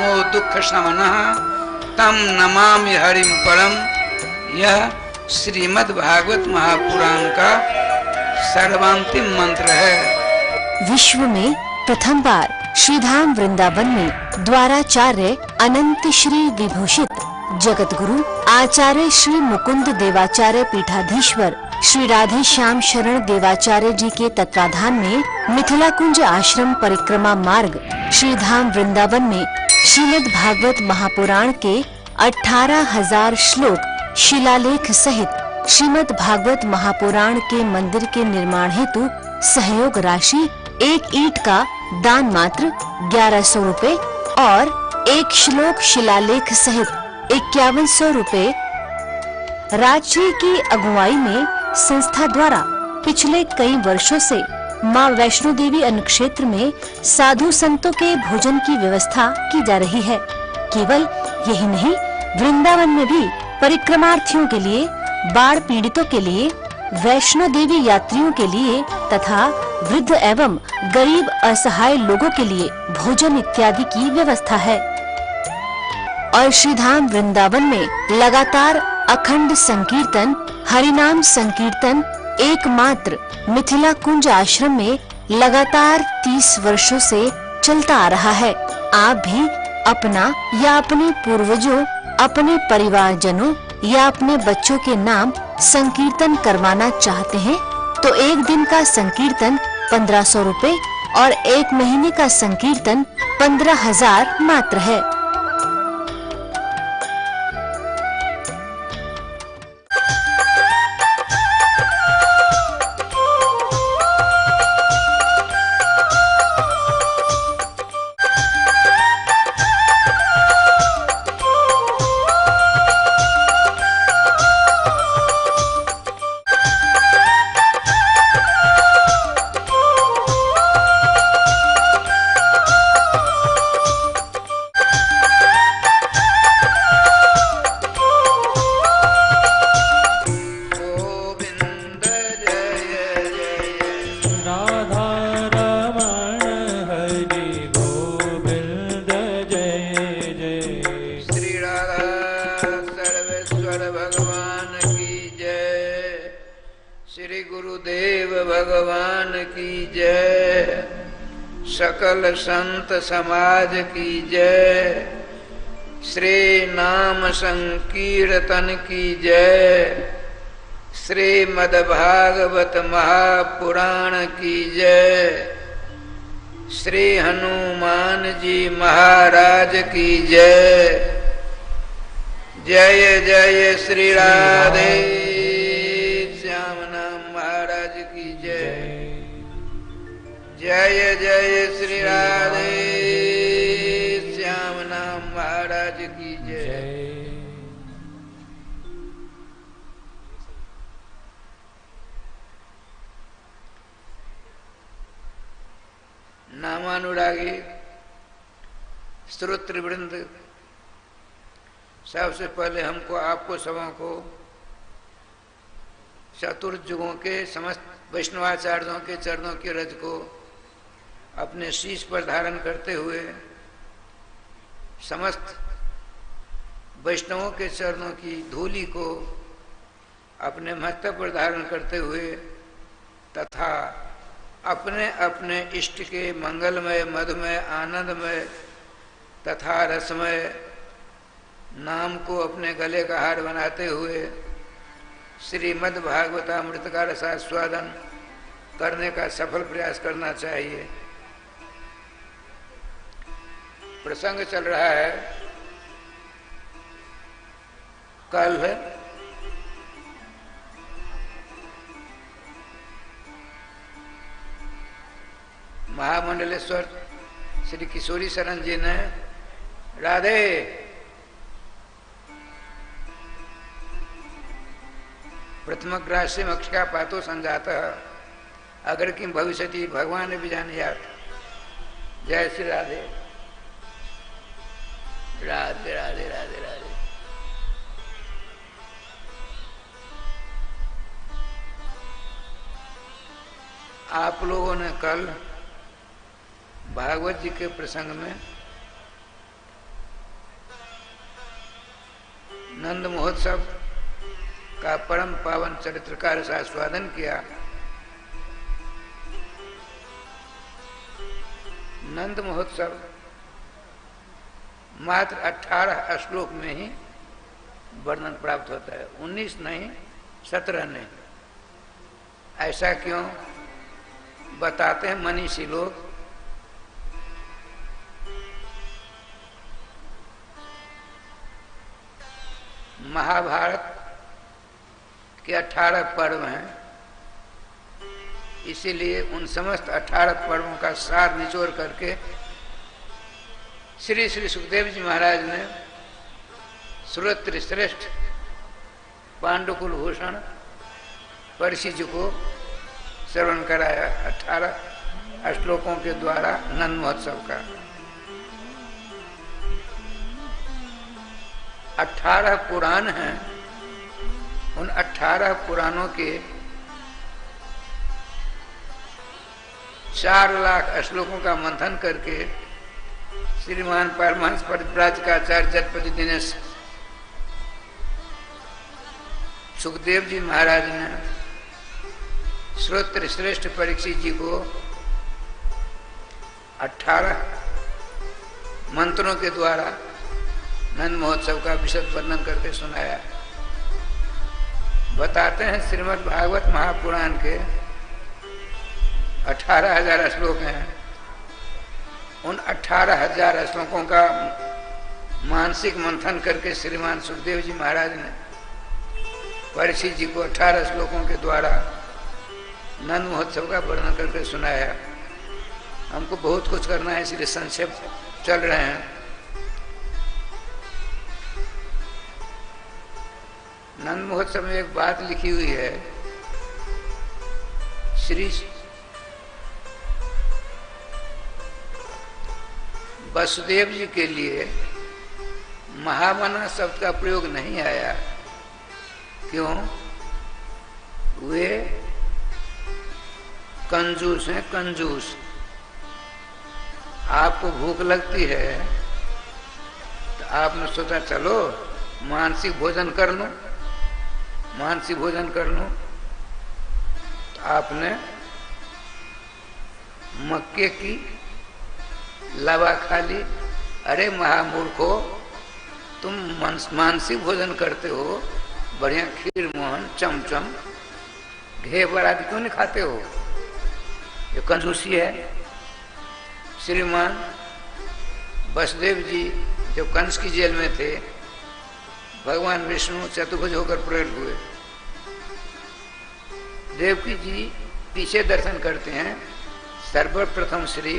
तमो दुख शमनः तम नमामि हरिम परम। यह श्रीमद् भागवत महापुराण का सर्वांतिम मंत्र है। विश्व में प्रथम बार श्रीधाम वृंदावन में द्वाराचार्य अनंत श्री विभूषित जगत गुरु आचार्य श्री मुकुंद देवाचार्य पीठाधीश्वर श्री राधे श्याम शरण देवाचार्य जी के तत्वाधान में मिथिला कुंज आश्रम परिक्रमा मार्ग श्रीधाम वृंदावन में श्रीमद् भागवत महापुराण के 18,000 श्लोक शिलालेख सहित श्रीमद् भागवत महापुराण के मंदिर के निर्माण हेतु सहयोग राशि 1 ईंट का दान मात्र 1100 रुपए और 1 श्लोक शिलालेख सहित 5100 रुपए राज्य की अगुवाई में संस्था द्वारा पिछले कई वर्षों से माँ वैष्णो देवी अनुक्षेत्र में साधु संतों के भोजन की व्यवस्था की जा रही है। केवल यही नहीं, वृंदावन में भी परिक्रमार्थियों के लिए, बाढ़ पीड़ितों के लिए, वैष्णो देवी यात्रियों के लिए तथा वृद्ध एवं गरीब असहाय लोगों के लिए भोजन इत्यादि की व्यवस्था है। और श्रीधाम वृंदावन में लगातार अखंड संकीर्तन, हरिनाम संकीर्तन एकमात्र मिथिला कुंज आश्रम में लगातार 30 वर्षों से चलता आ रहा है। आप भी अपना या अपने पूर्वजों, अपने परिवारजनों या अपने बच्चों के नाम संकीर्तन करवाना चाहते हैं तो 1 दिन का संकीर्तन 1500 रुपए और 1 महीने का संकीर्तन 15,000 मात्र है। सकल संत समाज की जय। श्री नाम संकीर्तन की जय। श्रीमद् भागवत महापुराण की जय। श्री हनुमान जी महाराज की जय। जय जय श्री राधे श्याम नाम महाराज की जय। जय जय श्री राधे श्याम नाम महाराज की जय। नामानुरागी श्रोत्र वृंद, सबसे पहले हमको, आपको सबों को चतुर्युगों के समस्त वैष्णवाचार्यों के चरणों की रज को अपने शीश पर धारण करते हुए, समस्त वैष्णवों के चरणों की धूलि को अपने महत्व पर धारण करते हुए तथा अपने अपने इष्ट के मंगलमय, मधुमय, आनंदमय तथा रसमय नाम को अपने गले का हार बनाते हुए श्रीमद् भागवतामृत का रसास्वादन करने का सफल प्रयास करना चाहिए। प्रसंग चल रहा है, कल महामंडलेश्वर श्री किशोरी शरण जी ने राधे प्रथम ग्राह्य मक्षा पातो संजात अगर किम भविष्यति भगवान भी जाने यार। जय श्री राधे राधे राधे राधे राधे। आप लोगों ने कल भागवत जी के प्रसंग में नंद महोत्सव का परम पावन चरित्र का रसास्वादन किया। नंद महोत्सव मात्र 18 श्लोक में ही वर्णन प्राप्त होता है, 19 नहीं, 17 नहीं। ऐसा क्यों? बताते हैं मनीषी लोग। महाभारत के 18 पर्व हैं, इसीलिए उन समस्त 18 पर्वों का सार निचोड़ करके श्री श्री सुखदेव जी महाराज ने सुरत्र श्रेष्ठ पांडुकुल भूषण परीक्षित जी को श्रवण कराया 18 श्लोकों के द्वारा नंद महोत्सव का। 18 पुराण हैं, उन 18 पुराणों के 4 लाख श्लोकों का मंथन करके श्रीमान परमहंस परिव्राज का आचार्य जगपति दिनेश सुखदेव जी महाराज ने श्रोत्र श्रेष्ठ परीक्षित जी को 18 मंत्रों के द्वारा नंद महोत्सव का विशद वर्णन करके सुनाया। बताते हैं श्रीमद् भागवत महापुराण के 18,000 श्लोक हैं। उन 18,000 श्लोकों का मानसिक मंथन करके श्रीमान सुखदेव जी महाराज ने परीक्षित जी को 18 श्लोकों के द्वारा नंद महोत्सव का वर्णन करके सुनाया। हमको बहुत कुछ करना है, इसलिए संक्षेप चल रहे हैं। नंद महोत्सव में एक बात लिखी हुई है, श्री वसुदेव जी के लिए महामना शब्द का प्रयोग नहीं आया। क्यों? वे कंजूस हैं, कंजूस। आपको भूख लगती है तो आपने सोचा चलो मानसिक भोजन कर लूं, मानसिक भोजन कर लूं, तो आपने मक्के की लावा खा ली। अरे महामूर्खो, तुम मानसिक भोजन करते हो, बढ़िया खीर मोहन चमचम घेवर आदि क्यों नहीं खाते हो? ये कंजूसी है। श्रीमान वसुदेव जी जब कंस की जेल में थे, भगवान विष्णु चतुर्भुज होकर प्रकट हुए। देवकी जी पीछे दर्शन करते हैं, सर्वप्रथम श्री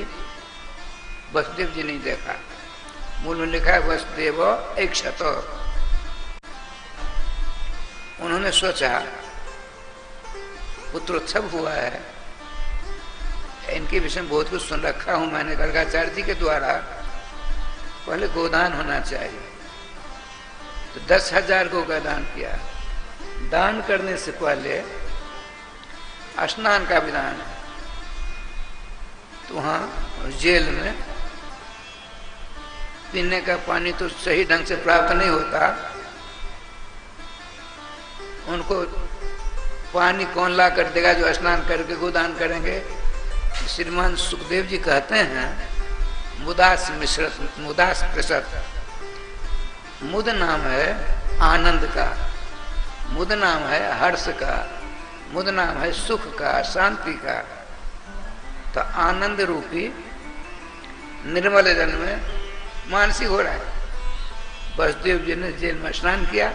वसुदेव जी नहीं देखा। मूल में लिखा है वसुदेव ऐक्षत। उन्होंने सोचा पुत्रोत्सव हुआ है, इनके विषय में बहुत कुछ सुन रखा हूं मैंने गर्गाचार्य जी के द्वारा, पहले गोदान होना चाहिए। तो 10,000 गौ का दान किया। दान करने से पहले स्नान का विधान है। तो वहाँ जेल में पीने का पानी तो सही ढंग से प्राप्त नहीं होता, उनको पानी कौन ला कर देगा जो स्नान करके गोदान करेंगे? श्रीमान सुखदेव जी कहते हैं मुदास मिश्रत, मुदास प्रसत। मुद नाम है आनंद का, मुद नाम है हर्ष का, मुद नाम है सुख का, शांति का। तो आनंद रूपी निर्मल जल में मानसिक हो रहा है। वसुदेव जी ने जेल में स्नान किया,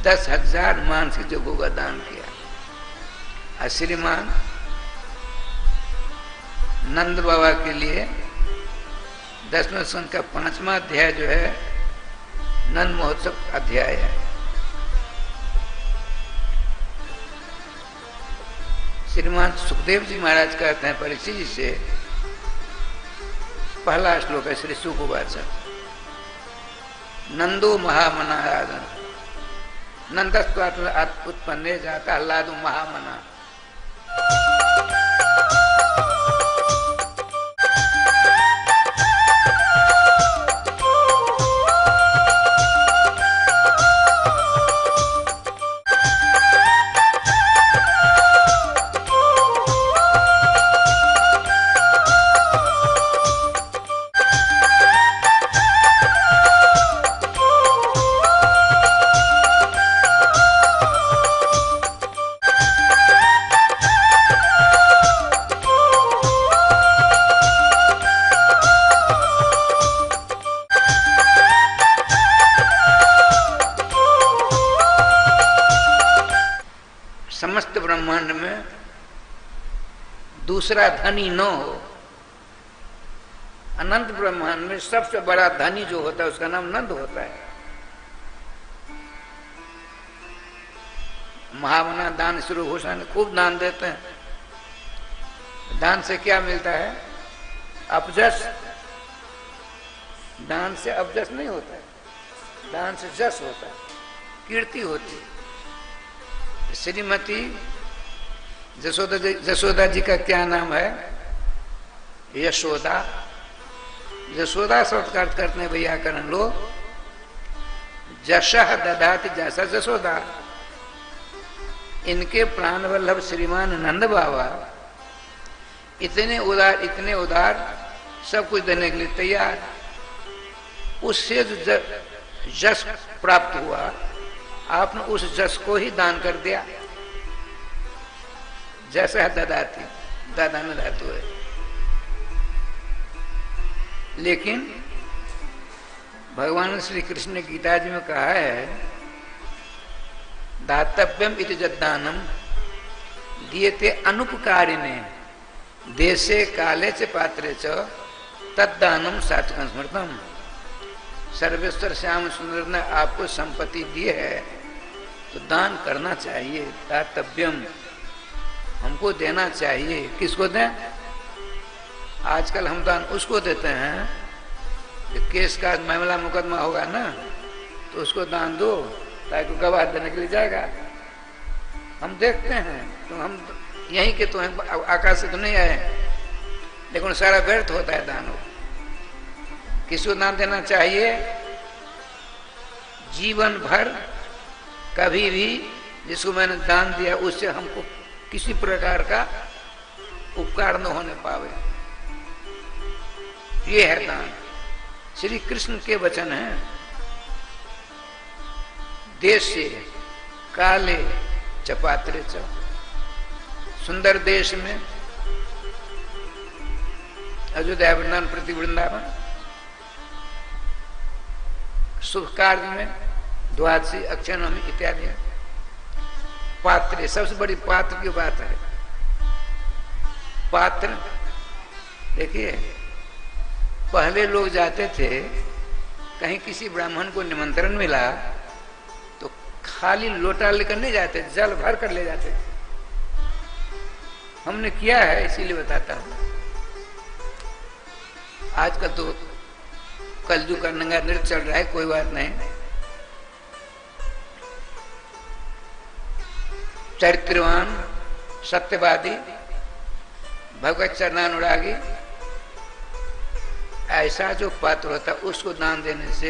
10,000 मानसिक जोगों का दान किया। श्रीमान नंद बाबा के लिए 10वें स्कंद का 5वां अध्याय जो है नंद महोत्सव अध्याय है। श्रीमान सुखदेव जी महाराज कहते हैं परीक्षित जी से, पहला श्लोक है श्री सुकुवाच, नंदो महामना आदन, नंदस्वात् उत्पन्ने जाता आह्लादो महामना। दूसरा धनी न हो। अनंत ब्रह्मांड में सबसे बड़ा धनी जो होता है उसका नाम नंद होता है। महामना दान शुरू घोषणा खूब दान देते हैं। दान से क्या मिलता है? अपजस। दान से अपजस नहीं होता है, दान से जस होता है, कीर्ति होती है। श्रीमती जसोदा जी का क्या नाम है? यशोदा। यशोदा शब्द का अर्थ करते हैं व्याकरण लोग, जशः ददाति जैसा जसोदा। इनके प्राण वल्लभ श्रीमान नंद बाबा इतने उदार, सब कुछ देने के लिए तैयार। उससे जो जस प्राप्त हुआ, आपने उस जस को ही दान कर दिया। जैसा है ददाती, दादा न धातु है। लेकिन भगवान श्री कृष्ण ने गीता जी में कहा है, दातव्यम इति जद्दानम दीयते अनुपकारिणे देशे काले च पात्रे च तद्दानम सात्विकं स्मृतम। सर्वेश्वर श्याम सुंदर ने आपको संपत्ति दी है तो दान करना चाहिए। दातव्यम, हमको देना चाहिए। किसको दें? आजकल हम दान उसको देते हैं कि केस का मामला मुकदमा होगा ना, तो उसको दान दो ताकि गवाह देने के लिए जाएगा। हम देखते हैं, तो हम यहीं के तो हैं, आकाश से तो नहीं आए, लेकिन सारा व्यर्थ होता है दान। किसको दान देना चाहिए? जीवन भर कभी भी जिसको मैंने दान दिया उससे हमको किसी प्रकार का उपकार न होने पावे, ये है दान। श्री कृष्ण के वचन हैं, देश से काले चपात्रे च। सुंदर देश में अयोध्या वृंदावन प्रति वृंदावन, शुभ कार्य में द्वादशी अक्षय नवमी इत्यादि। पात्र, सबसे बड़ी पात्र की बात है। पात्र देखिए, पहले लोग जाते थे, कहीं किसी ब्राह्मण को निमंत्रण मिला तो खाली लोटा लेकर नहीं जाते, जल भर कर ले जाते थे। हमने किया है, इसीलिए बताता हूं। आजकल तो कलयुग का नंगा नृत्य चल रहा है, कोई बात नहीं। चरित्रवान, सत्यवादी, भगवत चरणानुरागी, ऐसा जो पात्र होता है उसको दान देने से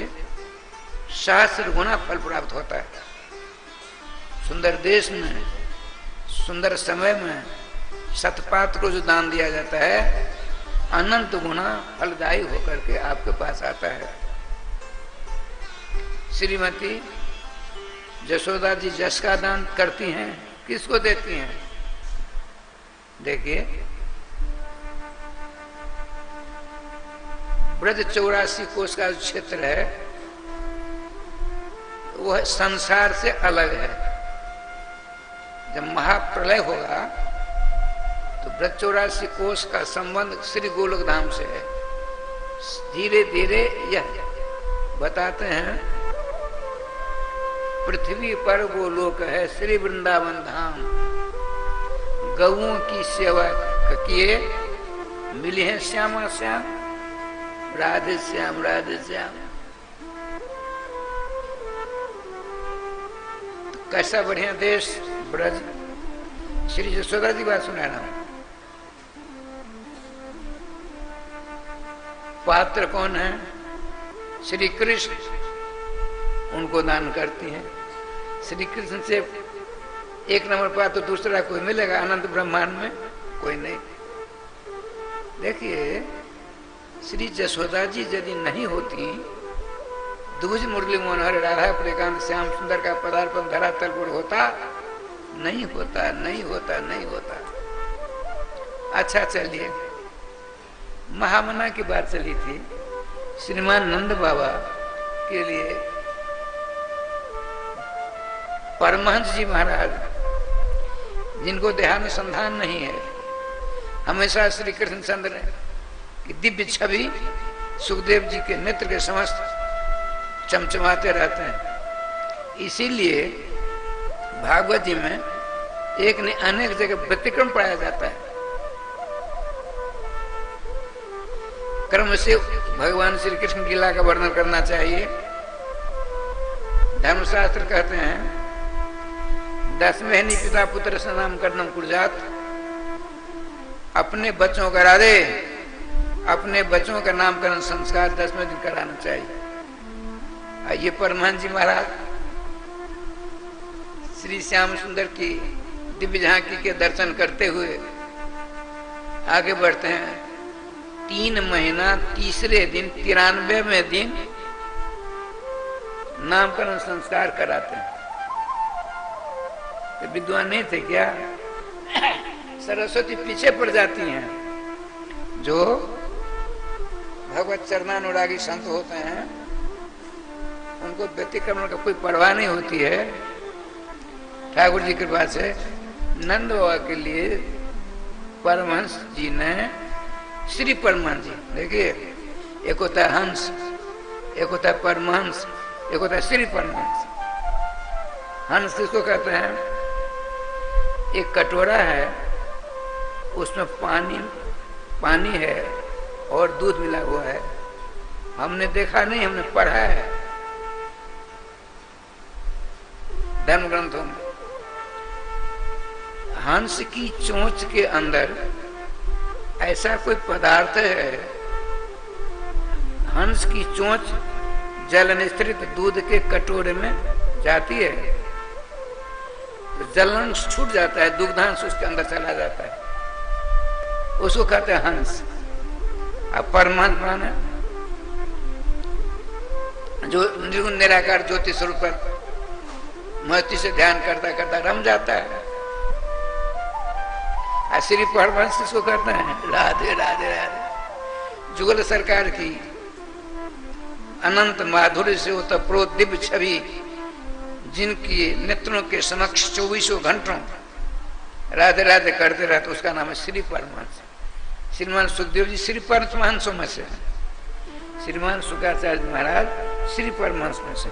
सहस्र गुना फल प्राप्त होता है। सुंदर देश में, सुंदर समय में सतपात्र को जो दान दिया जाता है, अनंत गुना फलदायी होकर के आपके पास आता है। श्रीमती जसोदा जी जस का दान करती हैं, किसको देती हैं? देखिए, ब्रज 84 कोष का जो क्षेत्र है वह संसार से अलग है। जब महाप्रलय होगा तो ब्रज 84 कोष का संबंध श्री गोलोक धाम से है। धीरे धीरे यह बताते हैं, पृथ्वी पर वो लोक है श्री वृंदावन धाम। गौओं की सेवा किए मिले हैं श्यामा श्याम, राधे श्याम राधे श्याम। तो कैसा बढ़िया देश ब्रज। श्री जसोदा जी बात सुनाना। पात्र कौन है? श्री कृष्ण, उनको दान करती हैं। श्री कृष्ण से एक नंबर पात्र तो दूसरा कोई मिलेगा अनंत ब्रह्मांड में? कोई नहीं। देखिए, श्री जसोदा जी यदि नहीं होती, दूज मुरली मनोहर राधा प्रेकांत श्याम सुंदर का पदार्पण धरातल पर होता? नहीं होता, नहीं होता, नहीं होता। अच्छा, चलिए, महामना की बात चली थी। श्रीमान नंद बाबा के लिए परमहंस जी महाराज, जिनको देहानुसंधान नहीं है, हमेशा श्री कृष्णचंद्र की दिव्य छवि सुखदेव जी के नेत्र के समस्त चमचमाते रहते हैं। इसीलिए भागवत जी में एक ने अनेक जगह व्यतिक्रम पाया जाता है। क्रम से भगवान श्री कृष्ण की लीला का वर्णन करना चाहिए। धर्मशास्त्र कहते हैं 10वें पिता पुत्र से नाम करनम कुरजात। अपने बच्चों का राधे अपने बच्चों का नामकरण संस्कार 10वें दिन कराना चाहिए। ये परमहंस जी महाराज श्री श्याम सुंदर की दिव्य झांकी के दर्शन करते हुए आगे बढ़ते हैं। 3 महीना तीसरे दिन 93वें दिन नामकरण संस्कार कराते हैं। तो विद्वान नहीं थे क्या? सरस्वती पीछे पड़ जाती हैं। जो भगवत चरणानुरागी संत होते हैं उनको व्यतिक्रमण का कोई परवाह नहीं होती है। ठाकुर जी की कृपा से नंद बाबा के लिए परमहंस जी ने श्री परमहंस जी, देखिए एक होता है हंस, एक होता है परमहंस, एक होता है श्री परमहंस। हंस किसको कहते हैं? एक कटोरा है, उसमें पानी है और दूध मिला हुआ है। हमने देखा नहीं, हमने पढ़ा है धर्म ग्रंथों में। हंस की चोंच के अंदर ऐसा कोई पदार्थ है, हंस की चोंच जल निस्तृत दूध के कटोरे में जाती है, तो जलांश छूट जाता है, दुग्धांश उसके अंदर चला जाता है, उसको कहते हैं हंस। अब परमात्मा ने जो निर्गुण निराकार ज्योति स्वरूप पर मस्ती से ध्यान करता करता रम जाता है। श्री परमहंस किसको कहते हैं? राधे राधे राधे। जुगल सरकार की अनंत माधुर्य से ओतप्रोत दिव्य छवि जिनकी नेत्रों के समक्ष 24 घंटों राधे राधे करते रहते, उसका नाम है श्री परमहंस। श्रीमान सुखदेव जी श्री परमहंसों में से, श्रीमान शुक्राचार्य महाराज श्री परमहंस में से।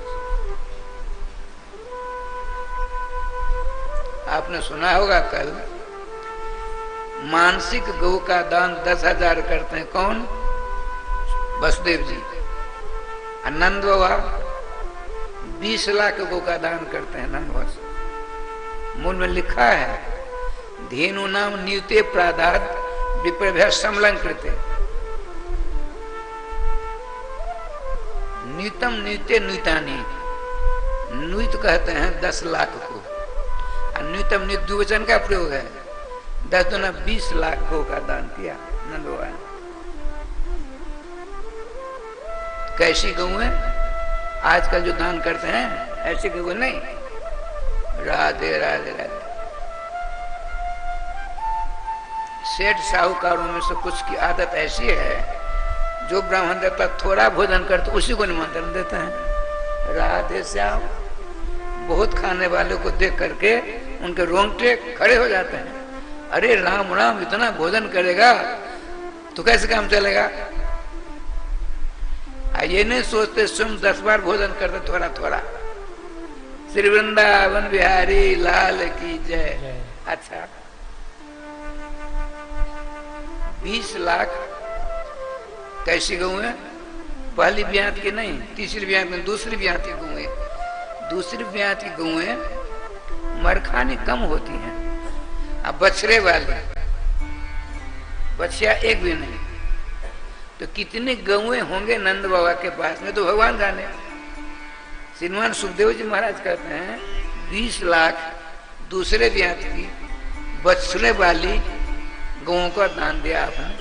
आपने सुना होगा कल मानसिक गौ का दान 10,000 करते हैं। कौन? वसुदेव जी। नंद बाबा 20 लाख गौ का दान करते हैं। नंद बाबा मूल में लिखा है धेनु नाम न्यूते प्रादात विप्रभ्य समलंकृते। न्यूतम न्यूते न्यूतानी। न्यूत कहते हैं 10 लाख को, और न्यूतम न्यूत द्विवचन का प्रयोग है। 10 दूना 20 लाख गौ का दान किया नंद बाबा ने। कैसी गौ है? आजकल जो दान करते हैं ऐसी गौ नहीं। राधे राधे राधे। सेठ साहूकारों में से कुछ की आदत ऐसी है, जो ब्राह्मण देवता थोड़ा भोजन करते उसी को निमंत्रण देते हैं। राधे श्याम। बहुत खाने वाले को देख करके उनके रोंगटे खड़े हो जाते हैं। अरे राम राम, इतना भोजन करेगा तो कैसे काम चलेगा? ये नहीं सोचते स्वयं 10 बार भोजन करते थोड़ा थोड़ा। श्री वृंदावन बिहारी लाल की जय। अच्छा 20 लाख कैसी गऊ है? पहली ब्यात की नहीं, तीसरी ब्यात में दूसरी ब्यात की गऊ है। दूसरी ब्यात की गऊ मरखानी कम होती हैं। अब बछड़े वाली बछिया एक भी नहीं, तो कितने गौएं होंगे नंद बाबा के पास में, तो भगवान जाने। श्रीमान सुखदेव जी महाराज कहते हैं 20 लाख दूसरे ब्यात की बछड़े वाली गौओं का दान दिया आपने।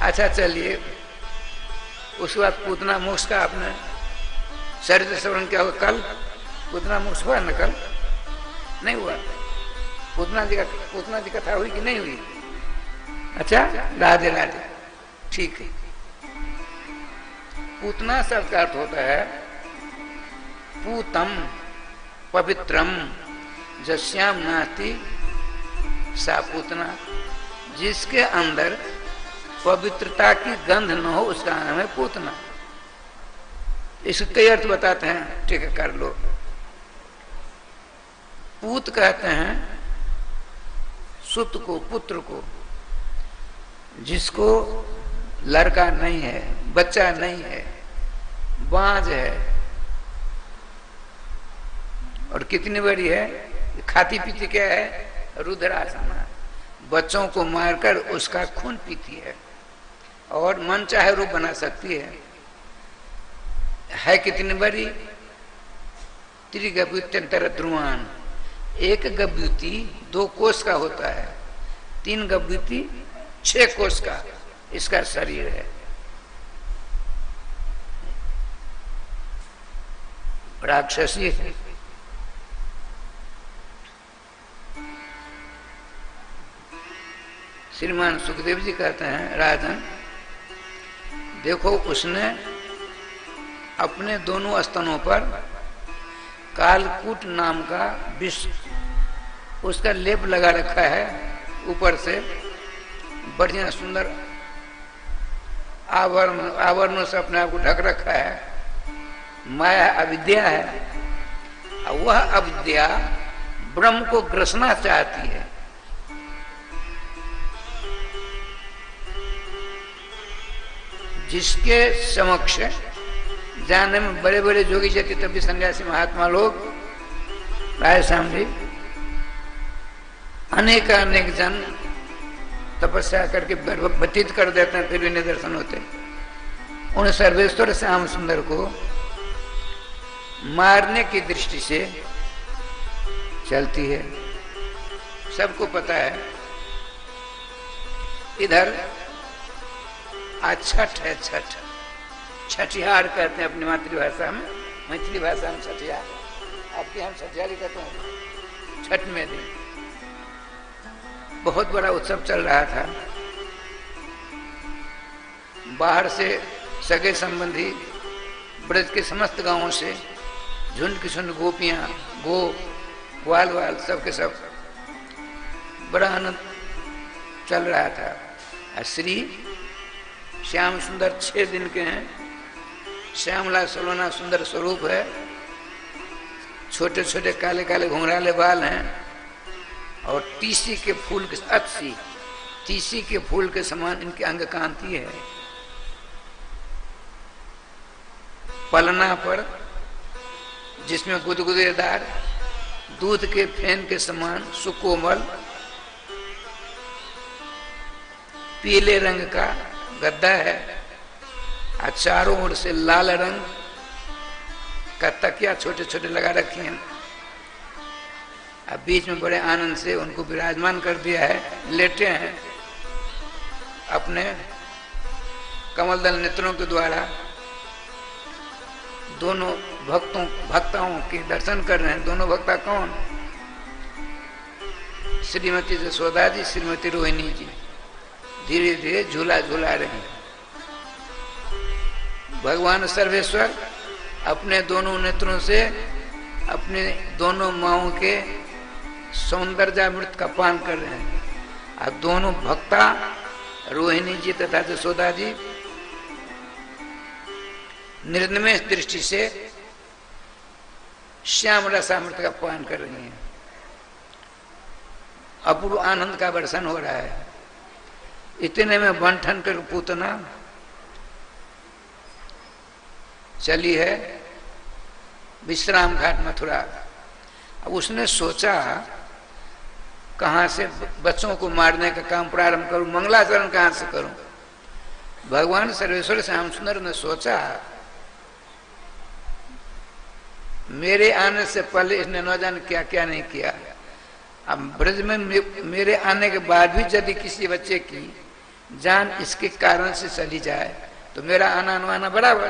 अच्छा चलिए, उसके बाद पूतना मोक्ष का आपने चरित्र श्रवण किया होगा। कल पूतना मोक्ष हुआ न? कल नहीं हुआ। पूतना जी कथा हुई कि नहीं हुई? अच्छा राधे राधे। ठीक है। पूतना शब्द का अर्थ होता है पूतम पवित्रम जस्याम नास्ति सा पूतना। जिसके अंदर पवित्रता की गंध न हो उसका नाम है पूतना। इसके कई अर्थ बताते हैं, ठीक है, कर लो। पूत कहते हैं सुत को, पुत्र को, जिसको लड़का नहीं है, बच्चा नहीं है, बांझ है, और कितनी बड़ी है, खाती पीती क्या है, रुद्रासना, बच्चों को मारकर उसका खून पीती है और मन चाहे रूप बना सकती है कितनी बड़ी, त्रिगभ्युत्यंतर ध्रुवान, एक गभ्युति 2 कोष का होता है, 3 गभ्युति 6 कोष का इसका शरीर है। राक्षसी है। श्रीमान सुखदेव जी कहते हैं, राजन देखो, उसने अपने दोनों स्तनों पर कालकूट नाम का विष, उसका लेप लगा रखा है, ऊपर से बढ़िया सुंदर आवरणों से अपने आप को ढक रखा है। माया अविद्या है, और वह अविद्या ब्रह्म को ग्रसना चाहती है। जिसके समक्ष जाने में बड़े बड़े जोगी जति तभी सन्यासी महात्मा लोग, रायश्याम जी, अनेक जन तपस्या करके व्यतीत कर देते हैं, फिर भी निदर्शन होते। उन सर्वेश्वर श्याम सुंदर को मारने की दृष्टि से चलती है, सबको पता है। इधर आज छठ है, छठिहार कहते हैं अपनी मातृभाषा में, मैथिली भाषा में छठिहार, आपके हम छठिहारी कहते हैं। छठ में दिन बहुत बड़ा उत्सव चल रहा था। बाहर से सगे संबंधी, ब्रज के समस्त गांवों से झुंड की झुंड गोपियां, ग्वाल वाल सब के सब, बड़ा आनंद चल रहा था। श्री श्याम सुंदर 6 दिन के हैं, श्यामला सलोना सुंदर स्वरूप है, छोटे छोटे काले काले घुंघराले बाल हैं, और तीसी के फूल के अत्सी, तीसी के फूल के समान इनकी अंग कांति है। पलना पर जिसमें गुदगुदेदार दूध के फेन के समान सुकोमल पीले रंग का गद्दा है, और चारों ओर से लाल रंग का तकिया छोटे छोटे लगा रखी हैं। अब बीच में बड़े आनंद से उनको विराजमान कर दिया है, लेटे हैं, अपने कमलदल नेत्रों के द्वारा दोनों भक्ताओं के दर्शन कर रहे हैं। दोनों भक्ता कौन? श्रीमती जसोदा जी, श्रीमती रोहिणी जी धीरे धीरे झूला झूला रहे हैं। भगवान सर्वेश्वर अपने दोनों नेत्रों से अपने दोनों माओं के सौंदर्यामृत का पान कर रहे हैं, और दोनों भक्ता रोहिणी जी तथा जसोदा जी निर्निमेष दृष्टि से श्याम रसामृत का पान कर रही हैं। अपूर्व आनंद का वर्षण हो रहा है। इतने में बंठन कर पूतना चली है विश्राम घाट मथुरा। अब उसने सोचा कहां से बच्चों को मारने का काम प्रारंभ करूं, मंगलाचरण कहां से करूं। भगवान सर्वेश्वर श्याम सुंदर ने सोचा मेरे आने से पहले इसने न जाने क्या क्या नहीं किया। अब ब्रज में मेरे आने के बाद भी यदि किसी बच्चे की जान इसके कारण से चली जाए तो मेरा आना अनुआना बराबर।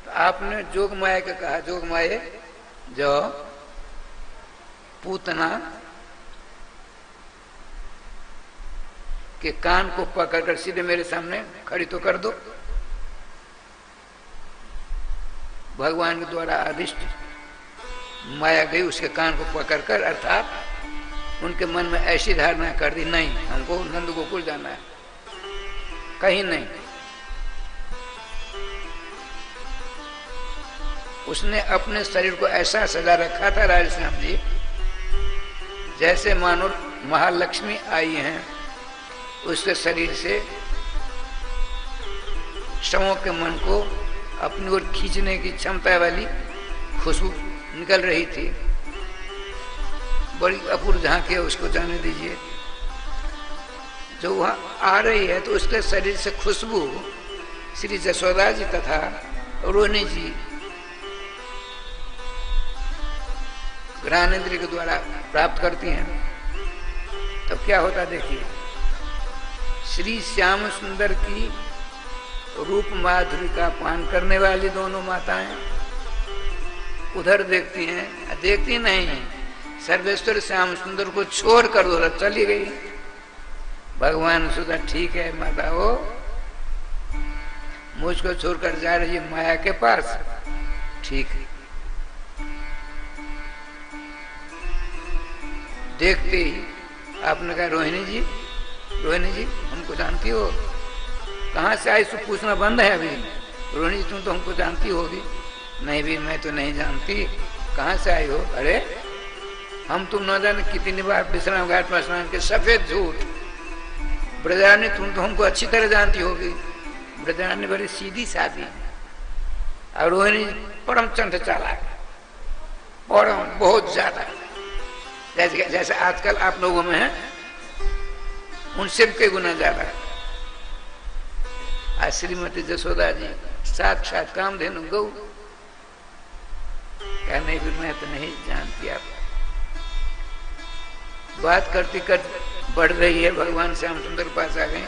तो आपने जोग माया का कहा, जोग माये जो पूतना के कान को पकड़कर सीधे मेरे सामने खड़ी तो कर दो। भगवान के द्वारा आदिष्ट माया गई, उसके कान को पकड़कर, अर्थात उनके मन में ऐसी धारणा कर दी, नहीं हमको नंद गोकुल जाना है, कहीं नहीं। उसने अपने शरीर को ऐसा सजा रखा था राजश्याम जी, जैसे मानो महालक्ष्मी आई हैं, उसके शरीर से शवों के मन को अपनी ओर खींचने की क्षमता वाली खुशबू निकल रही थी। बड़ी अपूर्व झांकी है, उसको जाने दीजिए। जो वहां आ रही है तो उसके शरीर से खुशबू श्री जसोदा जी तथा रोहिणी जी घ्राणेन्द्र के द्वारा प्राप्त करती हैं। तब क्या होता देखिए, श्री श्याम सुंदर की रूप माधुरी का पान करने वाली दोनों माताएं उधर देखती हैं, देखती नहीं, सर्वेश्वर श्याम सुंदर को छोड़ कर उधर चली गई। भगवान सोचा ठीक है माता हो, मुझको छोड़कर जा रही है माया के पास, ठीक है। देखते ही आपने कहा रोहिणी जी हमको जानती हो? कहाँ से आई? सब पूछना बंद है अभी। रोहिणी जी तुम तो हमको जानती होगी। नहीं भी मैं तो नहीं जानती, कहाँ से आई हो? अरे हम तुम न जाने कितनी बार विश्राम घाट में स्नान के, सफेद झूठ। ब्रजरानी तुम तो हमको अच्छी तरह जानती होगी। ब्रजरानी बड़ी सीधी सादी और रोहिणी परम चंड चालाक, परम बहुत ज्यादा, जैसे आजकल आप लोगों में है, उनसे भी कई गुना ज्यादा। आज श्रीमती जसोदा जी साक्षात कामधेनु गौ, क्या नहीं भी मैं तो नहीं जानती। आप बात करती कर बढ़ रही है, भगवान श्याम सुंदर पास आ गए।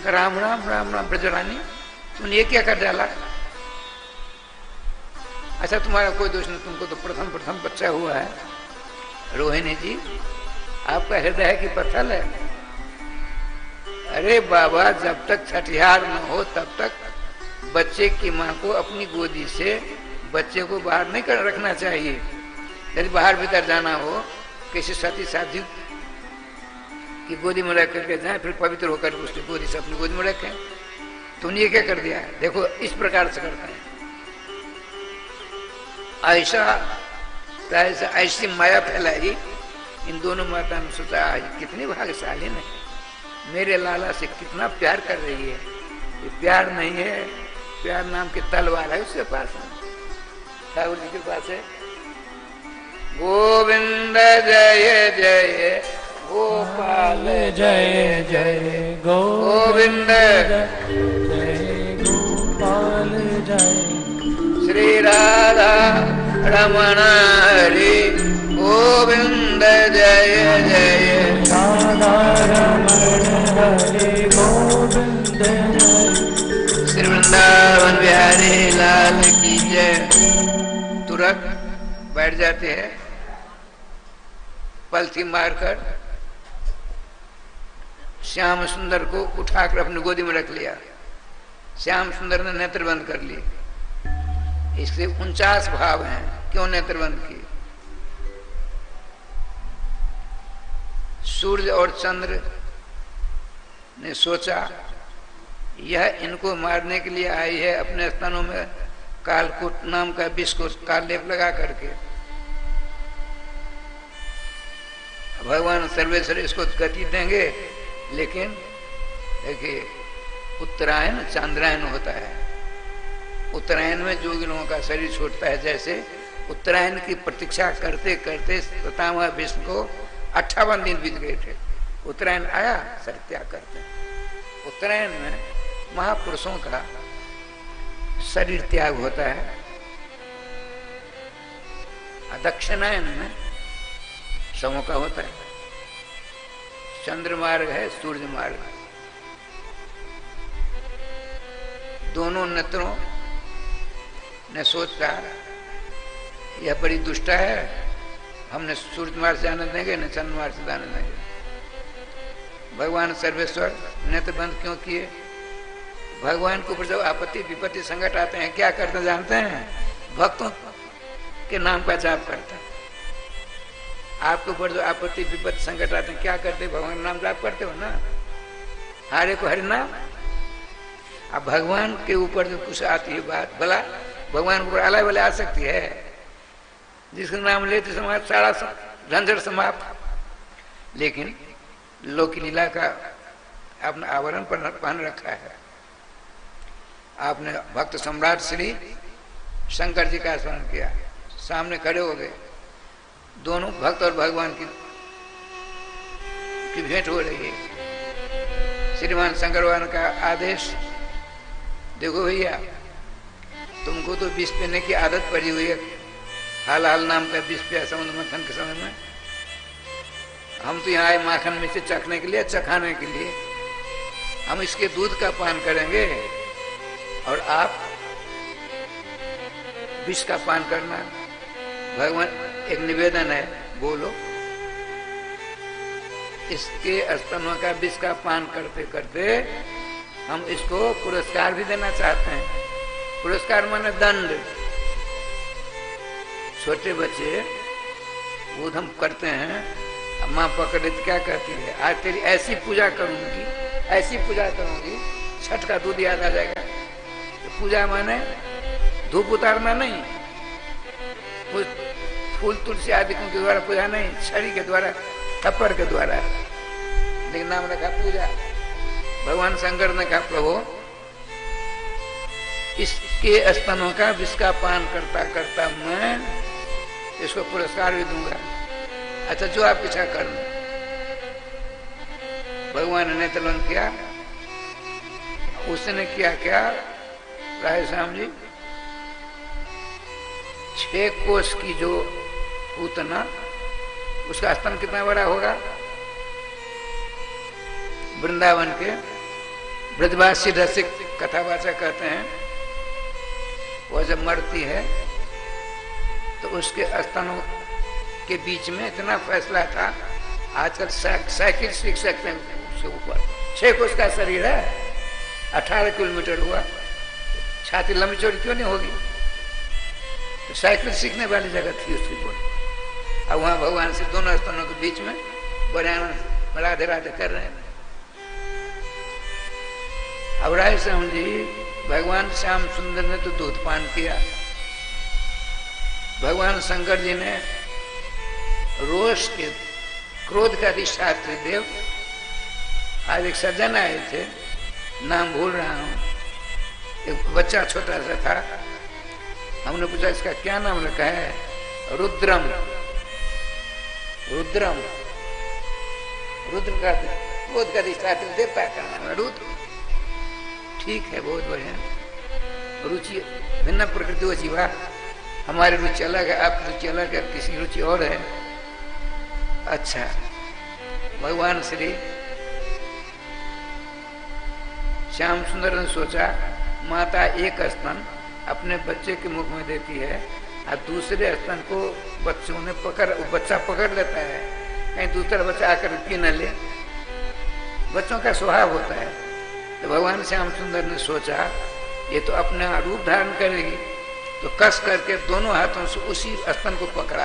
राम राम राम राम ब्रजरानी तुमने ये क्या कर डाला? अच्छा तुम्हारा कोई दोष नहीं, तुमको तो प्रथम बच्चा हुआ है। रोहिणी जी आपका हृदय की पत्थर है। अरे बाबा जब तक छठिहार न हो तब तक बच्चे की माँ को अपनी गोदी से बच्चे को बाहर नहीं कर रखना चाहिए। यदि बाहर भीतर जाना हो, किसी सती साधु की गोदी में रख करके जाए, फिर पवित्र होकर उसकी गोदी से अपनी गोदी में रखें। तुमने ये क्या कर दिया? देखो इस प्रकार से करता है। ऐसी माया फैलाई इन दोनों माता ने। सोचा आज कितनी भाग्यशाली है, मेरे लाला से कितना प्यार कर रही है। ये प्यार नहीं है, प्यार नाम की तलवार है उसके पास, ठाकुर जी के पास है। गोविंद जय जय गोपाल जय जय गोविंद जय गोपाल जय श्री राधा रमण हरि गोविंद जय जय राधा रमण हरि गोविंद जय श्री वृंदावन बिहारी लाल की जय। तुरंत बैठ जाते हैं, पलथी मारकर श्याम सुंदर को उठाकर अपनी गोदी में रख लिया। श्याम सुंदर ने नेत्र बंद कर लिए। इसलिए 49 भाव हैं, क्यों नेत्र बंद किए? सूर्य और चंद्र ने सोचा यह इनको मारने के लिए आई है, अपने स्तनों में कालकूट नाम का विष को काल लेप लगा करके। भगवान सर्वेश्वर इसको गति देंगे, लेकिन देखिए उत्तरायण चांद्रायण होता है। उत्तरायण में जोगी लोगों का शरीर छूटता है। जैसे उत्तरायण की प्रतीक्षा करते करते पितामह भीष्म को 58 दिन बीत गए थे। उत्तरायण आया, शरीर त्याग करते। उत्तरायण में महापुरुषों का शरीर त्याग होता है। दक्षिणायन में समों का होता है। चंद्र मार्ग है, सूर्य मार्ग। दोनों नेत्रों ने सोचा यह बड़ी दुष्टा है, हमने सूर्य मार्ग से जाने देंगे न चंद्र मार्ग से जाने देंगे। भगवान सर्वेश्वर नेत्र बंद क्यों किए? भगवान के ऊपर जब आपत्ति विपत्ति संकट आते हैं क्या करते जानते हैं? भक्तों के नाम का जाप करता है। आपके ऊपर जो आपत्ति विपत्ति संकट आते हैं क्या करते, भगवान नाम जाप करते हो ना, हरे को हरि नाम। अब भगवान के ऊपर जो कुछ आती है बात, भला भगवान के ऊपर अला वाले आ सकती है, जिसका नाम लेते समय सारा झंझट समाप्त। लेकिन लोक लीला का अपना आवरण पहन रखा है। आपने भक्त सम्राट श्री शंकर जी का स्मरण किया, सामने खड़े हो गए, दोनों भक्त और भगवान की भेंट हो रही है। श्रीमान शंकर भगवान का आदेश, देखो भैया तुमको तो विष पीने की आदत पड़ी हुई है, हाल हाल नाम का विष पिया समुद्र मंथन के समय में, हम तो यहाँ आए माखन में से चखने के लिए, चखाने के लिए, हम इसके दूध का पान करेंगे और आप विष का पान करना। भगवान एक निवेदन है, बोलो। इसके स्तनों का विष का पान करते करते हम इसको पुरस्कार भी देना चाहते हैं। पुरस्कार माने दंड। छोटे बच्चे वो हम करते हैं, माँ पकड़े तो क्या कहती है, आज तेरी ऐसी पूजा करूंगी, ऐसी पूजा करूंगी, छठ का दूध याद आ जाएगा। तो पूजा माने धूप उतारना नहीं, फूल तुलसी आदि के द्वारा पूजा नहीं, छड़ी के द्वारा, थप्पड़ के द्वारा, लेकिन नाम रखा पूजा। भगवान शंकर ने कहा प्रभु इसके स्तनों का विष का पान करता करता मैं इसको पुरस्कार भी दूंगा। अच्छा जो आप इच्छा कर। भगवान ने तलन किया, उसने किया क्या राय श्याम जी, 6 कोस की जो पूतना, उसका स्तन कितना बड़ा होगा, वृंदावन के ब्रजवासी रसिक कथावाचक कहते हैं वह जब मरती है तो उसके स्तनों के बीच में इतना फैसला था, आजकल साइकिल सीख सकते हैं उसके ऊपर, 6 कोस का शरीर है, 18 किलोमीटर हुआ, छाती लंबी चौड़ी क्यों नहीं होगी, तो साइकिल सीखने वाली जगह थी उसकी बोली। अब वहां भगवान से दोनों स्तनों के बीच में बड़े राधे राधे कर रहे हैं। अब राय श्याम जी, भगवान श्याम सुंदर ने तो दूध पान किया, भगवान शंकर जी ने रोष के क्रोध का अधिष्ठात्री देव, आज एक सज्जन आए थे, नाम भूल रहा हूं, एक बच्चा छोटा सा था, हमने पूछा इसका क्या नाम रखा है, रुद्रम। रुद्रम, रुद्र का क्रोध का अधिष्ठात्री देवता का नाम है रुद्र। ठीक है, बहुत बढ़िया। रुचि भिन्न प्रकृति हो जीवा, हमारी रुचि अलग है, आपकी रुचि अलग है, किसी रुचि और है। अच्छा, भगवान श्री श्याम सुंदर ने सोचा माता एक स्तन अपने बच्चे के मुख में देती है और दूसरे स्तन को बच्चों ने बच्चा पकड़ लेता है, कहीं दूसरा बच्चा आकर पी न ले, बच्चों का स्वभाव होता है। तो भगवान श्याम सुंदर ने सोचा ये तो अपना रूप धारण करेगी, तो कस करके दोनों हाथों से उसी स्तन को पकड़ा।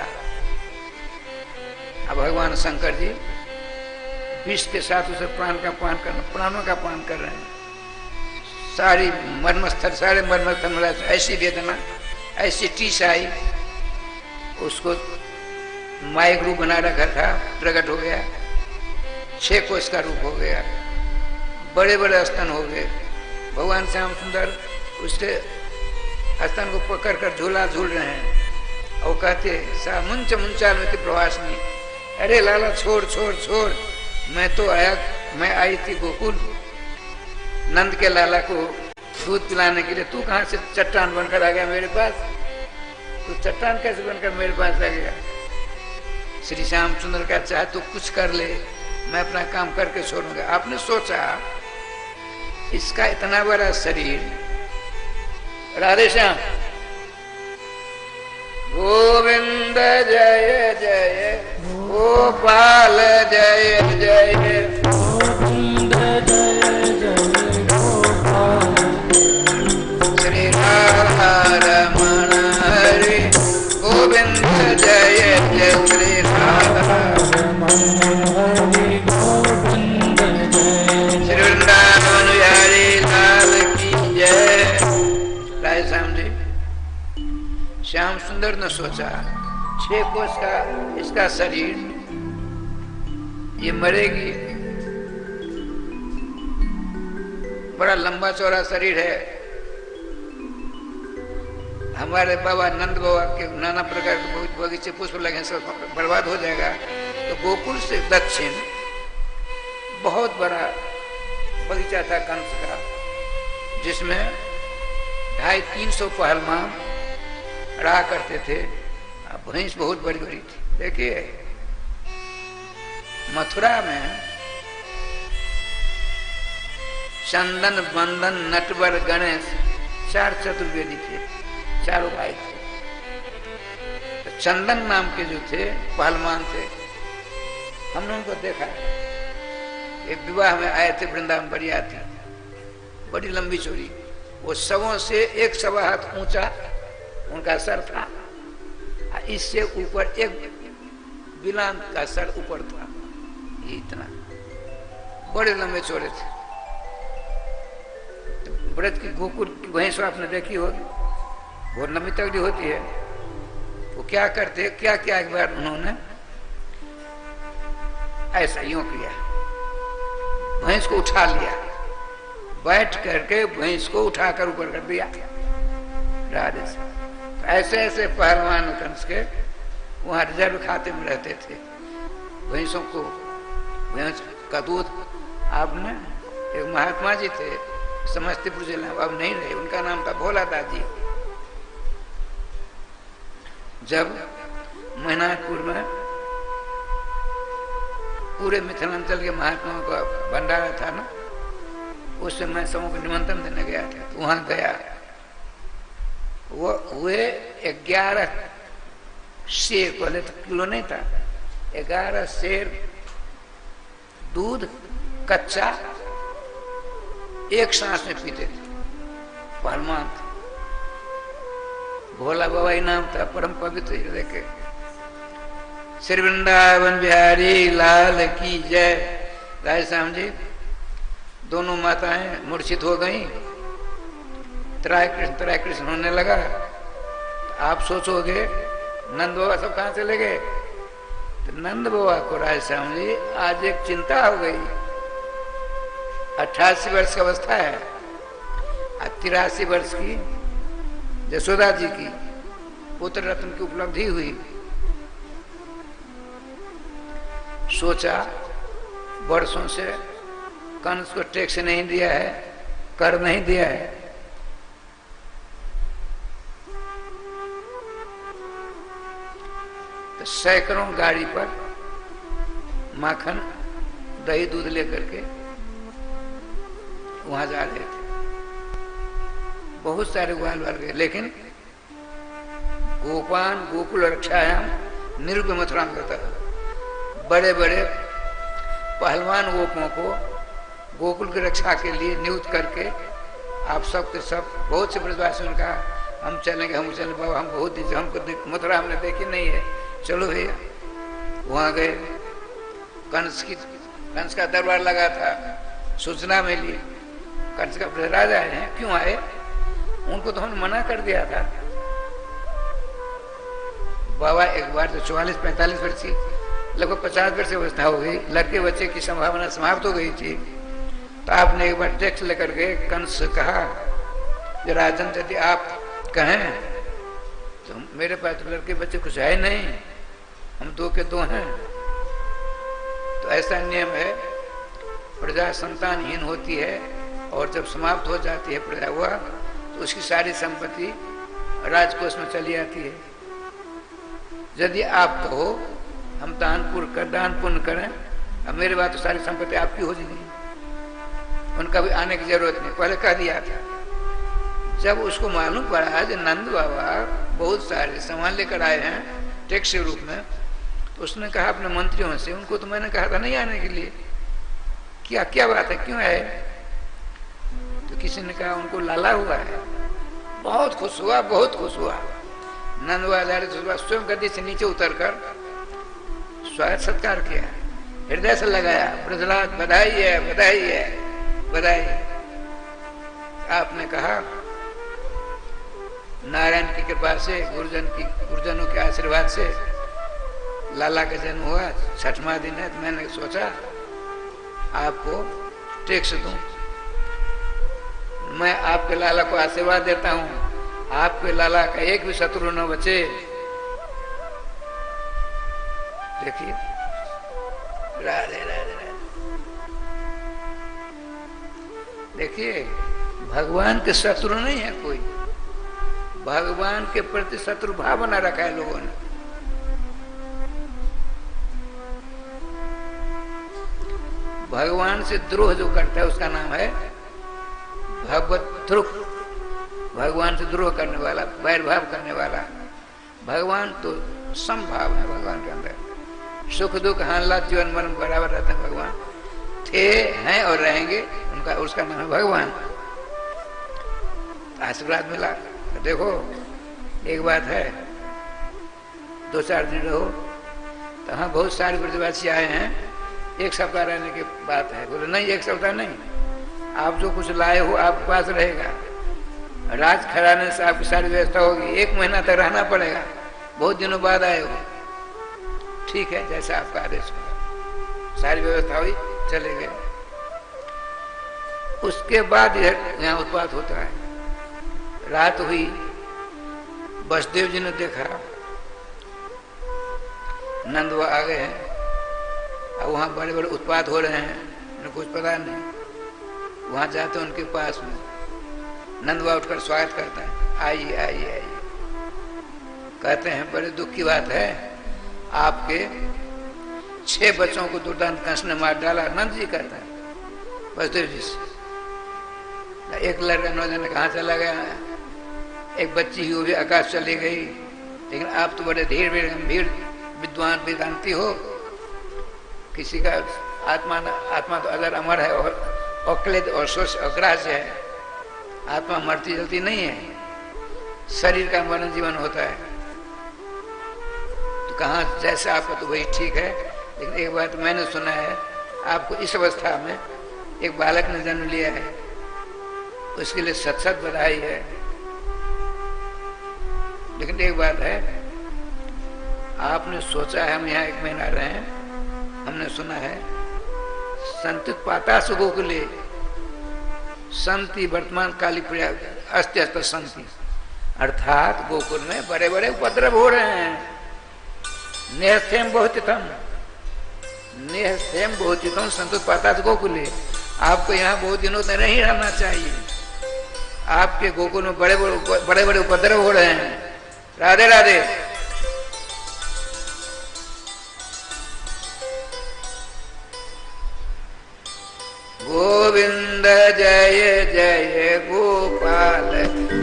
अब भगवान शंकर जी विष के साथ उसे प्राणों का पान कर रहे हैं। सारे मर्मस्थल मिला, ऐसी वेदना, ऐसी टीस आई, उसको माइक रूप बना रखा था, प्रकट हो गया, 6 कोस का रूप हो गया, बड़े बड़े स्तन हो गए। भगवान श्याम सुंदर उसके स्तन को पकड़ कर झूला झूल रहे हैं और कहते सा मुंच मुंचाल में प्रवासनी, अरे लाला छोड़ छोड़ छोड़, मैं आई थी गोकुल नंद के लाला को दूध पिलाने के लिए, तू कहाँ से चट्टान बनकर आ गया मेरे पास, तू चट्टान कैसे बनकर मेरे पास आ गया। श्री श्याम सुंदर का चाहे तो कुछ कर ले, मैं अपना काम करके छोड़ूंगा। आपने सोचा इसका इतना बड़ा शरीर, राधे श्याम, गोविंद जय जय, गोपाल जय जय, गोविंद जय जय, गोपाल, श्री राधा रमण हरे, गोविंद जय जय, श्री राधा श्याम सुंदर ने सोचा 6 कोस का इसका शरीर, ये मरेगी, बड़ा लंबा चौड़ा शरीर है। हमारे बाबा नंद बाबा के नाना प्रकार के बगीचे पुष्प लगे, सब बर्बाद हो जाएगा। तो गोकुल से दक्षिण बहुत बड़ा बगीचा था कंस का, जिसमें 250-300 पहलवान रहा करते थे। भैंस बहुत बड़ी बड़ी थी। देखिए मथुरा में चंदन बंदन नटवर गणेश 4 चतुर्वेदी थे, चारों भाई थे। तो चंदन नाम के जो थे पहलवान थे, हमने उनको देखा। एक विवाह में आए थे वृंदावन, बढ़िया थी, बड़ी लंबी चौड़ी, वो सबों से 1 सवा हाथ ऊंचा उनका सर था। इससे ऊपर एक बिलान का सर ऊपर था, ये इतना बड़े लंबे चौड़े थे। तो व्रत की गोकुल की भैंस आपने देखी होगी, बहुत लंबी तगड़ी होती है। वो क्या करते, क्या क्या एक बार उन्होंने ऐसा यूं किया, भैंस को उठा लिया, बैठ करके भैंस को उठाकर ऊपर कर दिया राधे से। तो ऐसे ऐसे पहलवान कंस के वहां रिजर्व खाते में रहते थे। भैंसों को, भैंस का दूध, आपने एक महात्मा जी थे समस्तीपुर जिला, अब नहीं रहे, उनका नाम था भोला दास जी। जब महिनाथपुर में पूरे मिथिलांचल के महात्माओं का भंडारा था ना, उस समय सबों को निमंत्रण देने गया था। तो वहां गया, वो हुए 11 शेर, पहले तो किलो नहीं था, 11 शेर दूध कच्चा एक सांस में पीते थे। पहलवान थे, भोला बाबा ही नाम था, परम पवित्र हृदय के। श्री वृंदावन बिहारी लाल की जय। राय श्याम जी दोनों माताएं मूर्छित हो गई, त्राय कृष्ण होने लगा। आप सोचोगे नंद बाबा सब कहां चले गए? तो नंद बाबा को राय श्याम जी आज एक चिंता हो गई। 88 वर्ष की अवस्था है, 83 वर्ष की यशोदा जी की पुत्र रत्न की उपलब्धि हुई। सोचा वर्षों से कंस को टैक्स नहीं दिया है, कर नहीं दिया है, तो सैकड़ों गाड़ी पर माखन दही दूध लेकर के वहां जा रहे थे। बहुत सारे ग्वाल बाल गए, लेकिन गोपान गोकुल रक्षायाम निरुप मथुरा करता था। बड़े बड़े पहलवान गोपों को गोकुल की रक्षा के लिए नियुक्त करके आप सब के सब, बहुत से ब्रजवासियों ने कहा हम चलेंगे, हम चलेंगे बाबा, हम बहुत दिन हमको मथुरा हमने देखी नहीं है, चलो भैया। वहां गए, कंस का दरबार लगा था, सूचना मिली कंस का प्रहराज आए हैं। क्यों आए? उनको तो हमने मना कर दिया था। बाबा एक बार तो 44-45 वर्ष की, लगभग 50 वर्ष की अवस्था हो गई, लड़के बच्चे की संभावना समाप्त हो गई थी। तो आपने एक बार टैक्स लेकर के कंस से कहा, राजन यदि आप कहें तो मेरे पास तो लड़के बच्चे कुछ है नहीं, हम 2 के 2 हैं। तो ऐसा नियम है, प्रजा संतानहीन होती है और जब समाप्त हो जाती है प्रजा हुआ, तो उसकी सारी संपत्ति राजकोष में चली आती है। यदि आप कहो हम दान पुण्य करें, अब मेरे बात तो सारी संपत्ति आपकी हो जाएगी, उनका भी आने की जरूरत नहीं, पहले कह दिया था। जब उसको मालूम पड़ा कि नंद बाबा बहुत सारे सामान लेकर आए हैं टैक्स के रूप में, तो उसने कहा अपने मंत्रियों से, उनको तो मैंने कहा था नहीं आने के लिए, क्या क्या बात है, क्यों आए? तो किसी ने कहा उनको लाला हुआ है। बहुत खुश हुआ, बहुत खुश हुआ। नंद बाबा स्वयं गद्दी से नीचे उतरकर स्वागत सत्कार किया, हृदय से लगाया, ब्रजराज बधाई है, बधाई है, बधाई। आपने कहा नारायण की कृपा से, गुरुजनों के आशीर्वाद से लाला का जन्म हुआ। 6वां दिन है, तो मैंने सोचा आपको टेक्स दूं। मैं आपके लाला को आशीर्वाद देता हूं, आपके लाला का एक भी शत्रु न बचे। देखिए, राधे राधे राधे। देखिए, भगवान के शत्रु नहीं है कोई, भगवान के प्रति शत्रु भाव बना रखा है लोगों ने। भगवान से द्रोह जो करता है उसका नाम है भगवद्रुक। भगवान से द्रोह करने वाला, वैरभाव करने वाला। भगवान तो समभाव है, भगवान के अंदर सुख दुख हालात जीवन मरण बराबर रहते हैं। भगवान थे, हैं और रहेंगे, उनका उसका नाम है भगवान। आशीर्वाद मिला। देखो, एक बात है, 2-4 दिन रहो तो हाँ बहुत सारे ब्रजवासी आए हैं, 1 सप्ताह रहने की बात है। बोले नहीं, 1 सप्ताह नहीं, आप जो कुछ लाए हो आपके पास रहेगा। राज खराने से आपकी सारी व्यवस्था होगी, 1 महीना तक रहना पड़ेगा। बहुत दिनों बाद आए हो, ठीक है, जैसा आपका आदेश होगा। सारी व्यवस्था हुई, चले गए। उसके बाद यहाँ उत्पात होता है। रात हुई, वसुदेव जी ने देखा नंदवा आ गए हैं, अब वहाँ बड़े बड़े उत्पात हो रहे हैं, उन्हें कुछ पता नहीं। वहाँ जाते उनके पास में, नंदवा उठकर स्वागत करता है, आइए आइए आइए। कहते हैं बड़े दुख की बात है, आपके 6 बच्चों को दुर्दांत कंस ने मार डाला। नंद जी कहता है वसुदेव जी से। एक लड़का नौजवान कहाँ चला गया, एक बच्ची ही वो भी आकाश चली गई। लेकिन आप तो बड़े धीर गंभीर विद्वान वेदांती हो, किसी का आत्मा तो अगर अमर है और अक्लेद और सोच अग्राह्य है। आत्मा मरती जलती नहीं है, शरीर का मरण जीवन होता है। तो कहाँ जैसे आपका तो वही ठीक है। लेकिन एक बात मैंने सुना है, आपको इस अवस्था में एक बालक ने जन्म लिया है, उसके लिए सत बधाई है। लेकिन एक बात है, आपने सोचा है हम यहाँ 1 महीना रहे हैं, हमने सुना है संतित पाता से गोकुले संति वर्तमान काली प्रिया अस्ति अस्त्र संति, अर्थात गोकुल में बड़े बड़े उपद्रव हो रहे हैं। नेहस्थेम बहुतितम संतुत पाता से गोकुले। आपको यहाँ बहुत दिनों तक नहीं रहना चाहिए। आपके गोकुल में बड़े बड़े उपद्रव हो रहे हैं। राधे राधे। गोविंद जय जय गोपाल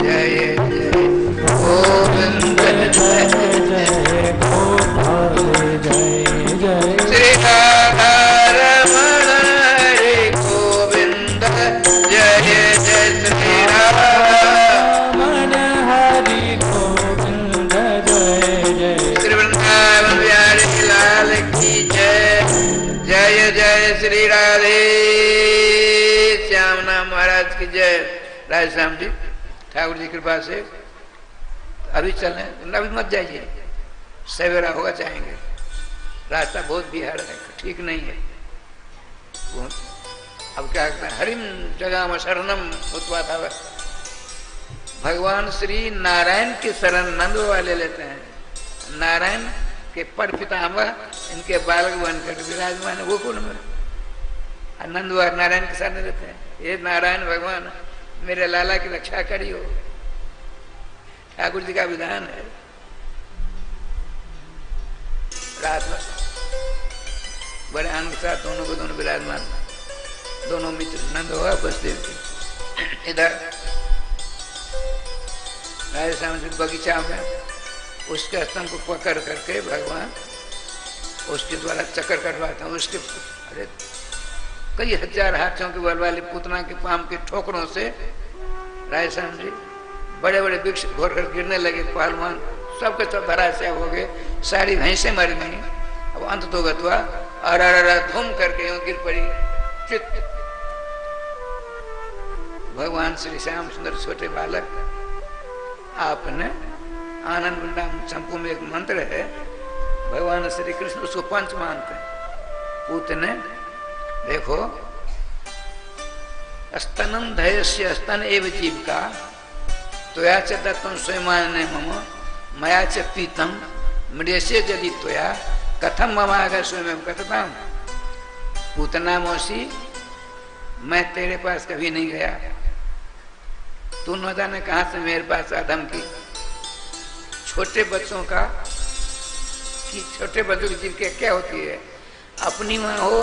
जय जय गोविंद जय जय गोपाल जय जय श्री राधा रमण हरे गोविंद जय जय श्री राधा रमण हरि गोविंद जय जय श्री वृंदावन बिहारी लाल की जय जय जय श्री राधे महाराज की जय। राधे श्याम जी, ठाकुर जी कृपा से अभी चलें, अभी मत जाइए, सवेरा होगा जाएंगे। रास्ता बहुत बिहार है, ठीक नहीं है। अब क्या करते हैं, हरिम जगह शरणम उत्पात। भगवान श्री नारायण की शरण नंद वाले लेते हैं। नारायण के पर पितामह इनके बालक बनकर विराजमान गोकुल में, नंद नारायण के साथ रहते हैं। ये नारायण भगवान मेरे लाला की रक्षा करियो, ठाकुर जी का विधान है। रात में बड़े आनंद के साथ दोनों को दोनों विराजमान, दोनों मित्र नंद हुआ वसुदेव जी। इधर राजस्थान जी बगीचा में उसके स्तंभ को पकड़ करके भगवान उसके द्वारा चक्कर कटवाता हूँ। उसके अरे कई हजार हाथियों के बल वाली पुतना के पाम के ठोकरों से राजस्थान जी बड़े बड़े वृक्ष घोर कर गिरने लगे। पहलवान सबके सब धराशायी हो गए, सारी भैंसें मर गई। अब अंत तो गतवा और धूम करके यूं गिर पड़ी चित। भगवान श्री श्याम सुंदर छोटे बालक आपने आनंद वृंदावन संपू में एक मंत्र है, भगवान श्री कृष्ण उसको पंच मानते हैं। पूतने देखो, स्तनम धैर्य स्तन एव जीविका त्वया च दत्तम स्वयमाने मम मया च पीतम मृडेशे यदि त्वया कथम ममाग स्वयं कथताम। पूतना मौसी, मैं तेरे पास कभी नहीं गया, तू न जाने कहां से मेरे पास अधम की। छोटे बच्चों का कि छोटे बच्चों की जीविका क्या होती है? अपनी माँ हो,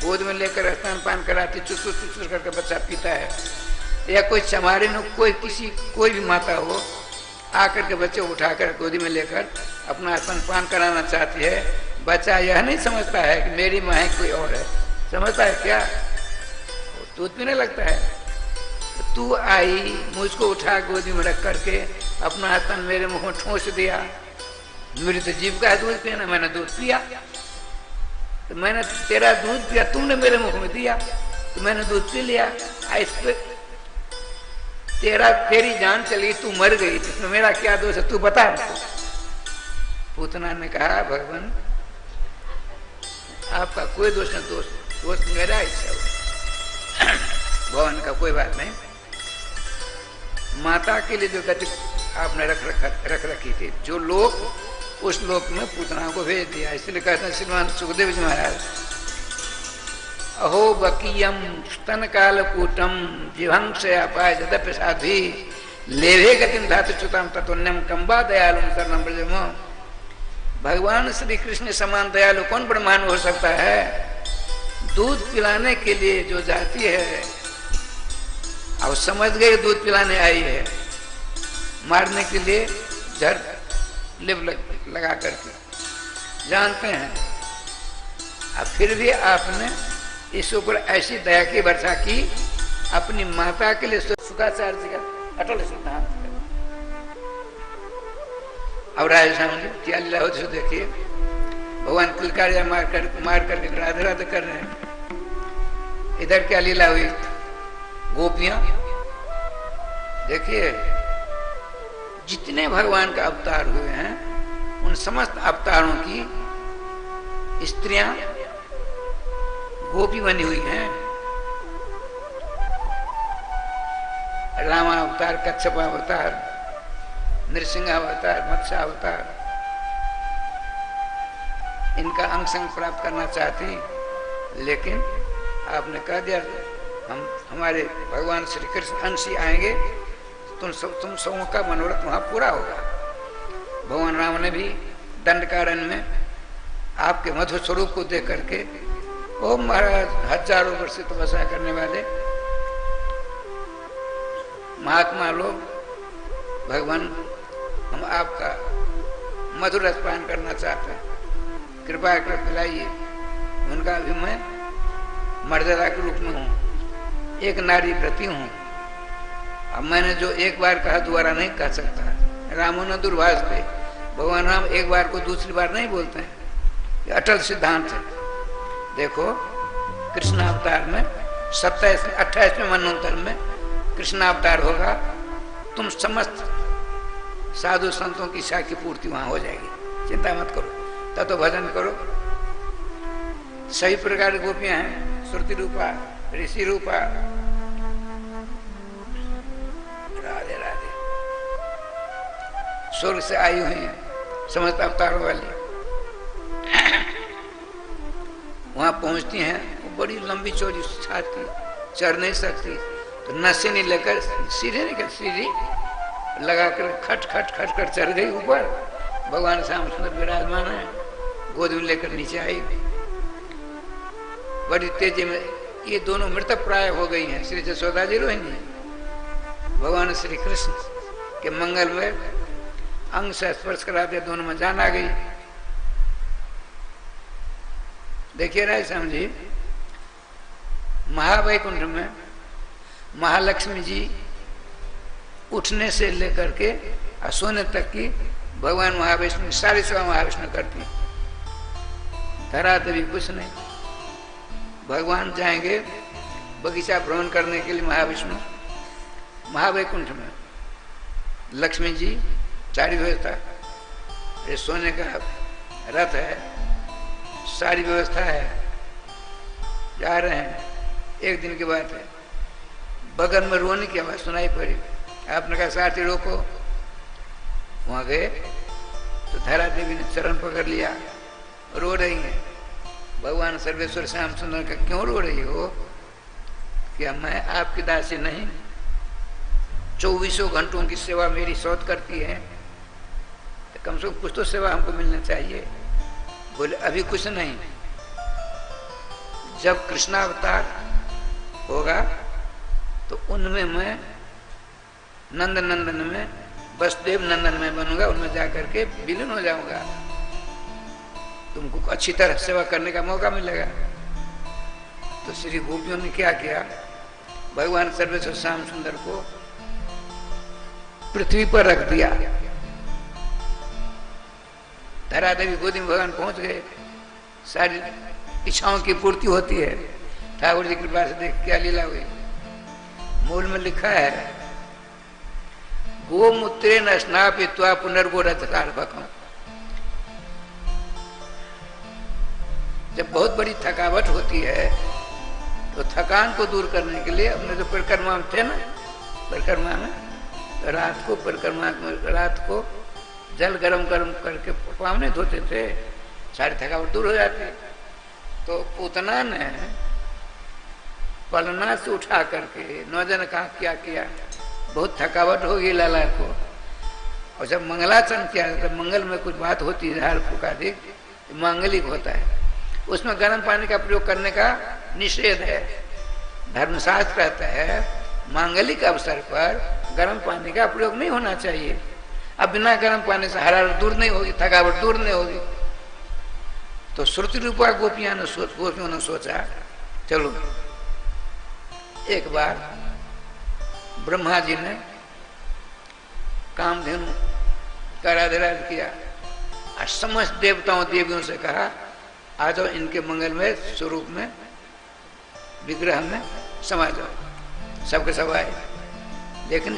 गोद में लेकर स्तन पान कराती, चुचुर चुचुर करके बच्चा पीता है, या कोई चमारे में कोई भी माता हो आकर के बच्चे उठाकर गोदी में लेकर अपना स्तन पान कराना चाहती है। बच्चा यह नहीं समझता है कि मेरी माँ है कोई और है, समझता है क्या? दूध पीने लगता है। तो तू आई, मुझको उठा गोदी में रख करके अपना स्तन मेरे मुंह में ठोंस दिया। मेरी तो जीव का है दूध पीना, मैंने दूध पिया, तो मैंने तेरा दूध पिया, तुमने मेरे मुख में दिया तो मैंने दूध पी लिया। इस पे तेरी जान चली, तू मर गई, इसमें मेरा क्या दोष है, तू बता। पूतना ने कहा, भगवान आपका कोई दोष नहीं, दोष मेरा ही सब। भगवान का कोई बात नहीं। माता के लिए जो गति आपने रख रखी थी, जो लोग उस लोक में पूतना को भेज दिया। इसलिए कहते हैं श्रीमान सुखदेव जी महाराज, अहो बकीयम स्तन काल कूटम जिभंस अपाय जदप साध्वी लेवे गतिम धातु च्युतम तत्वन्यम कंबा दयालु शरणम ब्रजमो। भगवान श्री कृष्ण समान दयालु कौन ब्रह्मांड हो सकता है? दूध पिलाने के लिए जो जाती है, अब समझ गए दूध पिलाने आई है, मारने के लिए जड़ लिप लगा करके जानते हैं। अब फिर भी आपने इस ऊपर ऐसी दया की वर्षा की, अपनी माता के लिए शुक्राचार्य जी का अटल सिद्धांत है। अब राजस्थान जी क्या लीला होती है देखिए, भगवान किलकारिया मार करके राधे राधे कर रहे हैं। इधर क्या लीला हुई? गोपियां देखिए, जितने भगवान का अवतार हुए हैं उन समस्त अवतारों की स्त्रियां गोपी बनी हुई हैं। रामा अवतार, कच्छप अवतार, नृसिंह अवतार, मत्स्य अवतार, इनका अंग संग प्राप्त करना चाहती, लेकिन आपने कह दिया हमारे भगवान श्री कृष्ण अंशी आएंगे, तुम सबों का मनोरथ वहां पूरा होगा। भगवान राम ने भी दंडकारण्य में आपके मधुर स्वरूप को देख करके, ओ महाराज, हजारों वर्ष से तपस्या करने वाले महात्मा लोग, भगवान हम आपका मधुर रसपान करना चाहते हैं, कृपा कर पिलाइए। उनका भी मैं मर्यादा के रूप में हूँ, एक नारी व्रती हूँ। अब मैंने जो एक बार कहा दोबारा नहीं कह सकता। रामो न दुर्भाष पे, भगवान राम एक बार को दूसरी बार नहीं बोलते हैं, ये अटल सिद्धांत है। देखो कृष्ण अवतार में 28वें मनोत्तर में कृष्ण अवतार होगा, तुम समस्त साधु संतों की इच्छा की पूर्ति वहां हो जाएगी, चिंता मत करो। तब तो भजन करो। सही प्रकार की गोपियां हैं, श्रुति रूपा, ऋषि रूपा, राधे राधे, स्वर्ग से आई हुई है समस्त अवतारों वाली। वहां पहुंचती हैं, वो बड़ी लंबी चौड़ी छाती, चढ़ नहीं सकती, तो नशे नहीं लेकर सीधे नहीं कर, सीधी लगाकर खट खट खट कर चढ़ गई ऊपर। भगवान श्याम सुंदर विराजमान है, गोद में लेकर नीचे आई बड़ी तेजी में। ये दोनों मृत प्राय हो गई हैं, श्री जसोदा जी रोहिणी। भगवान श्री कृष्ण के मंगल में अंग से स्पर्श करा दिया, दोनों में जान आ गई। देखिए राय समझी, महावैकुंठ में महालक्ष्मी जी उठने से लेकर के सोने तक की भगवान महाविष्णु सारी सेवा महाविष्णु करती। धरा देवी कुछ नहीं। भगवान जाएंगे बगीचा भ्रमण करने के लिए महाविष्णु महावैकुंठ में, लक्ष्मी जी सारी व्यवस्था, ये सोने का रथ है, सारी व्यवस्था है, जा रहे हैं। एक दिन की बात है, बगल में रोने की आवाज सुनाई पड़ी। आपने कहा साथी रोको। वहां गए तो धरा देवी ने चरण पकड़ लिया, रो रही हैं। भगवान सर्वेश्वर श्याम सुंदर का क्यों रो रही हो? क्या मैं आपकी दासी नहीं? 24 घंटों की सेवा मेरी सौत करती है, तो कम से कम कुछ तो सेवा हमको मिलना चाहिए। बोले अभी कुछ नहीं, जब कृष्णावतार होगा तो उनमें मैं नंद नंदन में, वसुदेव नंदन में बनूंगा, उनमें जाकर के विलीन हो जाऊंगा, तुमको अच्छी तरह सेवा करने का मौका मिलेगा। तो श्री गोपियों ने क्या किया, भगवान सर्वेश्वर श्याम सुंदर को पृथ्वी पर रख दिया। धरा देवी गोदी में भगवान पहुंच गए, सारी इच्छाओं की पूर्ति होती है। ठाकुर जी की कृपा से देख क्या लीला हुई। मूल में लिखा है, गोमूत्रे न स्नापित्वा पुनर्गोरथार्भकम। जब बहुत बड़ी थकावट होती है तो थकान को दूर करने के लिए अपने जो परिक्रमा में थे ना, परिक्रमा में रात को जल गरम करके पाँव नहीं धोते थे, सारी थकावट दूर हो जाती। तो पूतना ने पलना से उठा करके न जाने कहा क्या किया, बहुत थकावट होगी लाला को। और जब मंगलाचरण किया तो मंगल में कुछ बात होती है, झाड़ फूक आदि मांगलिक होता है, उसमें गर्म पानी का प्रयोग करने का निषेध है। धर्मशास्त्र कहता है मांगलिक अवसर पर गर्म पानी का प्रयोग नहीं होना चाहिए। अब बिना गर्म पानी से हरारत दूर नहीं होगी, थकावट दूर नहीं होगी। तो श्रुति रूपा गोपियों ने सोचा चलो एक बार ब्रह्मा जी ने कामधेनु का राधिराज किया और समस्त देवताओं देवियों से कहा आ जाओ इनके मंगल में स्वरूप में विग्रह में समा जाओ। सबके सब आए, लेकिन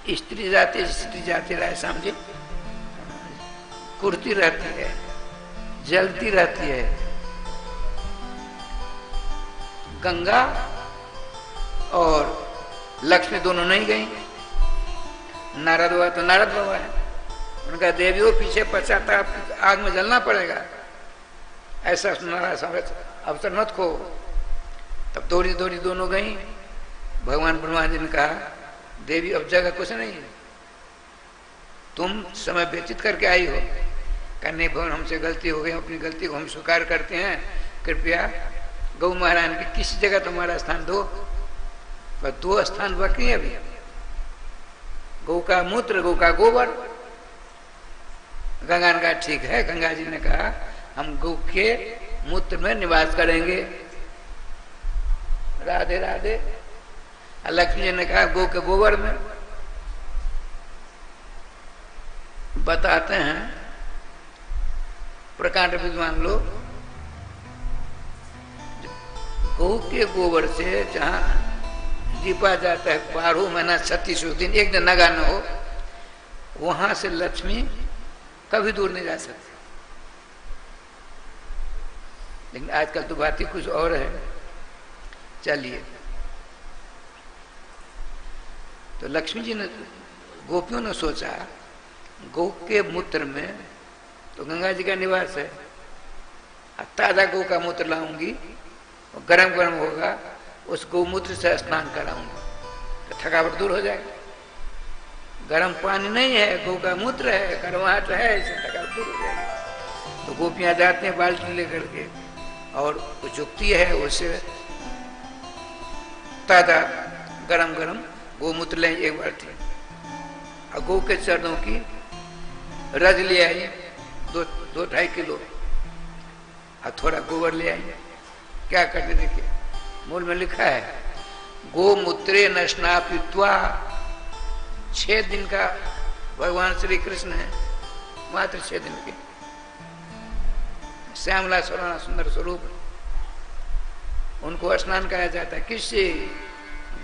स्त्री जाति राय समझे कुर्ती रहती है, जलती रहती है। गंगा और लक्ष्मी दोनों नहीं गई। नारद हुआ तो नारद बाबा है, उनका देवियों पीछे पश्चाताप आग में जलना पड़ेगा, ऐसा अवसर मत खो। तब दौड़ी दौड़ी दोनों गई। भगवान ब्रह्मा जी ने कहा देवी अब जगह कुछ नहीं है, तुम समय व्यतीत करके आई हो। कहने भगवान हमसे गलती हो गई, अपनी गलती को हम स्वीकार करते हैं, कृपया गौ महारानी की किसी जगह तुम्हारा स्थान दो। पर 2 स्थान बाकी है अभी, गौ का मूत्र, गौ का गोबर। गंगा ने कहा ठीक है। गंगा जी ने कहा हम गौ के मूत्र में निवास करेंगे। राधे राधे। लक्ष्मी जी ने कहा गौ के गोबर में। बताते हैं प्रकांड विद्वान लोग, गौ के गोबर से जहां दीपा जाता है 12 महीना 36 दिन, एक दिन नगा न हो, वहां से लक्ष्मी कभी दूर नहीं जा सकती। लेकिन आजकल तो बात ही कुछ और है। चलिए, तो लक्ष्मी जी ने, गोपियों ने सोचा गौ के मूत्र में तो गंगा जी का निवास है, ताजा गौ का मूत्र लाऊंगी, गरम गरम होगा, उस गौमूत्र से स्नान कराऊंगा तो थकावट दूर हो जाएगी। गर्म पानी नहीं है, गौ का मूत्र है, गर्माहट है, इससे थकावट दूर हो जाएगी। तो गोपियां जाते हैं बाल्टी लेकर के और जुकती है, उससे ताजा गरम गरम गौमूत्र ले एक बाल्टी, और गौ के चरणों की रज ले आई 2-2.5 किलो, और थोड़ा गोबर ले आई। क्या करते देखिए, मूल में लिखा है गोमूत्रे न स्नापित्वा। 6 दिन का भगवान श्री कृष्ण है, मात्र 6 दिन के, श्यामला सोना सुंदर स्वरूप, उनको स्नान कराया जाता है। किससे?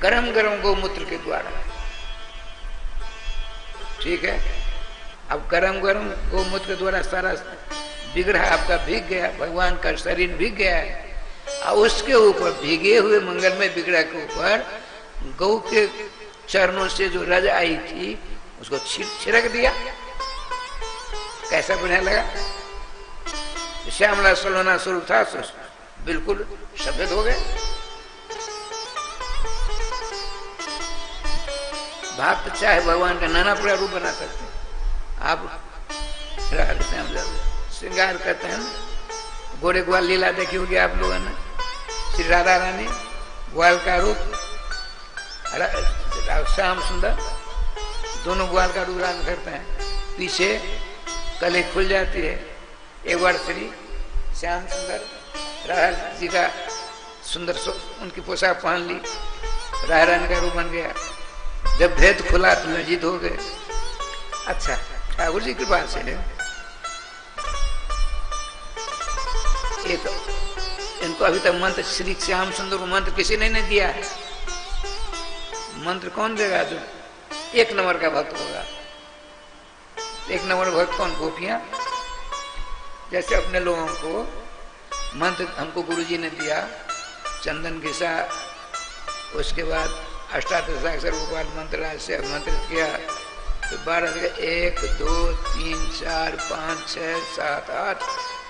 गरम गरम गौमूत्र के द्वारा। ठीक है। अब गरम गरम गोमूत्र के द्वारा सारा बिगड़ा आपका भीग गया, भगवान का शरीर भीग गया है। और उसके ऊपर भीगे हुए मंगलमय बिगड़ा के ऊपर गौ के चरणों से जो रज आई थी उसको छिड़क दिया। कैसा बढ़िया लगा। श्यामला सलोना स्वरूप था, बिल्कुल सफेद हो गए। भक्त चाहे भगवान का नाना प्रकार रूप बना सकते हैं। आप श्रृंगार करते हैं, घोड़े ग्वाल लीला देखी होगी आप लोगों ने। श्री राधा रानी ग्वाल का रूप, श्याम सुंदर दोनों ग्वाल का रूप धारण करते हैं। पीछे कली खुल जाती है। एक बार श्री श्याम सुंदर राधा जी का सुंदर उनकी पोशाक पहन ली, राधा रानी का रूप बन गया। जब भेद खुला तो लज्जित हो गए। अच्छा, ठाकुर जी कृपा से एक इनको अभी तक मंत्र श्री श्याम सुंदर को मंत्र किसी ने नहीं दिया है। मंत्र कौन देगा? जो एक नंबर का भक्त होगा। एक नंबर भक्त कौन? गोपियां। जैसे अपने लोगों को मंत्र हमको गुरुजी ने दिया, चंदन घिसा, उसके बाद अष्टादशाक्षर गोपाल मंत्र से मंत्रित किया, तो 12 1 2 3 4 5 6 7 8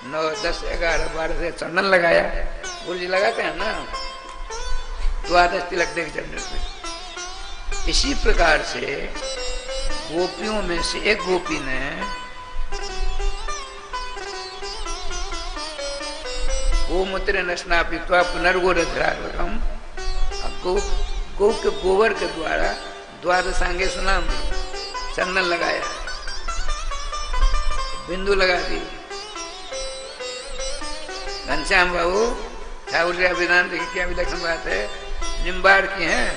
9 10 11 12 से चंदन लगाया। गुरुजी लगाते हैं ना, 12 तिलक देख चंदन पे। इसी प्रकार से गोपियों में से एक गोपी ने गोमूत्र नस्नापित्वा पुनर्गोरधरागम, गौ के गोबर के द्वारा द्वादशांगे सुनाम चंदन लगाया, बिंदु लगा दी। घनश्याम बाबू ठाकुर जी अभिधान देखिए क्या विलक्षण बात है। निम्बाड़ की हैं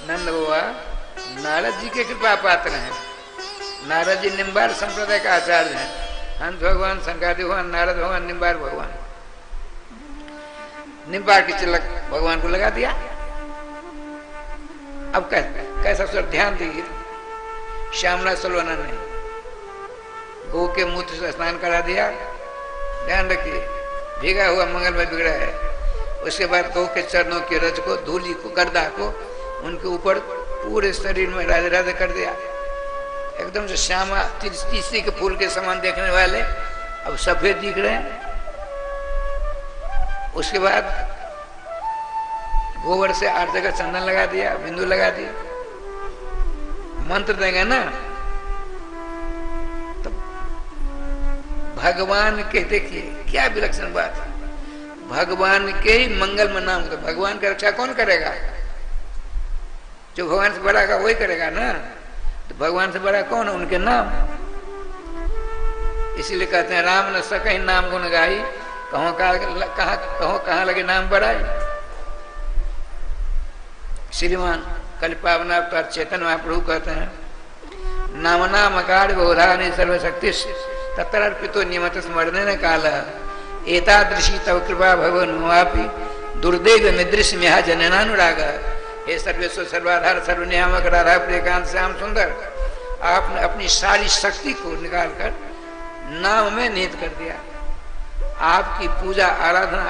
नंद बाबा नारद जी के कृपा पात्र हैं। नारद जी निम्बाड़ संप्रदाय का आचार्य हैं। हंस भगवान, शंकरादि भगवान, नारद भगवान, निम्बाड़ भगवान। निम्बाड़ की तिलक भगवान को लगा दिया। अब कैसा सर ध्यान दीजिए। श्यामला सलोना ने गौ के मूत्र से स्नान करा दिया। ध्यान रखिए, भीगा हुआ मंगलमय बिगड़ा है। उसके बाद गौ के चरणों के रज को, धूली को, गर्दा को उनके ऊपर पूरे शरीर में राधे राधे कर दिया। एकदम से श्यामा तीसरी के फूल के समान देखने वाले अब सफेद दिख रहे हैं। उसके बाद गोबर से 8 जगह चंदन लगा दिया, बिंदु लगा दिया। मंत्र देंगे ना तो भगवान के, देखिए क्या विलक्षण बात है। भगवान के ही मंगल में नाम, तो भगवान की रक्षा कौन करेगा? जो भगवान से बड़ा का वही करेगा ना। तो भगवान से बड़ा कौन है? उनके नाम। इसीलिए कहते हैं राम न सकहि नाम गुण गाई, कहाँ लगे नाम बढ़ाई। श्रीमान कल पावन अवतार चेतन महाप्रभु कहते हैं नाम नाम अकार बहुधानि सर्वशक्ति तत्र अर्पितो नियमत स्मरण काल एतादृशी तव कृपा भगवन मुआपि दुर्दैव मिदृश मेहा जननानुराग। हे सर्वेश्वर सर्वाधार सर्वनियामक राधा प्रियकांत श्याम सुंदर, आपने अपनी सारी शक्ति को निकालकर नाम में निहित कर दिया। आपकी पूजा आराधना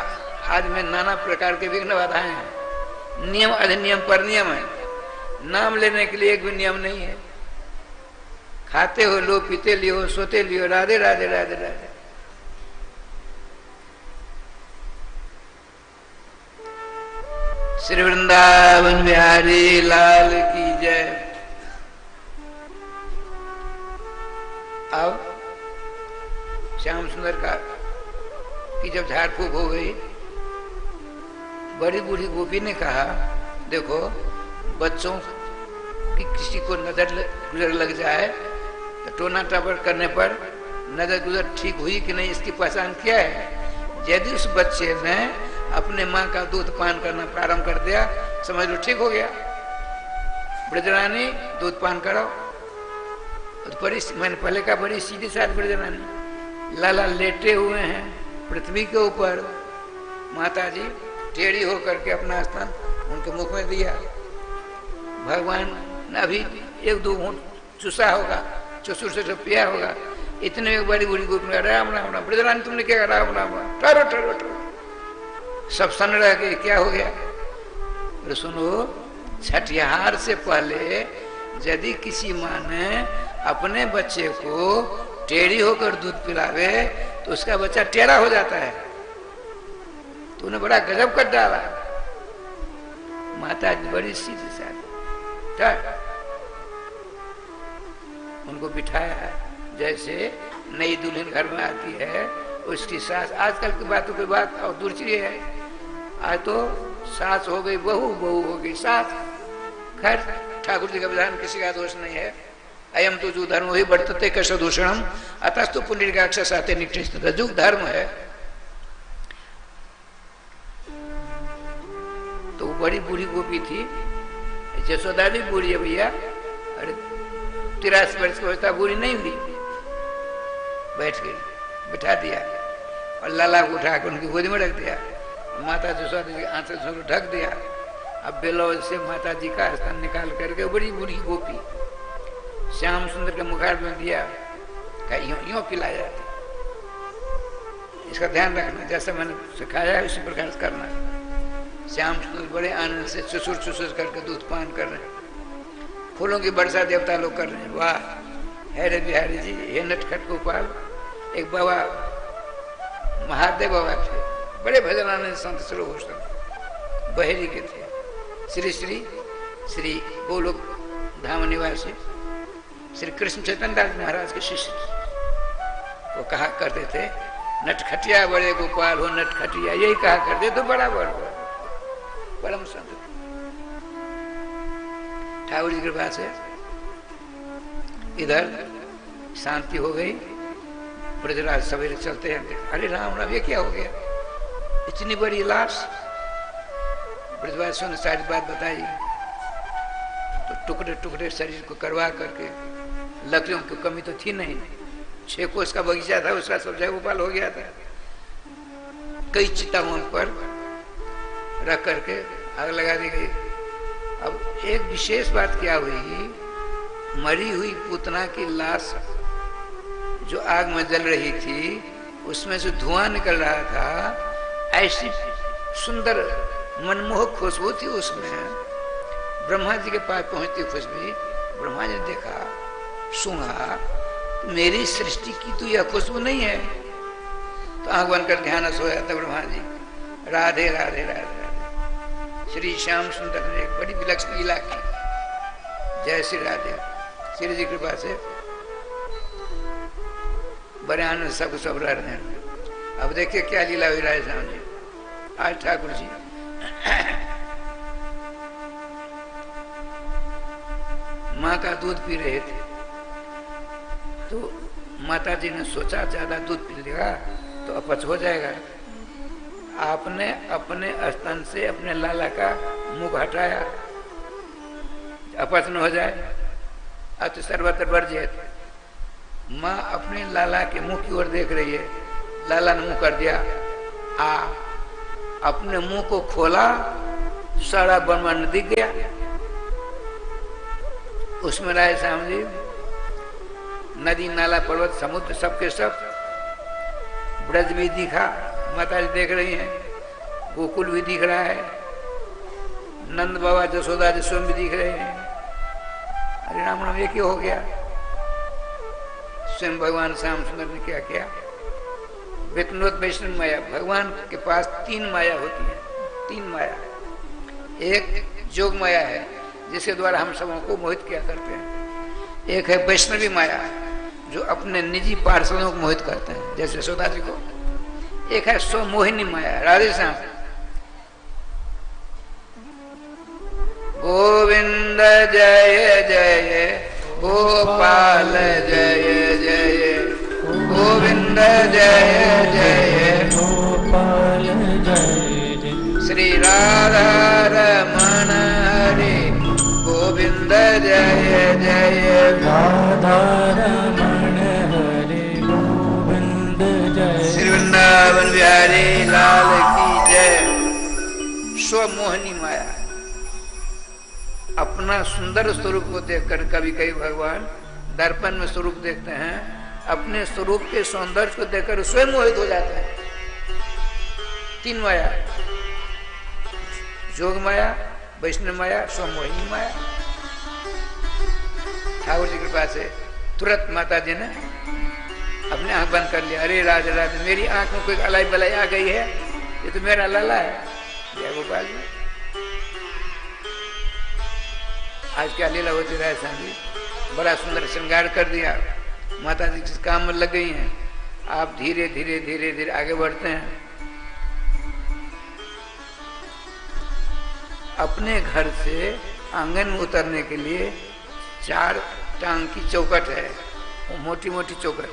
आज में नाना प्रकार के विघ्न बाधाएं हैं। नियम अधिनियम पर नियम है। नाम लेने के लिए एक भी नियम नहीं है। खाते हो लो, पीते लियो, सोते लियो, राधे राधे राधे राधे। श्री वृंदावन बिहारी लाल की जय। अब श्याम सुंदर का की जब झाड़ फूक हो गई, बड़ी बूढ़ी गोपी ने कहा देखो बच्चों की किसी को नजर गुजर लग जाए तो टोना टपर करने पर नजर गुजर ठीक हुई कि नहीं इसकी पहचान क्या है। यदि उस बच्चे ने अपने माँ का दूध पान करना प्रारंभ कर दिया समझ लो ठीक हो गया। ब्रजरानी दूध पान कराओ। तो बड़ी, मैंने पहले कहा बड़ी सीधी साथ ब्रजरानी। लाला लेटे हुए हैं पृथ्वी के ऊपर, माता जी टेढ़ी होकर के अपना स्थान उनके मुख में दिया। भगवान ने अभी 1-2 घूंट चूसा होगा, चुसुर से पिया होगा। इतने में बड़ी बूढ़ी गोपी ने राम राम राम, ब्रजरानी तुमने क्या कहा? राम राम राम, ठहरो ठहरो ठहरो। सब सन रह गए, क्या हो गया? तो सुनो, छठिहार से पहले यदि किसी माँ ने अपने बच्चे को टेढ़ी होकर दूध पिलावे तो उसका बच्चा टेढ़ा हो जाता है। तूने बड़ा गजब कर डाला। माता जी बड़ी सीधी साधी, उनको बिठाया जैसे नई दुल्हन घर में आती है उसकी सास। आजकल की बातों की बात और दूसरी है, आज तो सास हो गई बहू, बहू हो गई सास। खैर ठाकुर जी का विधान किसी का दोष नहीं है। अयम तो जो धर्म वही वर्तते कसदूषणम अतस्तु पुंडरीकाक्ष आते निकृष्ट, जो धर्म है। तो बड़ी बूढ़ी गोपी थी, यशोदा भी बूढ़ी है भैया, अरे 83 वर्ष की अवस्था, बूढ़ी नहीं हुई। बैठ गई, बिठा दिया और लाला को उठा कर उनकी गोदी में रख दिया। माता यशोदा जी आंसू से ढक दिया। अब बेलौज से माता जी का स्तन निकाल करके बड़ी बूढ़ी गोपी श्याम सुंदर के मुखार में दिया, यूं पिलाया जाता। इसका ध्यान रखना, जैसा मैंने सिखाया है उसी प्रकार से करना। श्याम सुंदर बड़े आनंद से चुसुर चुसुर करके दूध पान कर रहे हैं। फूलों की वर्षा देवता लोग कर रहे हैं। वाह है रे बिहारी जी, हे नटखट गोपाल। एक बाबा महादेव बाबा थे, बड़े भजन आनंद संत सर्वभूषण बहेरी के थे। श्री श्री श्री गोलोक धाम निवासी श्री कृष्ण चैतन्य दास महाराज के शिष्य वो कहा करते थे, नटखटिया बड़े गोपाल हो नटखटिया, यही कहा करते तो बड़ा बड़ परम संत। ठाकुर जी की कृपा से इधर शांति हो गई। ब्रजराज सवेरे चलते हैं, अरे राम राम ये क्या हो गया? इतनी बड़ी लाश। ब्रजवासियों ने सारी बात बताई तो टुकड़े टुकड़े शरीर को करवा करके, लकड़ियों की कमी तो थी नहीं, 6 कोस का बगीचा था उसका सब जय गोपाल हो गया था। कई चिताओं पर रख करके आग लगा दी गई। अब एक विशेष बात क्या हुई, मरी हुई पूतना की लाश जो आग में जल रही थी उसमें से धुआं निकल रहा था। ऐसी सुंदर मनमोहक खुशबू थी उसमें। ब्रह्मा जी के पास पहुंचती खुशबू, ब्रह्मा जी ने देखा सुना, मेरी सृष्टि की तो यह खुशबू नहीं है। तो आंख बंद कर ध्यान से हो जाता ब्रह्मा जी, राधे राधे राधे राधे। श्री श्याम सुंदर ने एक बड़ी विलक्षण लीला की, जय श्री राधे। श्री जी कृपा से बड़े आनंद सब रह रहे हैं। अब देखिए क्या लीला हुई राधे श्याम जी। आज ठाकुर जी माँ का दूध पी रहे थे तो माता जी ने सोचा ज्यादा दूध पी लेगा तो अपच हो जाएगा। आपने अपने स्तन से अपने लाला का मुंह हटाया, अपच न हो जाए। अत सर्वत्र वर्जित। माँ अपने लाला के मुंह की ओर देख रही है, लाला ने मुंह कर दिया, अपने मुंह को खोला, सारा ब्रह्मांड दिख गया। उसमें राय श्याम जी नदी नाला पर्वत समुद्र सबके सब, ब्रज भी दिखा, माता जी देख रही हैं, गोकुल भी दिख रहा है, नंद बाबा जसोदा जी स्वयं भी दिख रहे हैं। अरे राम राम ये क्या हो गया? स्वयं भगवान श्याम सुंदर ने क्या किया? विष्णुवत वैष्णव माया, भगवान के पास 3 माया होती है, 3 माया। एक जोग माया है जिसके द्वारा हम सबों को मोहित किया करते हैं। एक है वैष्णवी माया जो अपने निजी पार्षदों को मोहित करते हैं, जैसे यशोदा जी को। एक है स्वमोहिनी माया, राधे श्याम। गोविंद जय जय गोपाल जय जय, गोविंद जय जय गोपाल जय जय, श्री राधा रमण हरे गोविंद जय जय, राधा रमण हरे गोविंद जय, श्री वृंदावन बिहारी लाल की जय। स्वमोहिनी माया, अपना सुंदर स्वरूप को देखकर कभी कभी भगवान दर्पण में स्वरूप देखते हैं, अपने स्वरूप के सौंदर्य को देखकर स्वयं मोहित हो जाते हैं। 3 माया, जोग माया, वैष्णव माया, स्वमोहिनी माया। ठाकुर जी की कृपा से तुरंत माता जी ने अपने आंख बंद कर लिया। अरे राधे राधे, मेरी आंख में कोई अलाई बलाई आ गई है, ये तो मेरा लाला है। जय गोपाल जी। आज क्या लीला होती है जी, बड़ा सुंदर श्रृंगार कर दिया, माता जी किस काम में लग गई हैं। आप धीरे धीरे धीरे धीरे आगे बढ़ते हैं। अपने घर से आंगन में उतरने के लिए 4 टांग की चौकट है, वो मोटी मोटी चौकट,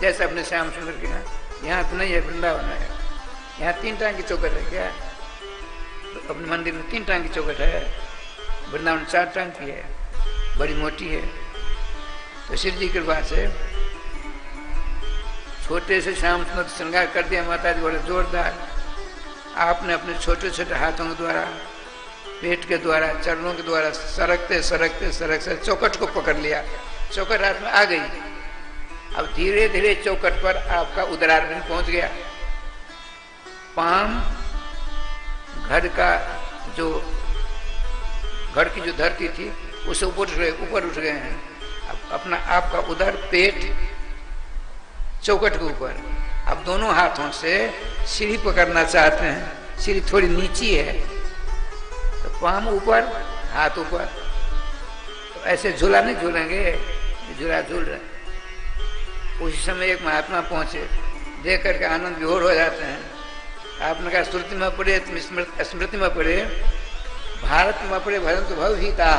जैसे अपने श्याम सुंदर के यहाँ तो नहीं है, वृंदावन है। यहाँ 3 टांग की चौकट है क्या? तो अपने मंदिर में 3 टांग की चौकट है, वृंदावन 4 टांग की है, बड़ी मोटी है। तो शिव जी की कृपा से छोटे से श्याम सुंदर श्रृंगार कर दिया माता जी, बड़े जोरदार। आपने अपने छोटे छोटे हाथों के द्वारा, पेट के द्वारा, चरणों के द्वारा सरकते सरकते सरकते चौकट को पकड़ लिया। चौकट हाथ में आ गई। अब धीरे धीरे चौकट पर आपका उदरारविंद पहुंच गया। पाम घर की जो धरती थी उससे ऊपर उठ गए हैं। अब अपना आपका उदर, पेट चौकट के ऊपर। अब दोनों हाथों से सीढ़ी पकड़ना चाहते हैं, सीढ़ी थोड़ी नीची है, तो पाम ऊपर, हाथ ऊपर। तो ऐसे झूला नहीं झूलेंगे, झूला झूल रहे। उसी समय एक महात्मा पहुंचे, देख करके आनंद विभोर हो जाते हैं। आपने कहा श्रुति में पढ़े, स्मृति में पढ़े, भारत में पढ़े, भजन तो भवभीता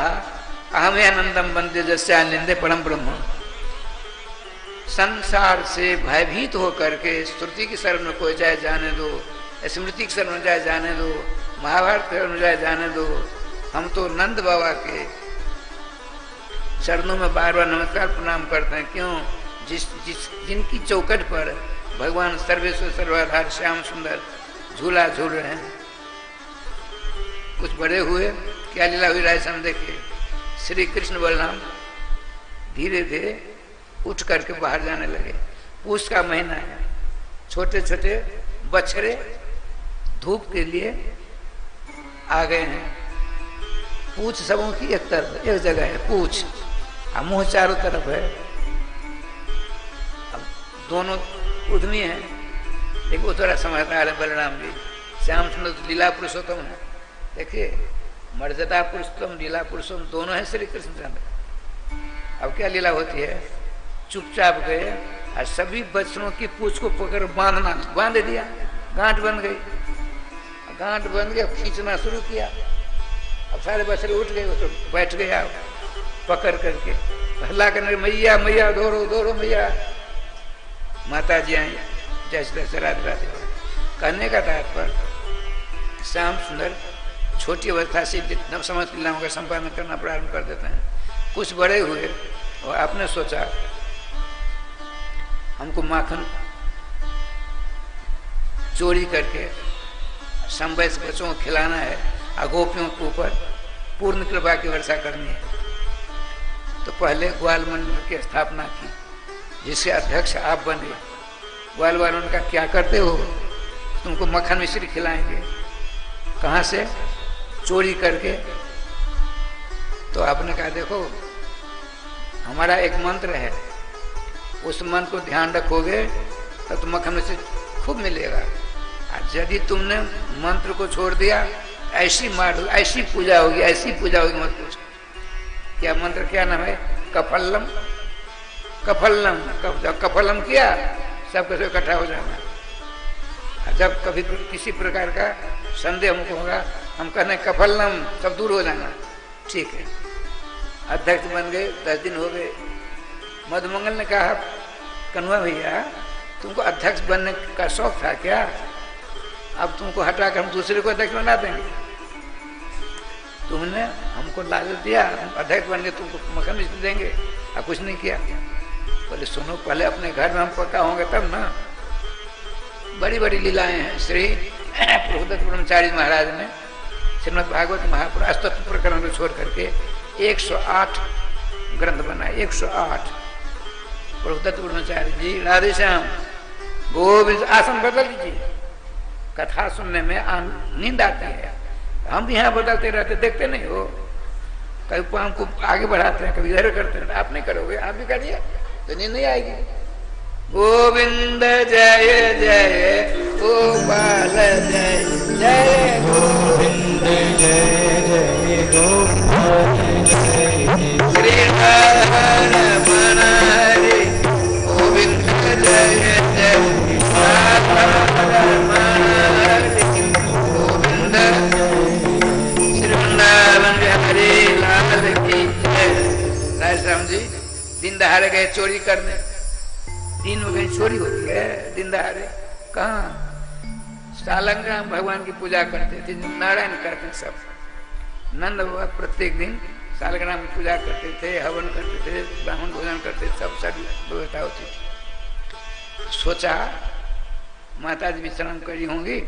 अहमे आनंदम बंदे जस्या निंदे परम ब्रह्म। संसार से भयभीत होकर के श्रुति की शरण में कोई जाए जाने दो, स्मृति की शरण में जाए जाने दो, महाभारत शरण में जाए जाने दो। हम तो नंद बाबा के चरणों में बार बार नमस्कार प्रणाम करते हैं। क्यों? जिनकी चौकट पर भगवान सर्वेश्वर सर्वाधार श्याम सुंदर झूला झूल रहे हैं। कुछ बड़े हुए, क्या लीला हुई राय हम देखिए। श्री कृष्ण बलराम धीरे धीरे उठ करके बाहर जाने लगे। पूष का महीना है, छोटे छोटे बछड़े धूप के लिए आ गए हैं। पूछ सबों की एक तरफ, एक जगह है पूछ, और मुंह चारों तरफ है। अब दोनों उद्यमी हैं, लेकिन वो थोड़ा समझदार है बलराम जी। श्याम सुंदर तो लीला पुरुषोत्तम है। देखिए, मर्यादा पुरुषोत्तम, लीला पुरुषोत्तम दोनों है श्री कृष्णचंद्र। अब क्या लीला होती है, चुपचाप गए और सभी बच्चों की पूछ को पकड़ बांध दिया। गांठ बन गई, गांठ बन गया, खींचना शुरू किया। अब सारे बछड़े उठ गए, तो बैठ गया पकड़ करके, हल्ला करने, मैया मैया दौड़ो दौड़ो मैया। माता जी आई, जैसे तैसे राधे राधे कहने का तात्पर्य, श्याम सुंदर छोटी अवस्था से नव समझ लीलाओं का संपादन करना प्रारंभ कर देते हैं। कुछ बड़े हुए और आपने सोचा हमको माखन चोरी करके संवयस बच्चों को खिलाना है, गोपियों के ऊपर पूर्ण कृपा की वर्षा करनी है। तो पहले ग्वाल मंडल की स्थापना की, जिसके अध्यक्ष आप बने। ग्वाल वालों ने कहा क्या करते हो, तुमको मक्खन मिश्री खिलाएंगे। कहाँ से? चोरी करके। तो आपने कहा देखो, हमारा एक मंत्र है, उस मंत्र को ध्यान रखोगे तो मक्खन मिश्री खूब मिलेगा। यदि तुमने मंत्र को छोड़ दिया, ऐसी मार, ऐसी पूजा होगी, ऐसी पूजा होगी, मत पूछो। क्या मंत्र, क्या नाम है? कफल्लम। कफल्लम, जब कफल्लम किया सब कुछ इकट्ठा हो जाना। जब कभी किसी प्रकार का संदेह हमको होगा, हम कहने कफल्लम, सब दूर हो जाना। ठीक है, अध्यक्ष बन गए, 10 दिन हो गए। मधुमंगल ने कहा, कन्वा भैया तुमको अध्यक्ष बनने का शौक था क्या? अब तुमको हटाकर हम दूसरे को अध्यक्ष बना देंगे। तुमने हमको लालच दिया, हम अध्यक्ष बन के तुमको मक्खन मिश्री देंगे, और कुछ नहीं किया। बोले सुनो, पहले अपने घर में हम पक्का होंगे तब ना। बड़ी बड़ी लीलाएं हैं। श्री प्रभुदत्त ब्रह्मचारी महाराज ने श्रीमद् भागवत महापुराण अष्टोत्तर प्रकरण को छोड़ करके 108 ग्रंथ बनाए। 108 प्रभु दत्तपूर्णाचार्य जी, राधे श्याम, गोविंद, आसन बदल दीजिए। कथा सुनने में नींद आती है। हम भी यहाँ बदलते रहते, देखते नहीं हो, कभी पाँव को आगे बढ़ाते हैं, कभी इधर करते हैं। आप नहीं करोगे, आप भी करिए तो नींद नहीं आएगी। गोविंद जय जय गोपाल जय जय गोविंद जय जय गोपाल जय श्री रमण हरि गोविंद जय जय रमण हरि गोविंद श्री वृंदावन हरि लाल की जय। राम जी दिन दहाड़े गए चोरी करने, दिन में कहीं चोरी होती है? दिन दहाड़े कहाँ? सालंग्राम भगवान की पूजा करते थे, नारायण करते हैं सब। नंद बाबा प्रत्येक दिन सालग्राम की पूजा करते थे, हवन करते थे, ब्राह्मण भोजन करते थे, सब व्यवस्था होती थी। सोचा माता जी विश्राम करी होंगी,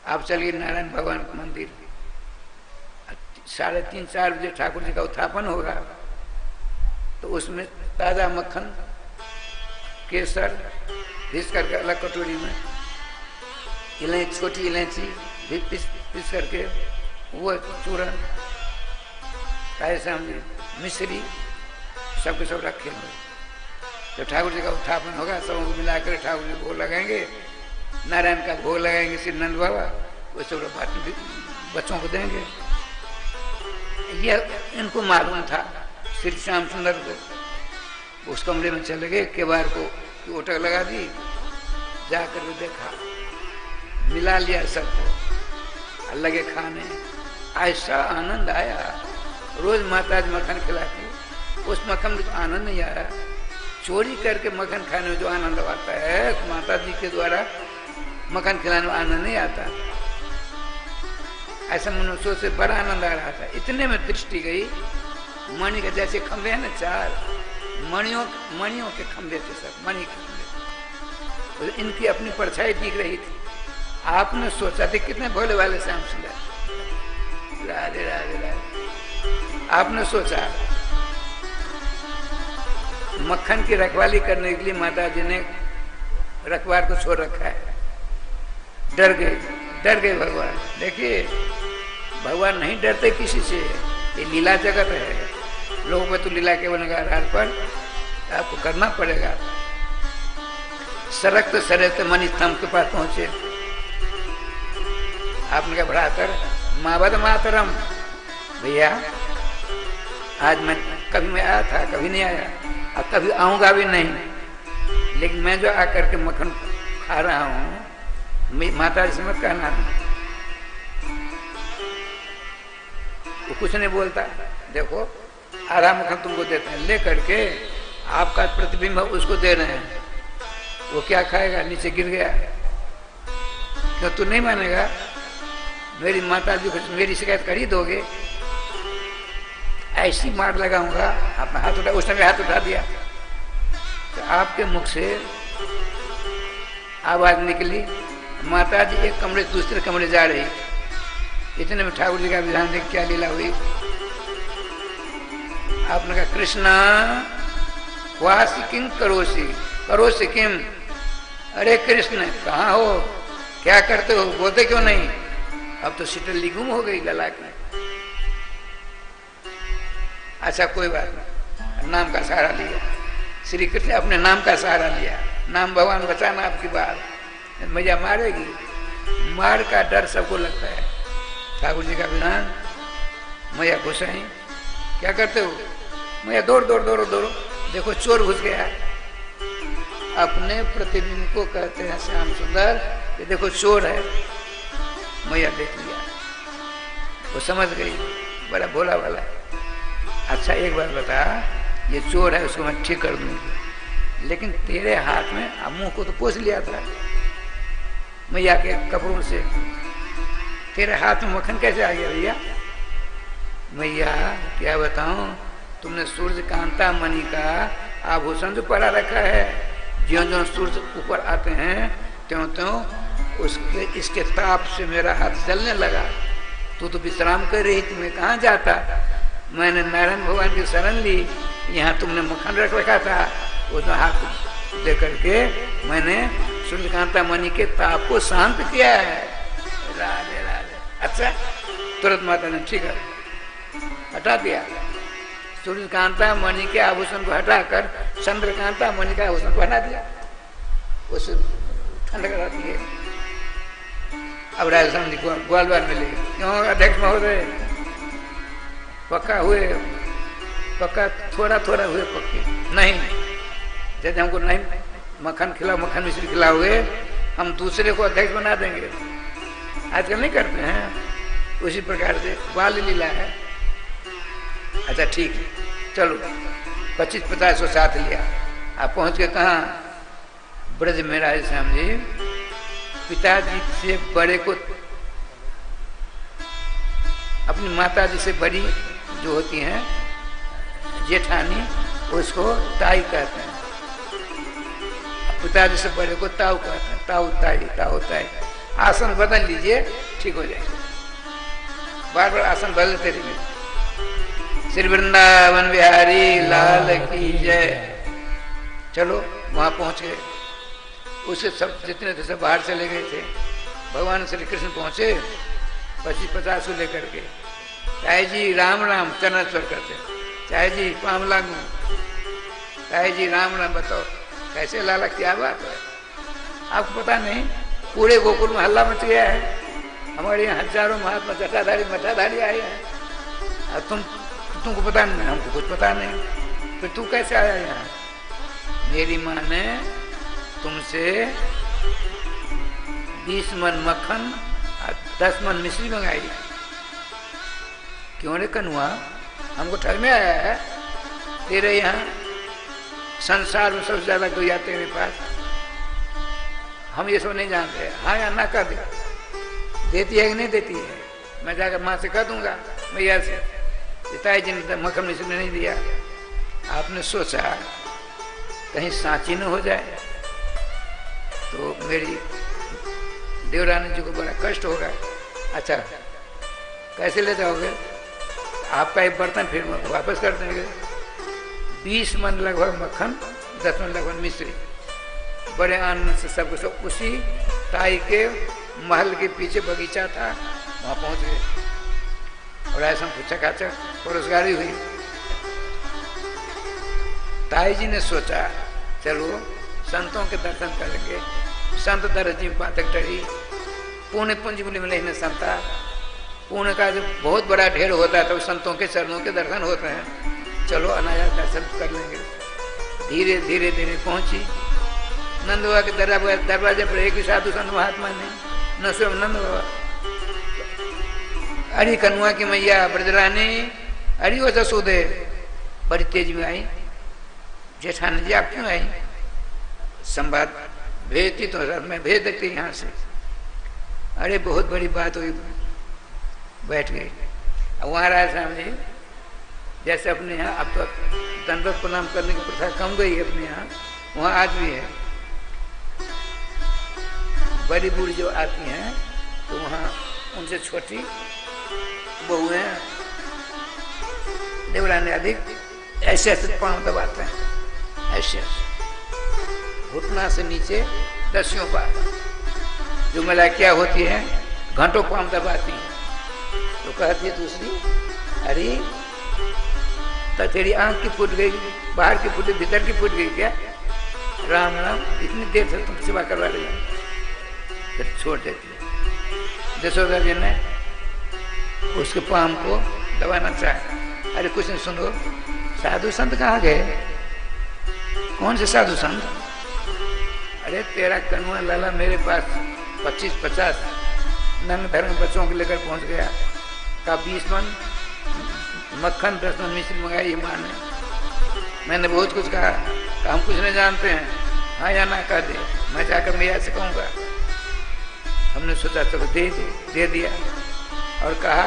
आप चलिए नारायण भगवान के मंदिर। 3:30-4 बजे ठाकुर जी का उत्थापन होगा, तो उसमें ताजा मक्खन, केसर घिस करके अलग कटोरी में, इलायची, छोटी इलायची भी पीस करके, वो चूरन, राधेश्याम जी, मिश्री, सबके सब रखे हुए। जब ठाकुर जी का उत्थापन होगा, सबों को मिलाकर ठाकुर जी भोग लगाएंगे, नारायण का भोग लगाएंगे श्री नंद बाबा, वो सब बाकी बच्चों को देंगे। यह इनको मालूम था। श्री श्याम सुंदर को उस कमरे में चले गए, केबार को ओटक लगा दी, जाकर के देखा, मिला लिया सबको, लगे खाने। ऐसा आनंद आया, रोज माता जी मक्खन खिलाती, उस मक्खन में तो आनंद नहीं आया। चोरी करके मक्खन खाने में जो आनंद आता है, तो माता जी के द्वारा मक्खन खिलाने में आनंद नहीं आता। ऐसा मनुष्यों से बड़ा आनंद आ रहा था। इतने में दृष्टि गई, मणि के जैसे खंभे हैं ना, 4 मणियों के खंभे थे सब, मणि के खंभे, तो इनकी अपनी परछाई दिख रही थी। आपने सोचा थे कितने भोले वाले श्याम सुंदर, राधे राधे राधे। आपने सोचा मक्खन की रखवाली करने के लिए माता जी ने रखवार को छोड़ रखा है। डर गए भगवान। देखिए भगवान नहीं डरते किसी से, ये लीला जगत है। लोगों में तो लीला के आधार पर आपको करना पड़ेगा। सरकते मणि स्तंभ के पास पहुंचे। आपने क्या बढ़ाकर मावद मातरम, भैया आज मैं कभी मैं आया था, कभी नहीं आया, और कभी आऊंगा भी नहीं, लेकिन मैं जो आकर के मक्खन खा रहा हूँ, माता जी से मत कहना। वो कुछ नहीं बोलता। देखो आधा मक्खन तुमको देते हैं, ले करके आपका प्रतिबिंब उसको दे रहे हैं, वो क्या खाएगा? नीचे गिर गया। क्यों तू नहीं मानेगा? मेरी माता जी को मेरी शिकायत कर ही दोगे? ऐसी मार लगाऊंगा। अपना हाथ उठा, उसने भी हाथ उठा दिया, तो आपके मुख से आवाज निकली, माता जी एक कमरे से दूसरे कमरे जा रही। इतने में ठाकुर जी का विधान देख क्या लीला हुई। आपने कहा कृष्णा वासी किम करोसी किम, अरे कृष्ण कहाँ हो, क्या करते हो, बोलते क्यों नहीं? अब तो सिटल्ली गुम हो गई गला की। अच्छा कोई बात नहीं, नाम का सहारा लिया श्री कृष्ण, अपने नाम का सहारा लिया। नाम भगवान बचाना आपकी बात, मैया मारेगी, मार का डर सबको लगता है। ठाकुर जी का विधान, मैया घुस आई, क्या करते हो? मैया दौड़ो, देखो चोर घुस गया। अपने प्रतिबिंब को कहते हैं श्याम सुंदर, कि देखो चोर है। मैया देख लिया, वो समझ गई, बड़ा भोला वाला। अच्छा एक बात बता, ये चोर है, उसको मैं ठीक कर दूंगी, लेकिन तेरे हाथ में, मुंह को तो पोंछ लिया था मैया के कपड़ों से, तेरे हाथ में मक्खन कैसे आ गया भैया? मैया क्या बताऊं, तुमने सूर्य कांता मणि का आभूषण जो पड़ा रखा है, ज्यों ज्यों सूर्य ऊपर आते हैं त्यों त्यों उसके इसके ताप से मेरा हाथ जलने लगा। तू तो विश्राम कर रही, तुम्हें कहाँ जाता? मैंने नारायण भगवान की शरण ली, यहाँ तुमने मक्खन रख रखा था, उसमें हाथ दे करके मैंने सूर्यकांता मणि के ताप को शांत किया है। राधे राधे। अच्छा, तुरंत माता ने ठीक है हटा दिया। सूर्यकांता मणि के आभूषण को हटाकर चंद्रकांता मणि का आभूषण को हटा दिया। उस ठंडक रहती है। अब राजस्थान जी ग्वालियर में ले क्यों अध्यक्ष महोदय पक्का हुए, पक्का थोड़ा थोड़ा हुए पक्के नहीं। जैसे हमको नहीं मक्खन खिलाओ, मक्खन मिश्री खिलाओगे, हम दूसरे को अध्यक्ष बना देंगे। आजकल नहीं करते हैं, उसी प्रकार से बाल लीला है। अच्छा ठीक है, चलो 25-50 को साथ लिया। आप पहुंच के कहाँ? ब्रज में राधेश्याम जी पिताजी से बड़े को, अपनी माता जी से बड़ी जो होती हैं जेठानी, उसको ताई कहते हैं। पिताजी से बड़े को ताऊ कहते हैं। ताऊ ताई, ताऊ ताई। आसन बदल लीजिए, ठीक हो जाएगा। बार बार आसन बदलते रहिए। श्री वृंदावन बिहारी लाल की जय। चलो वहां पहुंच गए। उसे सब जितने थे सब बाहर चले गए थे। भगवान श्री कृष्ण पहुंचे 25-50 को लेकर के। चाहे जी राम राम चरण स्वर करते, चाहे जी पाम लागू, चाहे जी राम राम। बताओ कैसे लाला, क्या बात है? आपको पता नहीं पूरे गोकुल में हल्ला मच गया है। हमारे यहाँ हजारों महात्मा जटाधारी मठाधारी आए हैं। तुमको पता नहीं, हमको कुछ पता नहीं। फिर तू कैसे आया यहाँ? मेरी माँ ने तुमसे 20 मन मक्खन और 10 मन मिश्री मंगाई। क्यों रे कनुआ, हमको ठग में आया है? तेरे यहाँ संसार में सबसे ज्यादा कोई आते मेरे पास, हम ये सब नहीं जानते। हाँ या ना कर दे, देती है कि नहीं देती है? मैं जाकर माँ से कह दूंगा भैया से, पिताजी जी ने मक्खन मिश्री नहीं दिया। आपने सोचा कहीं सांची न हो जाए तो मेरी देवरानी जी को बड़ा कष्ट होगा। अच्छा कैसे ले जाओगे? आपका एक बर्तन फिर वापस कर देंगे। 20 मन लगभग मक्खन, 10 मन लगभग मिश्री। बड़े आनंद से सबको सब उसी ताई के महल के पीछे बगीचा था, वहां पहुंच गए। और ऐसा पूछा खाचा परोसगारी हुई। ताई जी ने सोचा चलो संतों के दर्शन करेंगे। संत दरजी पातक टरी पुण्य पुंज में लेने संता। पुण्य का जो बहुत बड़ा ढेर होता है तो संतों के चरणों के दर्शन होते हैं। चलो अनायास दर्शन कर लेंगे। धीरे धीरे धीरे पहुंची। नंद बाबा के दरवाजे पर एक ही साधु संत महात्मा ने न स्वयं नंद बाबा। अरे कनुआ की मैया ब्रजरानी, अरे वो जसोदे बड़ी तेज में आई। जेठानी जी आप क्यों आई? संवाद भेजती तो मैं भेज देती यहाँ से। अरे बहुत बड़ी बात हुई। बैठ गई। अब वहाँ राजश्याम जी जैसे अपने यहाँ अब तो दंडवत प्रणाम करने की प्रथा कम गई है अपने यहाँ, वहाँ आज भी है। बड़ी बूढ़ी जो आती हैं तो वहाँ उनसे छोटी बहुएं देवरानी अधिक ऐसे ऐसे पांव दबाते हैं, ऐसे ऐसे घुटना से नीचे दसियों बार। जो महिला क्या होती है घंटों पांव दबाती है। तो कहती है दूसरी, अरे तो तेरी आंख की फूट गई, बाहर की फूटी भीतर की फूट गई क्या? राम राम, इतनी देर से तुम सेवा करवा रही हो। फिर छोड़ देती है। जसोदा जी ने उसके पाम को दबाना चाहा। अरे कुछ नहीं, सुनो साधु संत कहाँ गए? कौन से साधु संत? अरे तेरा कनुआ लाला मेरे पास 25-50 नंग धर्म बच्चों को लेकर पहुंच गया। का 20 मन मक्खन 10 मन मिश्री मंगाई माँ ने। मैंने बहुत कुछ कहा, हम कुछ नहीं जानते हैं, हाँ या ना कह दे। मैं जाकर मैया से कहूँगा। हमने सोचा चलो दे दिया। और कहा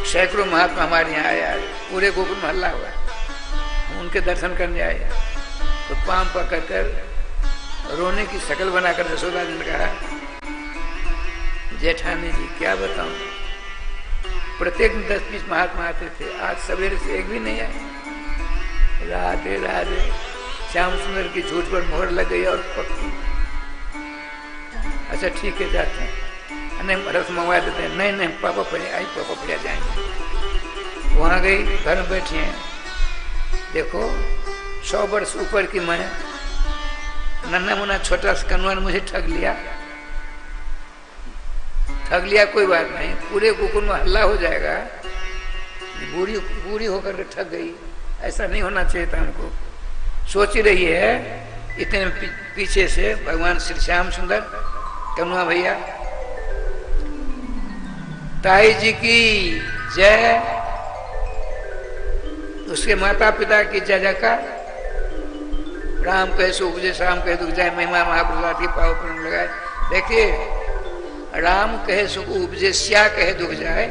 सैकड़ों महात्मा हमारे यहाँ आया है, पूरे गोकुल में हल्ला हुआ, हम उनके दर्शन करने आए। तो पाम पकड़ कर रोने की शक्ल बनाकर जसोदा जी ने कहा, जेठानी जी क्या बताऊं, प्रत्येक 10-20 महात्मा आते थे, आज सवेरे से एक भी नहीं आए। राधे राधे। श्याम सुंदर की झूठ पर मोहर लग गई और पक्की। अच्छा ठीक है, जाते हैं, नहीं रस मंगवा देते हैं। नहीं नहीं पापा पड़े आई, पापा पड़े जाएंगे। वहां गई, घर में बैठी हैं। देखो 100 वर्ष ऊपर की मैं, नन्ना मुन्ना छोटा सा कनवा ने मुझे ठग लिया कोई बात नहीं, पूरे कुकुर में हल्ला हो जाएगा, बूढ़ी होकर के ठग गई, ऐसा नहीं होना चाहिए था हमको। सोच ही रही है इतने पीछे से भगवान श्री श्याम सुंदर कनुआ भैया। ताई जी की जय, उसके माता पिता की जय जयकार। राम कहे सो उपजे, शाम कहे दुख जाए, महिमा महाप्रसाद की पाव प्रण लगाए। देखिए, राम कहे सुख उपजे, श्या कहे दुख जाए,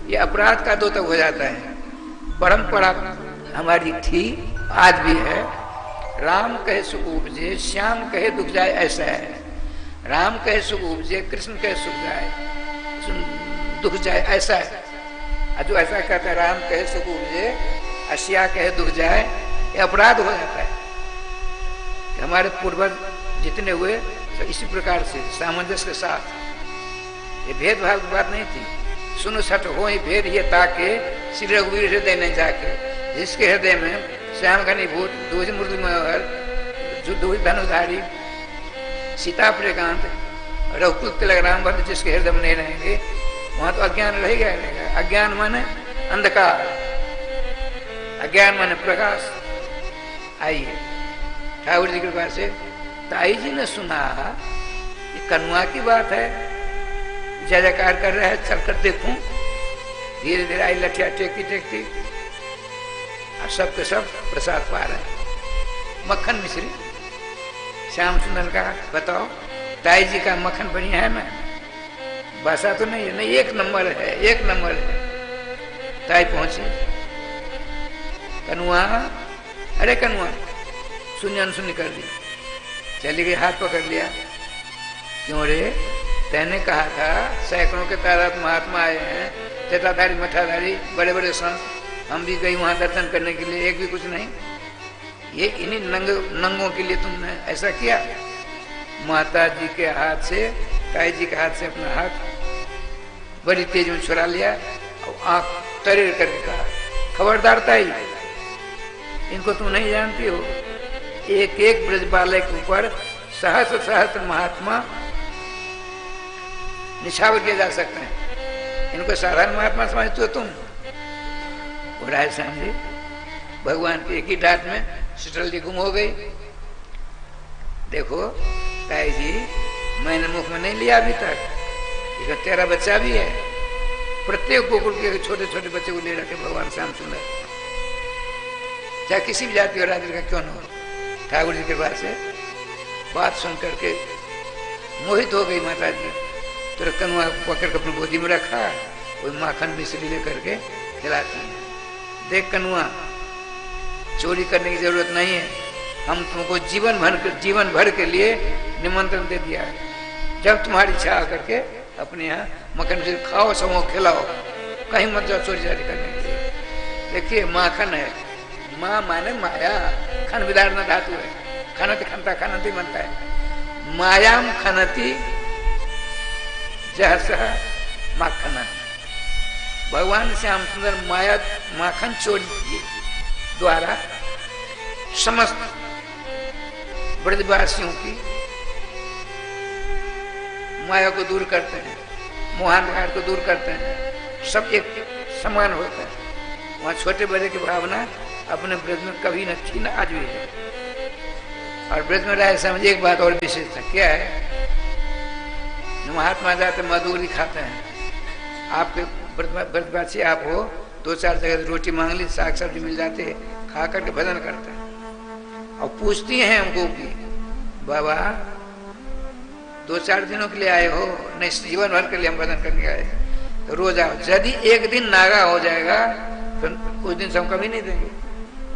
ये अपराध का द्योतक हो जाता है। परंपरा हमारी थी, आज भी है। राम कहे सुख उपजे, श्याम कहे दुख जाए, ऐसा है। राम कहे सुख उपजे, कृष्ण कहे सुख जाए, दुख जाए, ऐसा है। जो ऐसा कहता है राम कहे सुख उपजे, श्या कहे दुख जाए, ये अपराध हो जाता है। हमारे पूर्वज जितने हुए इसी प्रकार से सामंजस्य के साथ, ये भेदभाव की बात नहीं थी। सुनो सठ हो ही भेद ये ताके, श्री रघुवीर हृदय नहीं जाके। जिसके हृदय में श्याम घनी भूत, दूज मृदु मनोहर, दूज धनुधारी, सीता प्रियकांत, रघुकुल तिलक राम भद्र, जिसके हृदय में नहीं रहेंगे, वहां तो अज्ञान रहेगा रहेगा। अज्ञान माने अंधकार, अज्ञान माने प्रकाश। आइए ठाकुर जी की कृपा से ताई जी ने सुना, ये कनुआ की बात है, जय जयकार कर रहा है, चलकर देखूं। धीरे धीरे आई लठिया टेकती टेकती, और सब के सब प्रसाद पा रहे हैं। मक्खन मिश्री श्याम सुंदर का, बताओ ताई जी का मक्खन बढ़िया है ना? बासा तो नहीं है, नहीं एक नंबर है, एक नंबर है। ताई पहुंची, कनुआ, अरे कनुआ, सुनी अनसुनी कर दी, चली गई, हाथ पकड़ लिया। क्यों रे, तैने कहा था सैकड़ों के तादाद महात्मा आए हैं, जटाधारी मठाधारी बड़े बड़े संत, हम भी गई वहां दर्शन करने के लिए, एक भी कुछ नहीं। ये इन्हीं नंगों के लिए तुमने ऐसा किया। माता जी के हाथ से, ताई जी के हाथ से अपना हाथ बड़ी तेज में छुड़ा लिया और आंख तरेर करके कहा, खबरदार ताई, इनको तुम नहीं जानती हो, एक एक ब्रजबालय के ऊपर सहस्र सहस्र महात्मा निछावर किए जा सकते हैं, इनको साधारण महात्मा समझते हो तुम? राय सामने भगवान की एक ही डांट में शीतल जी गुम हो गई। देखो ताई जी, मैंने मुख में नहीं लिया अभी तक, इसका तेरा बच्चा भी है। प्रत्येक गोकुल के छोटे छोटे बच्चे को ले रखे भगवान श्याम सुंदर, चाहे किसी भी जाति और राज्य का क्यों न हो। ठाकुर जी के पास से बात सुन करके मोहित हो गई माता जी। तो कनुआ पकड़ कर अपनी गोदी में रखा, वो माखन मिश्री लेकर के खिलाती है। देख कनुआ, चोरी करने की जरूरत नहीं है, हम तुमको जीवन भर के लिए निमंत्रण दे दिया है। जब तुम्हारी इच्छा आकर के अपने यहाँ मक्खन मिश्री खाओ, समो, खिलाओ, कहीं मत जाओ चोरी जारी करने के लिए। देखिए माखन है, माँ माने माया, खन विदारण धातु है, खनति खनता खनति बनता है। मायाम खनति जहसह माखन। भगवान श्याम सुंदर माया माखन चोरी किए द्वारा समस्त ब्रजवासियों की माया को दूर करते हैं, मोहांधकार को दूर करते हैं, सब एक समान होते हैं। वहाँ छोटे बड़े की भावना अपने ब्रज में कभी न थी, न आज भी है। और ब्रज में रहे समझे एक बात और विशेष है, क्या है? महात्मा जाते मधुरी खाते हैं, आपके ब्रजवासी आप हो, 2-4 जगह रोटी मांग ली, साग सब्जी मिल जाते है, खा करके भजन करते हैं। और पूछती हैं हमको कि बाबा 2-4 दिनों के लिए आए हो? नहीं, जीवन भर के लिए हम भजन करने आए। तो रोज आओ, यदि एक दिन नागा हो जाएगा तो कुछ दिन से हम कभी नहीं देंगे।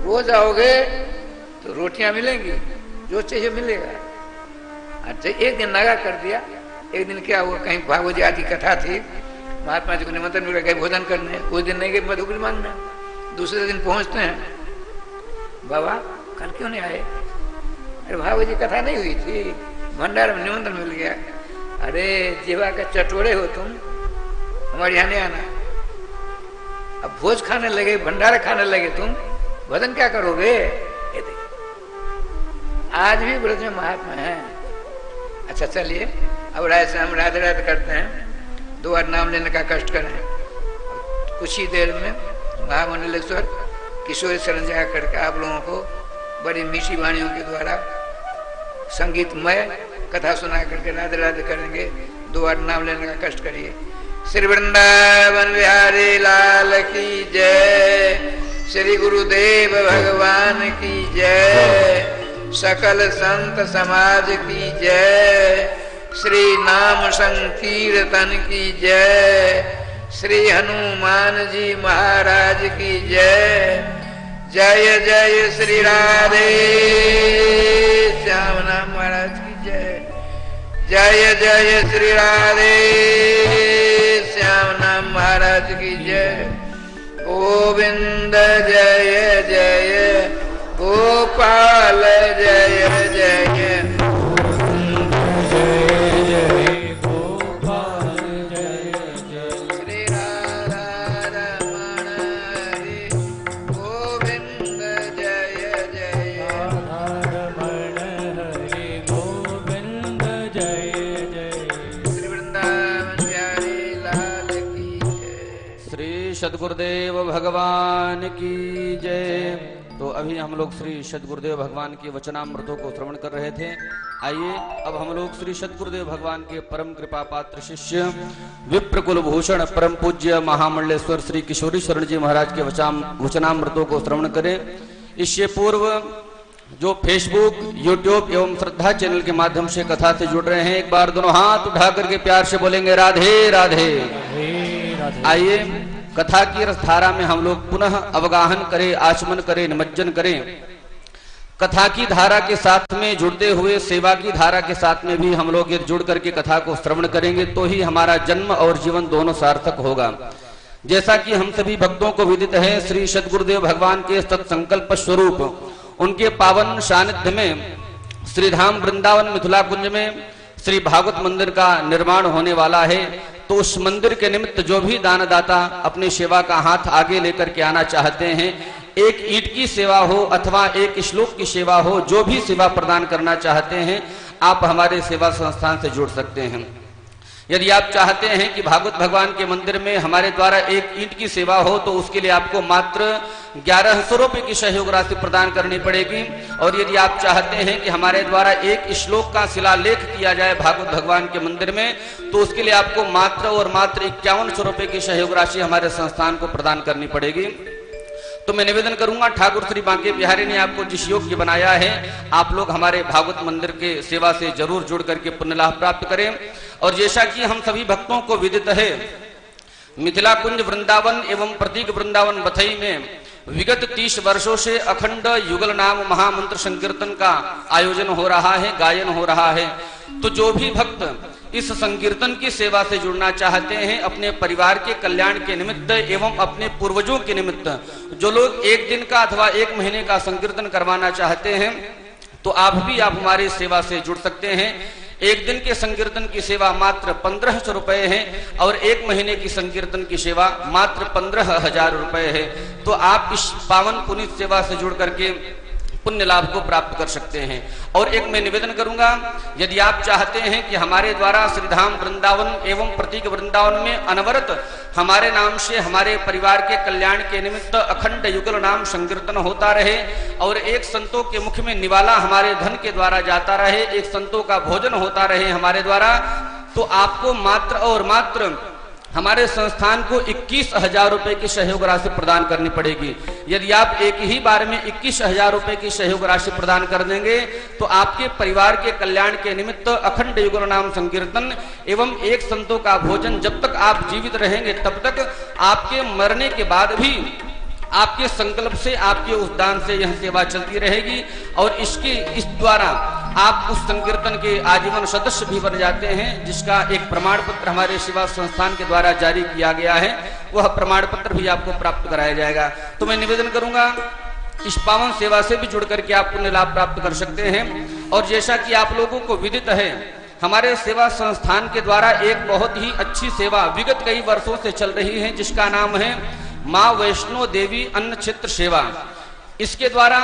रोज आओगे तो रोटियां मिलेंगी, जो चाहिए मिलेगा। अच्छा, एक दिन नागा कर दिया, एक दिन क्या हुआ, कहीं भागवत जी आदि कथा थी, महात्मा जी को निमंत्रण मिला, गए भोजन करने, उस दिन नहीं गए मधुकरी मांगने। दूसरे दिन पहुंचते हैं, बाबा कल क्यों नहीं आए? अरे भाव जी कथा नहीं हुई थी, भंडार में निमंत्रण मिल गया। अरे जीवा के चटोरे हो तुम, हमारे यहाँ नहीं आना। अब भोज खाने लगे, भंडारा खाने लगे तुम, भजन क्या करोगे? ये देखिए आज भी ब्रज में महात्मा है। अच्छा चलिए अब राय से हम राधे राधे करते हैं, दो बार नाम लेने का कष्ट करें। कुछ ही देर में महामंडलेश्वर किशोरी सरंजा करके आप लोगों को बड़ी मीठी वाणियों के द्वारा संगीतमय कथा सुना करके राधे राधे करेंगे। दो बार नाम लेने का कष्ट करिए। श्री वृंदावन बिहारी लाल की जय, श्री गुरुदेव भगवान की जय, सकल संत समाज की जय, श्री नाम संकीर्तन की जय, श्री हनुमान जी महाराज की जय। जय जय श्री राधे श्याम नाम महाराज की जय। जय जय श्री राधे श्याम नाम महाराज की जय। गोविंद जय जय गोपाल जय जय। सद्गुरुदेव भगवान की जय। तो अभी हम लोग श्री सद्गुरुदेव भगवान के वचनामृतों को श्रवण कर रहे थे। आइए अब हम लोग श्री सद्गुरुदेव भगवान के परम कृपा पात्र शिष्य विप्र कुलभूषण परम पूज्य महामंडलेश्वर श्री किशोरी शरण जी महाराज के वचनामृतों को श्रवण करें। इससे पूर्व जो फेसबुक, यूट्यूब एवं श्रद्धा चैनल के माध्यम से कथा से जुड़ रहे हैं, एक बार दोनों हाथ उठा करके प्यार से बोलेंगे राधे राधे। आइए कथा की रसधारा में हम लोग पुनः अवगाहन करें, आचमन करें, निमज्जन करें। कथा की धारा के साथ में जुड़ते हुए सेवा की धारा के साथ में भी हम लोग जुड़ करके कथा को श्रवण करेंगे, तो ही हमारा जन्म और जीवन दोनों सार्थक होगा। जैसा कि हम सभी भक्तों को विदित है, श्री सद्गुरुदेव भगवान के सत्संकल्प स्वरूप उनके पावन सानिध्य में श्रीधाम वृंदावन मिथिला कुंज में श्री भागवत मंदिर का निर्माण होने वाला है। तो उस मंदिर के निमित्त जो भी दानदाता अपनी सेवा का हाथ आगे लेकर के आना चाहते हैं, एक ईंट की सेवा हो अथवा एक श्लोक की सेवा हो, जो भी सेवा प्रदान करना चाहते हैं, आप हमारे सेवा संस्थान से जुड़ सकते हैं। यदि आप चाहते हैं कि भागवत भगवान के मंदिर में हमारे द्वारा एक ईंट की सेवा हो, तो उसके लिए आपको मात्र 1100 रुपये की सहयोग राशि प्रदान करनी पड़ेगी। और यदि आप चाहते हैं कि हमारे द्वारा एक श्लोक का शिलालेख किया जाए भागवत भगवान के मंदिर में, तो उसके लिए आपको मात्र और मात्र 5100 रुपये की सहयोग राशि हमारे संस्थान को प्रदान करनी पड़ेगी। तो मैं निवेदन करूंगा, ठाकुर श्री बांके बिहारी ने आपको जिस योग्य बनाया है, आप लोग हमारे भागवत मंदिर के सेवा से जरूर जुड़ करके पुण्य लाभ प्राप्त करें। और जैसा कि हम सभी भक्तों को विदित है, मिथिला कुंज वृंदावन एवं प्रतीक वृंदावन बथई में विगत 30 वर्षों से अखंड युगल नाम महामंत्र संकीर्तन का आयोजन हो रहा है, गायन हो रहा है। तो जो भी भक्त इस संकीर्तन की सेवा से जुड़ना चाहते हैं, अपने परिवार के कल्याण के निमित्त एवं अपने पूर्वजों के निमित्त, जो लोग एक दिन का अथवा एक महीने का संकीर्तन करवाना चाहते हैं, तो आप हमारी सेवा से जुड़ सकते हैं। एक दिन के संकीर्तन की सेवा मात्र 1500 रुपए है और एक महीने की संकीर्तन की सेवा मात्र 15,000 रुपए है। तो आप इस पावन पुनीत सेवा से जुड़ करके पुण्य लाभ को प्राप्त कर सकते हैं। और एक मैं निवेदन करूंगा, यदि आप चाहते हैं कि हमारे द्वारा श्रीधाम वृंदावन एवं प्रतीक वृंदावन में अनवरत हमारे नाम से हमारे परिवार के कल्याण के निमित्त अखंड युगल नाम संकीर्तन होता रहे और एक संतों के मुख में निवाला हमारे धन के द्वारा जाता रहे, एक संतों का भोजन होता रहे हमारे द्वारा, तो आपको मात्र और मात्र हमारे संस्थान को 21,000 रुपए की सहयोग राशि प्रदान करनी पड़ेगी। यदि आप एक ही बार में 21,000 रुपए की सहयोग राशि प्रदान कर देंगे, तो आपके परिवार के कल्याण के निमित्त अखंड युगल नाम संकीर्तन एवं एक संतों का भोजन, जब तक आप जीवित रहेंगे तब तक आपके मरने के बाद भी आपके संकल्प से, आपके उस दान से यह सेवा चलती रहेगी। और इस द्वारा आप उस संकीर्तन के आजीवन सदस्य भी बन जाते हैं, जिसका एक प्रमाण पत्र हमारे सेवा संस्थान के द्वारा जारी किया गया है। वह प्रमाण पत्र भी आपको प्राप्त कराया जाएगा। तो मैं निवेदन करूंगा, इस पावन सेवा से भी जुड़ करके आप पुण्य लाभ प्राप्त कर सकते हैं। और जैसा कि आप लोगों को विदित है, हमारे सेवा संस्थान के द्वारा एक बहुत ही अच्छी सेवा विगत कई वर्षों से चल रही है, जिसका नाम है माँ वैष्णो देवी अन्न क्षेत्र सेवा। इसके द्वारा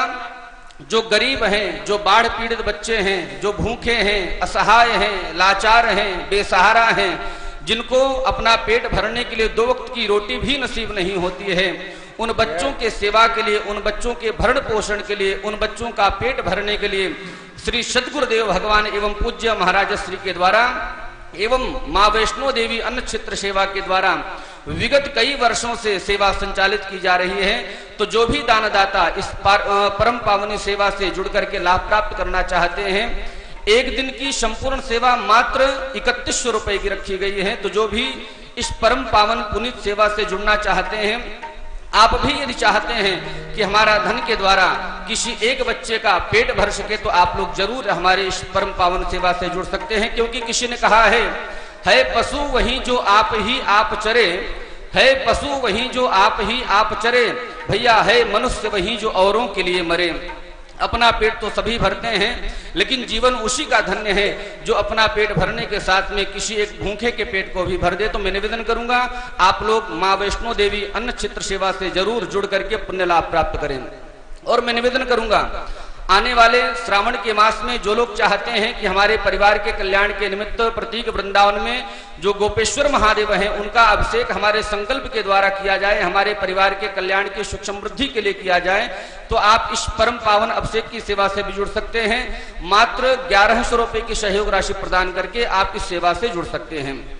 जो गरीब हैं, जो बाढ़ पीड़ित बच्चे हैं, जो भूखे हैं, असहाय हैं, लाचार हैं, बेसहारा हैं, जिनको अपना पेट भरने के लिए 2 वक्त की रोटी भी नसीब नहीं होती है, उन बच्चों के सेवा के लिए, उन बच्चों के भरण पोषण के लिए, उन बच्चों का पेट भरने के लिए श्री सद्गुरुदेव भगवान एवं पूज्य महाराज श्री के द्वारा एवं माँ वैष्णो देवी अन्न क्षेत्र सेवा के द्वारा विगत कई वर्षों से सेवा संचालित की जा रही है। तो जो भी दानदाता इस परम पावनी सेवा से जुड़ करके लाभ प्राप्त करना चाहते हैं, एक दिन की संपूर्ण सेवा मात्र 3100 रुपए की रखी गई है। तो जो भी इस परम पावन पुनीत सेवा से जुड़ना चाहते हैं, आप भी यदि चाहते हैं कि हमारा धन के द्वारा किसी एक बच्चे का पेट भर सके, तो आप लोग जरूर हमारे इस परम पावन सेवा से जुड़ सकते हैं। क्योंकि किसी ने कहा है पशु वही जो आप ही आप चरे, है पशु वही जो आप ही आप चरे, भैया है मनुष्य वही जो औरों के लिए मरे। अपना पेट तो सभी भरते हैं, लेकिन जीवन उसी का धन्य है जो अपना पेट भरने के साथ में किसी एक भूखे के पेट को भी भर दे। तो मैं निवेदन करूंगा, आप लोग माँ वैष्णो देवी अन्न क्षेत्र सेवा से जरूर जुड़ करके पुण्य लाभ प्राप्त करें। और मैं निवेदन करूंगा, आने वाले श्रावण के मास में जो लोग चाहते हैं कि हमारे परिवार के कल्याण के निमित्त प्रतीक वृंदावन में जो गोपेश्वर महादेव हैं, उनका अभिषेक हमारे संकल्प के द्वारा किया जाए, हमारे परिवार के कल्याण की सुख समृद्धि के लिए किया जाए, तो आप इस परम पावन अभिषेक की सेवा से भी जुड़ सकते हैं। मात्र 1100 रुपए की सहयोग राशि प्रदान करके आप इस सेवा से जुड़ सकते हैं।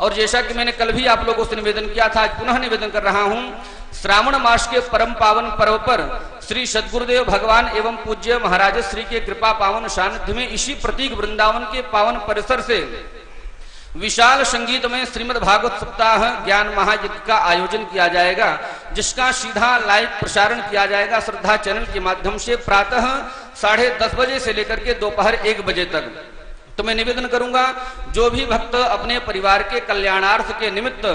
और जैसा कि मैंने कल भी आप लोगों से निवेदन किया था, आज पुनः निवेदन कर रहा हूं, श्रावण मास के परम पावन पर्व पर श्री सद्गुरुदेव भगवान एवं पूज्य महाराज श्री के कृपा पावन सानिध्य में इसी प्रतीक वृंदावन के पावन परिसर से विशाल संगीत में श्रीमद् भागवत सप्ताह ज्ञान महायज्ञ का आयोजन किया जाएगा, जिसका सीधा लाइव प्रसारण किया जाएगा श्रद्धा चैनल के माध्यम से प्रातः 10:30 बजे से लेकर के दोपहर 1 बजे तक। तो मैं निवेदन करूंगा, जो भी भक्त अपने परिवार के कल्याणार्थ के निमित्त,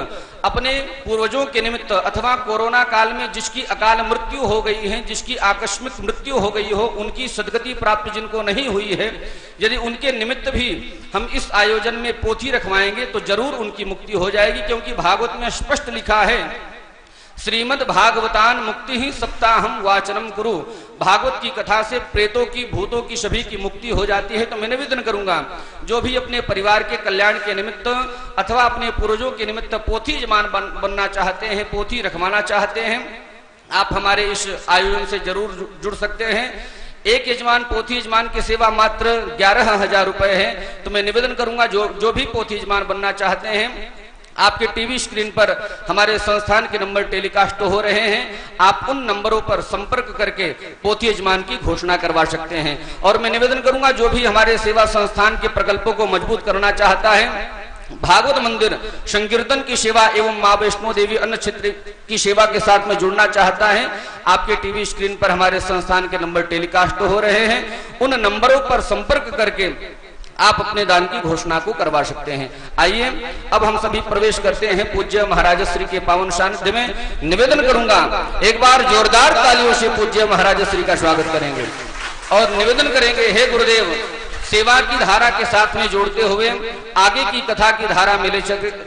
अपने पूर्वजों के निमित्त, अथवा कोरोना काल में जिसकी अकाल मृत्यु हो गई है, जिसकी आकस्मिक मृत्यु हो गई हो, उनकी सद्गति प्राप्त जिनको नहीं हुई है, यदि उनके निमित्त भी हम इस आयोजन में पोथी रखवाएंगे तो जरूर उनकी मुक्ति हो जाएगी। क्योंकि भागवत में स्पष्ट लिखा है, श्रीमद् भागवतान मुक्ति ही सप्ताहम वाचनम कुरु, भागवत की कथा से प्रेतों की, भूतों की, सभी की मुक्ति हो जाती है। तो मैं निवेदन करूंगा, जो भी अपने परिवार के कल्याण के निमित्त अथवा अपने पूर्वजों के निमित्त पोथी यजमान बनना चाहते हैं, पोथी रखवाना चाहते हैं, आप हमारे इस आयोजन से जरूर जुड़ सकते हैं। एक यजमान, पोथी यजमान की सेवा मात्र 11,000 रुपए है। तो मैं निवेदन करूंगा, जो भी पोथी यजमान बनना चाहते हैं, आपके टीवी स्क्रीन पर हमारे संस्थान के नंबर टेलीकास्ट हो रहे हैं, आप उन नंबरों पर संपर्क करके पोथी यजमान की घोषणा करवा सकते हैं। और मैं निवेदन करूंगा, जो भी हमारे सेवा संस्थान के प्रकल्पों को मजबूत करना चाहता है, भागवत मंदिर संकीर्तन की सेवा एवं माँ वैष्णो देवी अन्न क्षेत्र की सेवा के साथ में जुड़ना चाहता है, आपके टीवी स्क्रीन पर हमारे संस्थान के नंबर टेलीकास्ट हो रहे हैं, उन नंबरों पर संपर्क करके आप अपने दान की घोषणा को करवा सकते हैं। आइए अब हम सभी प्रवेश करते हैं पूज्य महाराज श्री के पावन सानिध्य में। निवेदन करूंगा, एक बार जोरदार तालियों से पूज्य महाराज श्री का स्वागत करेंगे और निवेदन करेंगे, हे गुरुदेव, सेवा की धारा के साथ में जोड़ते हुए आगे की कथा की धारा में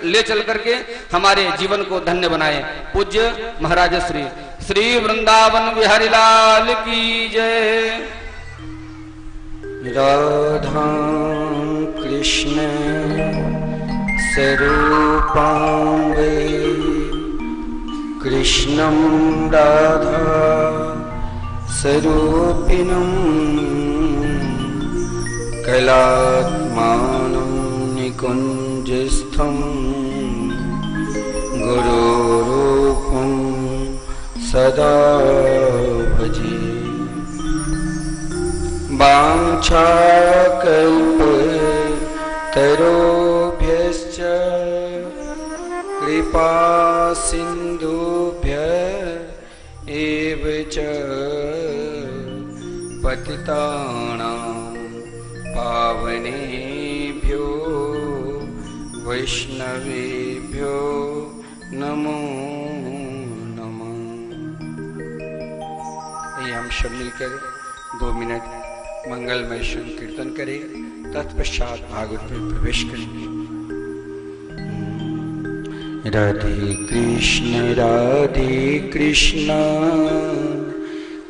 ले चल करके हमारे जीवन को धन्य बनाए। पूज्य महाराज श्री श्री वृंदावन बिहारी लाल की जय। राधा कृष्ण स्वरूपां वै कृष्णं राधा स्वरूपिणं कलात्मानं निकुञ्जस्थं गुरुरूपं सदा भजे। वाञ्छाकल्पतरुभ्यश्च कृपा सिन्धुभ्य एव च पतितानां पावनेभ्यो वैष्णवेभ्यो नमो नमः। हम सब मिलकर 2 मिनट मंगलमय संकीर्तन करें, तत्पश्चात भागवत में प्रवेश करेंगे। राधे कृष्ण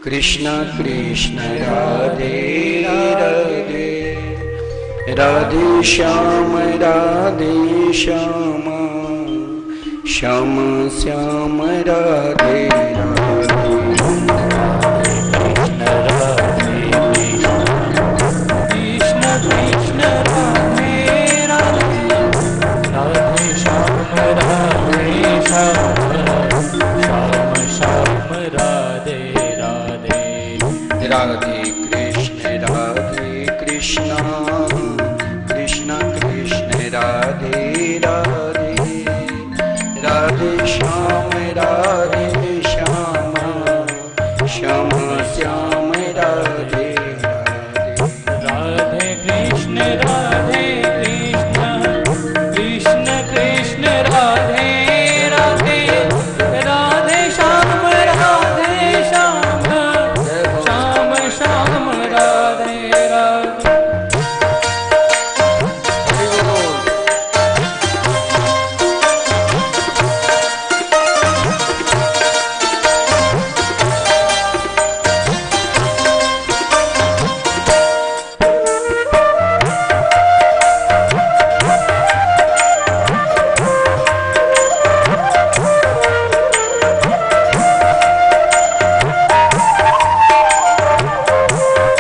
कृष्ण कृष्ण राधे राधे, राधे श्याम श्याम श्याम राधे राधे। राधे कृष्ण कृष्ण कृष्ण राधे राधे, राधे श्याम श्याम श्याम श्याम राधे राधे। राधे कृष्ण कृष्ण कृष्ण राधे राधे, राधे श्याम श्याम श्याम राधे राधे। राधे कृष्ण कृष्ण कृष्ण राधे राधे, राधे श्याम श्याम श्याम श्याम राधे राधे।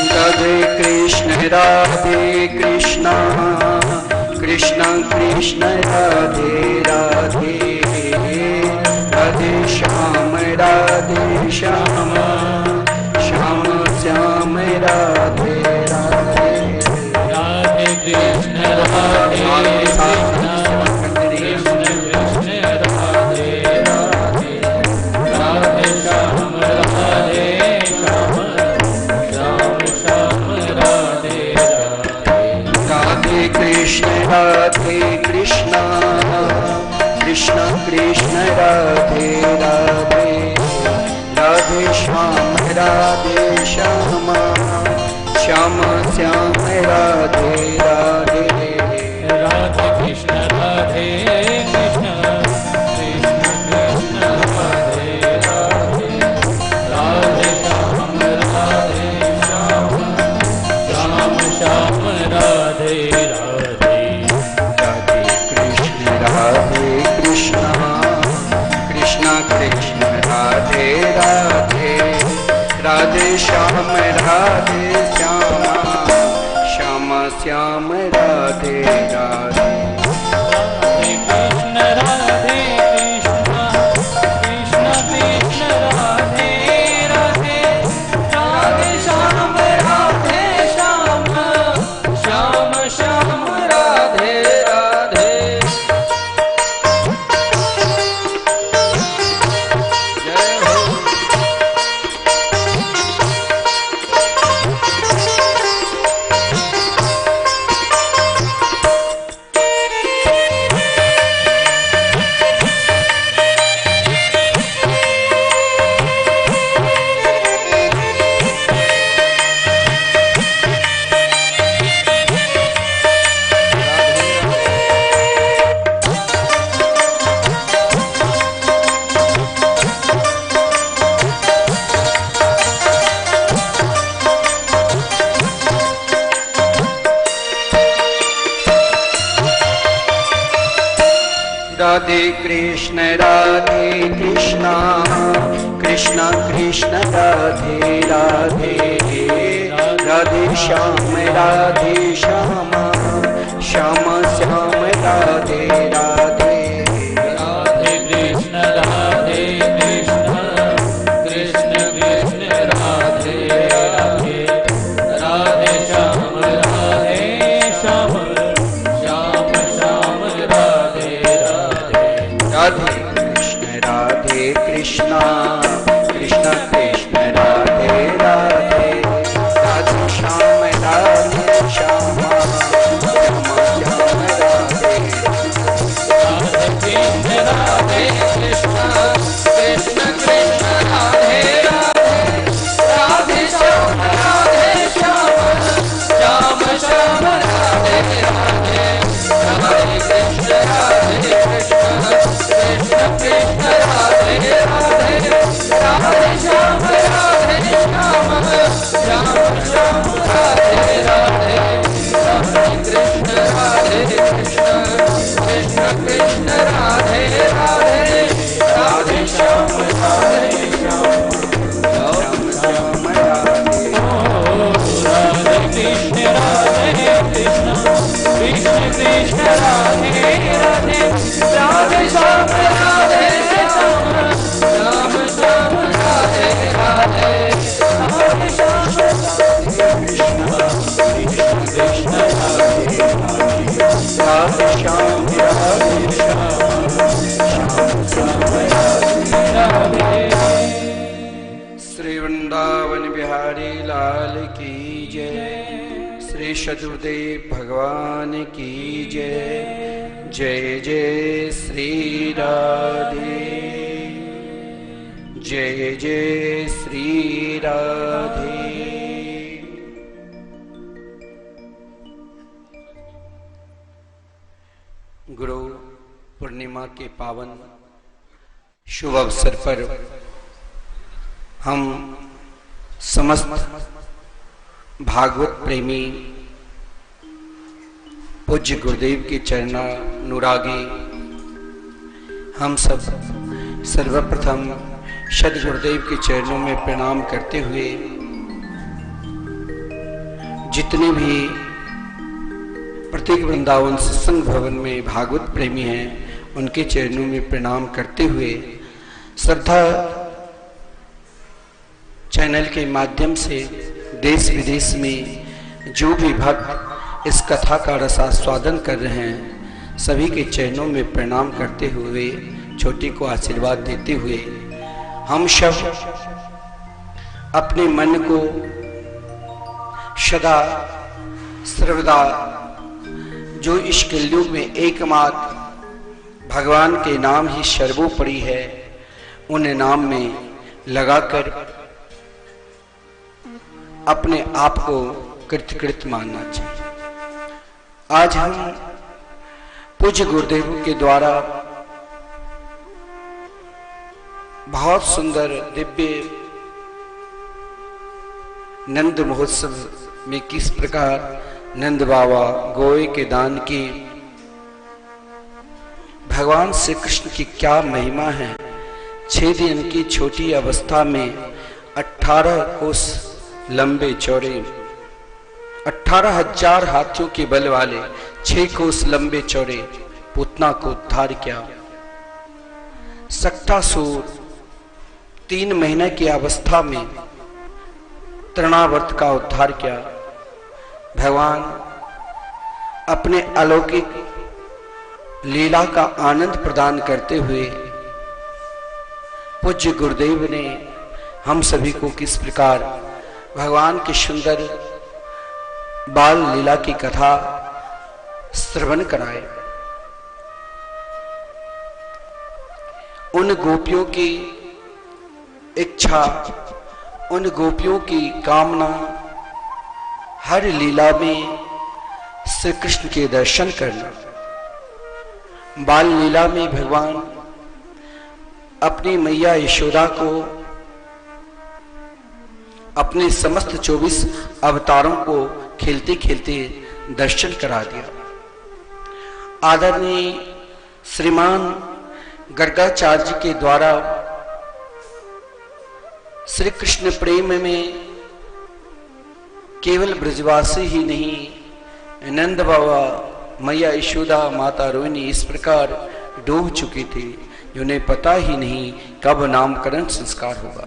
राधे कृष्ण राधे कृष्ण कृष्ण कृष्ण राधे राधे, राधे श्याम राधे श्याम श्याम श्याम राधे राधे। राधे कृष्ण कृष्ण कृष्ण कृष्ण राधे राधे, राधे श्याम श्याम श्याम श्याम राधे राधे। राधे कृष्ण राधे कृष्ण कृष्ण कृष्ण राधे राधे, राधे श्याम राधे श्याम श्याम श्याम राधे राधे। राधे कृष्ण कृष्ण कृष्ण राधे राधे, राधे श्याम श्याम श्याम श्याम राधे राधे। राधे कृष्ण कृष्ण कृष्ण कृष्ण राधे राधे, राधे श्याम श्याम श्याम श्याम राधे राधे। जय हो। राधे कृष्ण कृष्ण कृष्ण राधे राधे, राधे श्याम श्याम श्याम श्याम राधे राधे। राधे कृष्ण कृष्ण कृष्ण कृष्ण राधे राधे, राधे श्याम श्याम श्याम श्याम राधे राधे। राधे कृष्ण कृष्ण कृष्ण राधे राधे, राधे श्याम श्याम श्याम श्याम राधे। श्याम राधे श्याम श्याम श्याम राधे राधे राधे कृष्ण राधे कृष्ण कृष्ण कृष्ण राधे राधे राधे श्याम राधे श्याम श्याम श्याम राधे राधे कृष्ण राधे कृष्ण कृष्ण कृष्ण राधे राधे राधे श्याम राधे श्याम श्याम श्याम राधे राधे राधे श्याम राधे कृष्ण कृष्ण राधे राधे श्याम राधे श्याम श्याम राधे राधे। श्री वृंदावन बिहारी लाल की जय। श्री सद्गुरुदेव भगवान की जय। जय जय श्री राधे। जय जय श्री राधे। गुरु पूर्णिमा के पावन शुभ अवसर पर हम समस्त भागवत प्रेमी पूज्य गुरुदेव के चरणानुरागी हम सब सर्वप्रथम सद्गुरुदेव के चरणों में प्रणाम करते हुए जितने भी प्रत्येक वृंदावन सत्संग भवन में भागवत प्रेमी हैं उनके चरणों में प्रणाम करते हुए श्रद्धा चैनल के माध्यम से देश विदेश में जो भी भक्त इस कथा का रसास्वादन कर रहे हैं सभी के चरणों में प्रणाम करते हुए छोटी को आशीर्वाद देते हुए हम सब अपने मन को सदा सर्वदा जो इस कलयुग में एकमात्र भगवान के नाम ही सर्वोपरि है उन नाम में लगाकर अपने आप को कृतकृत मानना चाहिए। आज हम पूज्य गुरुदेव के द्वारा बहुत सुंदर दिव्य नंद महोत्सव में किस प्रकार नंद बाबा गोए के दान की भगवान श्री कृष्ण की क्या महिमा है। 6 दिन की छोटी अवस्था में 18 कोस लंबे चौड़े 18,000 हाथियों के बल वाले 6 कोस लंबे चौड़े पूतना को उद्धार किया। सक्टासुर 3 महीने की अवस्था में तृणावर्त का उद्धार किया। भगवान अपने अलौकिक लीला का आनंद प्रदान करते हुए पूज्य गुरुदेव ने हम सभी को किस प्रकार भगवान की सुंदर बाल लीला की कथा श्रवण कराए। उन गोपियों की इच्छा उन गोपियों की कामना हर लीला में श्री कृष्ण के दर्शन करना। बाल लीला में भगवान अपनी मैया यशोदा को अपने समस्त 24 अवतारों को खेलते खेलते दर्शन करा दिया। आदरणीय श्रीमान गर्गाचार्य जी के द्वारा श्री कृष्ण प्रेम में केवल ब्रजवासी ही नहीं नंद बाबा मैया यशोदा माता रोहिणी इस प्रकार डूब चुके थे जिन्हें पता ही नहीं कब नामकरण संस्कार होगा।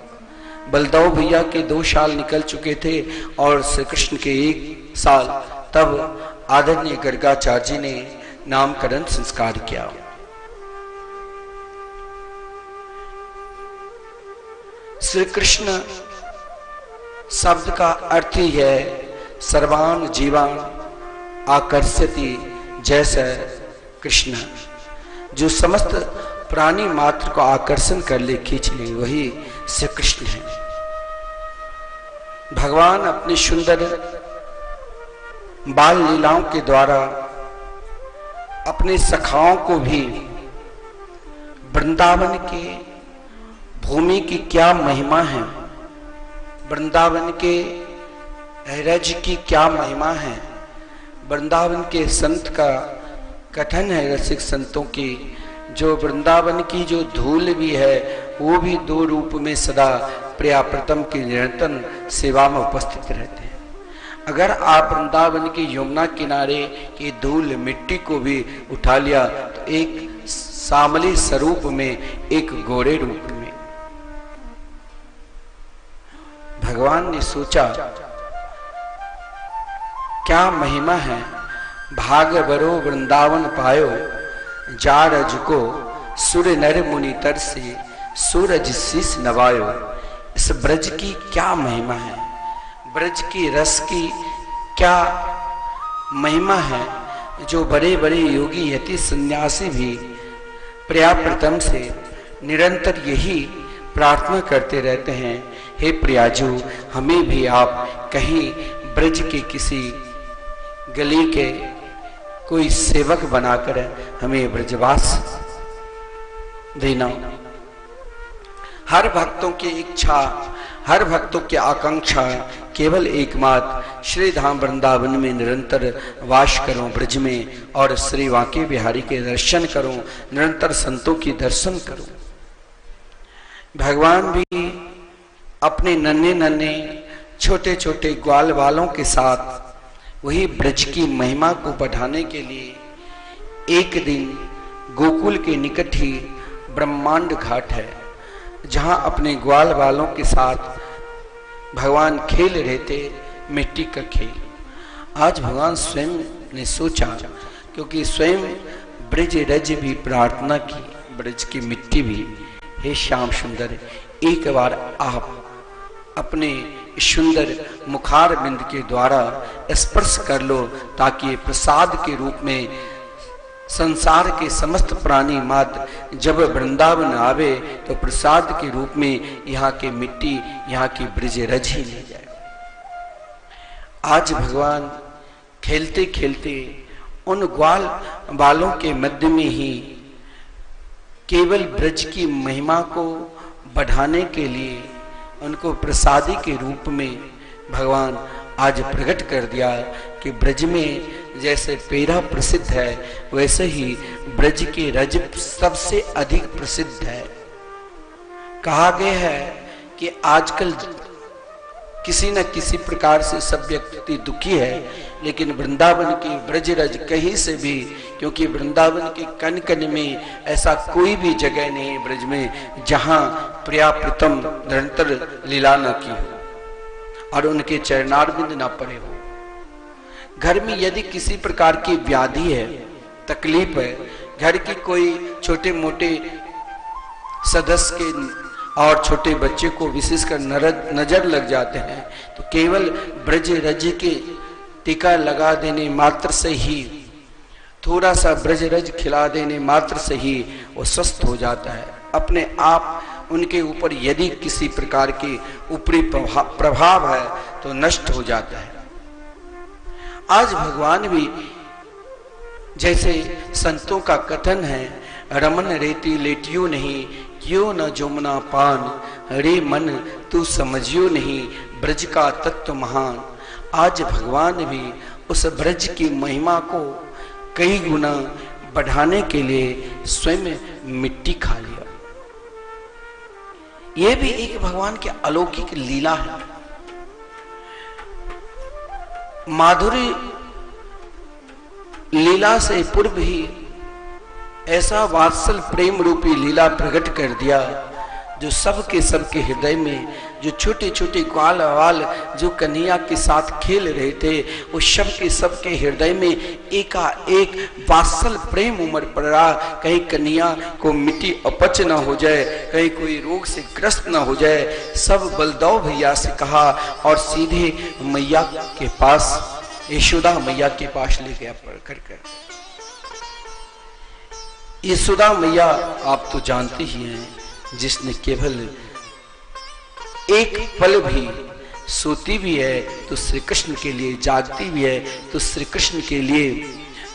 बलदेव भैया के 2 साल निकल चुके थे और श्री कृष्ण के 1 साल तब आदरणीय गर्गाचार्य जी ने नामकरण संस्कार किया। श्री कृष्ण शब्द का अर्थ ही है सर्वान जीवान आकर्षति जैसे कृष्ण, जो समस्त प्राणी मात्र को आकर्षण कर ले खींच ले वही श्री कृष्ण है। भगवान अपनी सुंदर बाल लीलाओं के द्वारा अपने सखाओं को भी वृंदावन के भूमि की क्या महिमा है, वृंदावन के रज की क्या महिमा है। वृंदावन के संत का कथन है, रसिक संतों की, जो वृंदावन की जो धूल भी है वो भी दो रूप में सदा प्रिया प्रीतम की निरंतर सेवा में उपस्थित रहते हैं। अगर आप वृंदावन की यमुना किनारे की धूल मिट्टी को भी उठा लिया तो एक सामली स्वरूप में, एक गोरे रूप में। भगवान ने सोचा क्या महिमा है, भाग बरो वृंदावन पायो, जा रज को सुर नर मुनि तर से सूरज शीस नवायो। इस ब्रज की क्या महिमा है, ब्रज की रस की क्या महिमा है, जो बड़े बड़े योगी यति सन्यासी भी प्रिया प्रीतम से निरंतर यही प्रार्थना करते रहते हैं, हे प्रियाजू, हमें भी आप कहीं ब्रज के किसी गली के कोई सेवक बनाकर हमें ब्रजवास देना। हर भक्तों की इच्छा, हर भक्तों की आकांक्षा केवल एकमात्र श्री धाम वृंदावन में निरंतर वास करूं, ब्रज में, और श्री वांके बिहारी के दर्शन करूं, निरंतर संतों की दर्शन करूं। भगवान भी अपने नन्हे नन्हे छोटे छोटे ग्वाल वालों के साथ वही ब्रज की महिमा को बढ़ाने के लिए एक दिन गोकुल के निकट ही ब्रह्मांड घाट है, जहां अपने ग्वाल वालों के साथ भगवान खेल रहे थे मिट्टी का खेल। आज भगवान स्वयं ने सोचा, क्योंकि स्वयं ब्रज रज भी प्रार्थना की, ब्रज की मिट्टी भी, हे श्याम सुंदर, एक बार आप अपने सुंदर मुखार बिंद के द्वारा स्पर्श कर लो, ताकि प्रसाद के रूप में संसार के समस्त प्राणी मात्र जब वृंदावन आवे तो प्रसाद के रूप में यहाँ की मिट्टी, यहाँ की ब्रज रज ही ले जाए। आज भगवान खेलते खेलते उन ग्वाल बालों के मध्य में ही केवल ब्रज की महिमा को बढ़ाने के लिए उनको प्रसादी के रूप में भगवान आज प्रकट कर दिया कि ब्रज में जैसे पेरा प्रसिद्ध है, वैसे ही ब्रज के रज सबसे अधिक प्रसिद्ध है। कहा गया है कि आजकल किसी न किसी प्रकार से सब व्यक्ति दुखी है, लेकिन वृंदावन की ब्रज रज कहीं से भी, क्योंकि वृंदावन के कण कण में ऐसा कोई भी जगह नहीं है ब्रज में जहां प्रिया प्रीतम निरंतर लीला न की हो और उनके चरणारविंद न पड़े हो। घर में यदि किसी प्रकार की व्याधि है, तकलीफ है, घर की कोई छोटे मोटे सदस्य के और छोटे बच्चे को विशेषकर नजर लग जाते हैं, तो केवल ब्रज रज के टीका लगा देने मात्र से ही, थोड़ा सा ब्रज रज खिला देने मात्र से ही वो स्वस्थ हो जाता है। अपने आप उनके ऊपर यदि किसी प्रकार के ऊपरी प्रभाव है तो नष्ट हो जाता है। आज भगवान भी जैसे संतों का कथन है, रमन रेती लेटियो नहीं, क्यों न जमुना पान, रे मन तू समझियो नहीं, ब्रज का तत्व महान। आज भगवान भी उस ब्रज की महिमा को कई गुना बढ़ाने के लिए स्वयं मिट्टी खा लिया। यह भी एक भगवान की अलौकिक लीला है। माधुरी लीला से पूर्व ही ऐसा वात्सल प्रेम रूपी लीला प्रकट कर दिया, जो सबके सबके हृदय में, जो छोटे छोटे ग्वाल वाल जो कन्हैया के साथ खेल रहे थे, वो सबके सबके हृदय में एकाएक वात्सल प्रेम उमड़ पड़ रहा। कहीं कन्हैया को मिट्टी अपच न हो जाए, कहीं कोई रोग से ग्रस्त न हो जाए। सब बलदाव भैया से कहा और सीधे मैया के पास, यशोदा मैया के पास ले गया पढ़ कर। यशोदा मैया आप तो जानते ही हैं, जिसने केवल एक पल भी सोती भी है तो श्री कृष्ण के लिए, जागती भी है तो श्री कृष्ण के लिए,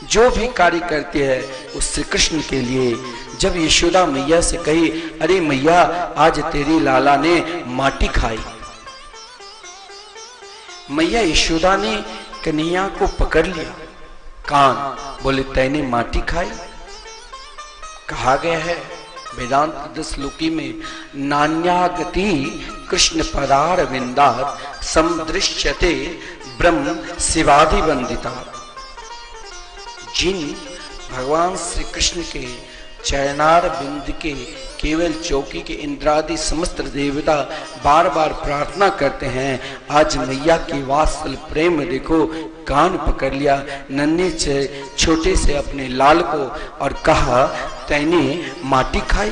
जो भी कार्य करती है उस श्री कृष्ण के लिए। जब यशोदा मैया से कही, अरे मैया आज तेरी लाला ने माटी खाई, मैया यशोदा ने कन्हैया को पकड़ लिया कान, बोले तैने माटी खाई। कहा गया है वेदांत 10 लोकी में, नान्यागति कृष्ण पदार विंदात समदृश्यते ब्रह्म शिवादि वंदिता। जिन भगवान श्री कृष्ण के चरणार बिंद के केवल चौकी के इंद्रादि समस्त देवता बार बार प्रार्थना करते हैं, आज मैया की वात्सल प्रेम देखो, कान पकड़ लिया नन्हे से छोटे से अपने लाल को और कहा तैने माटी खाई।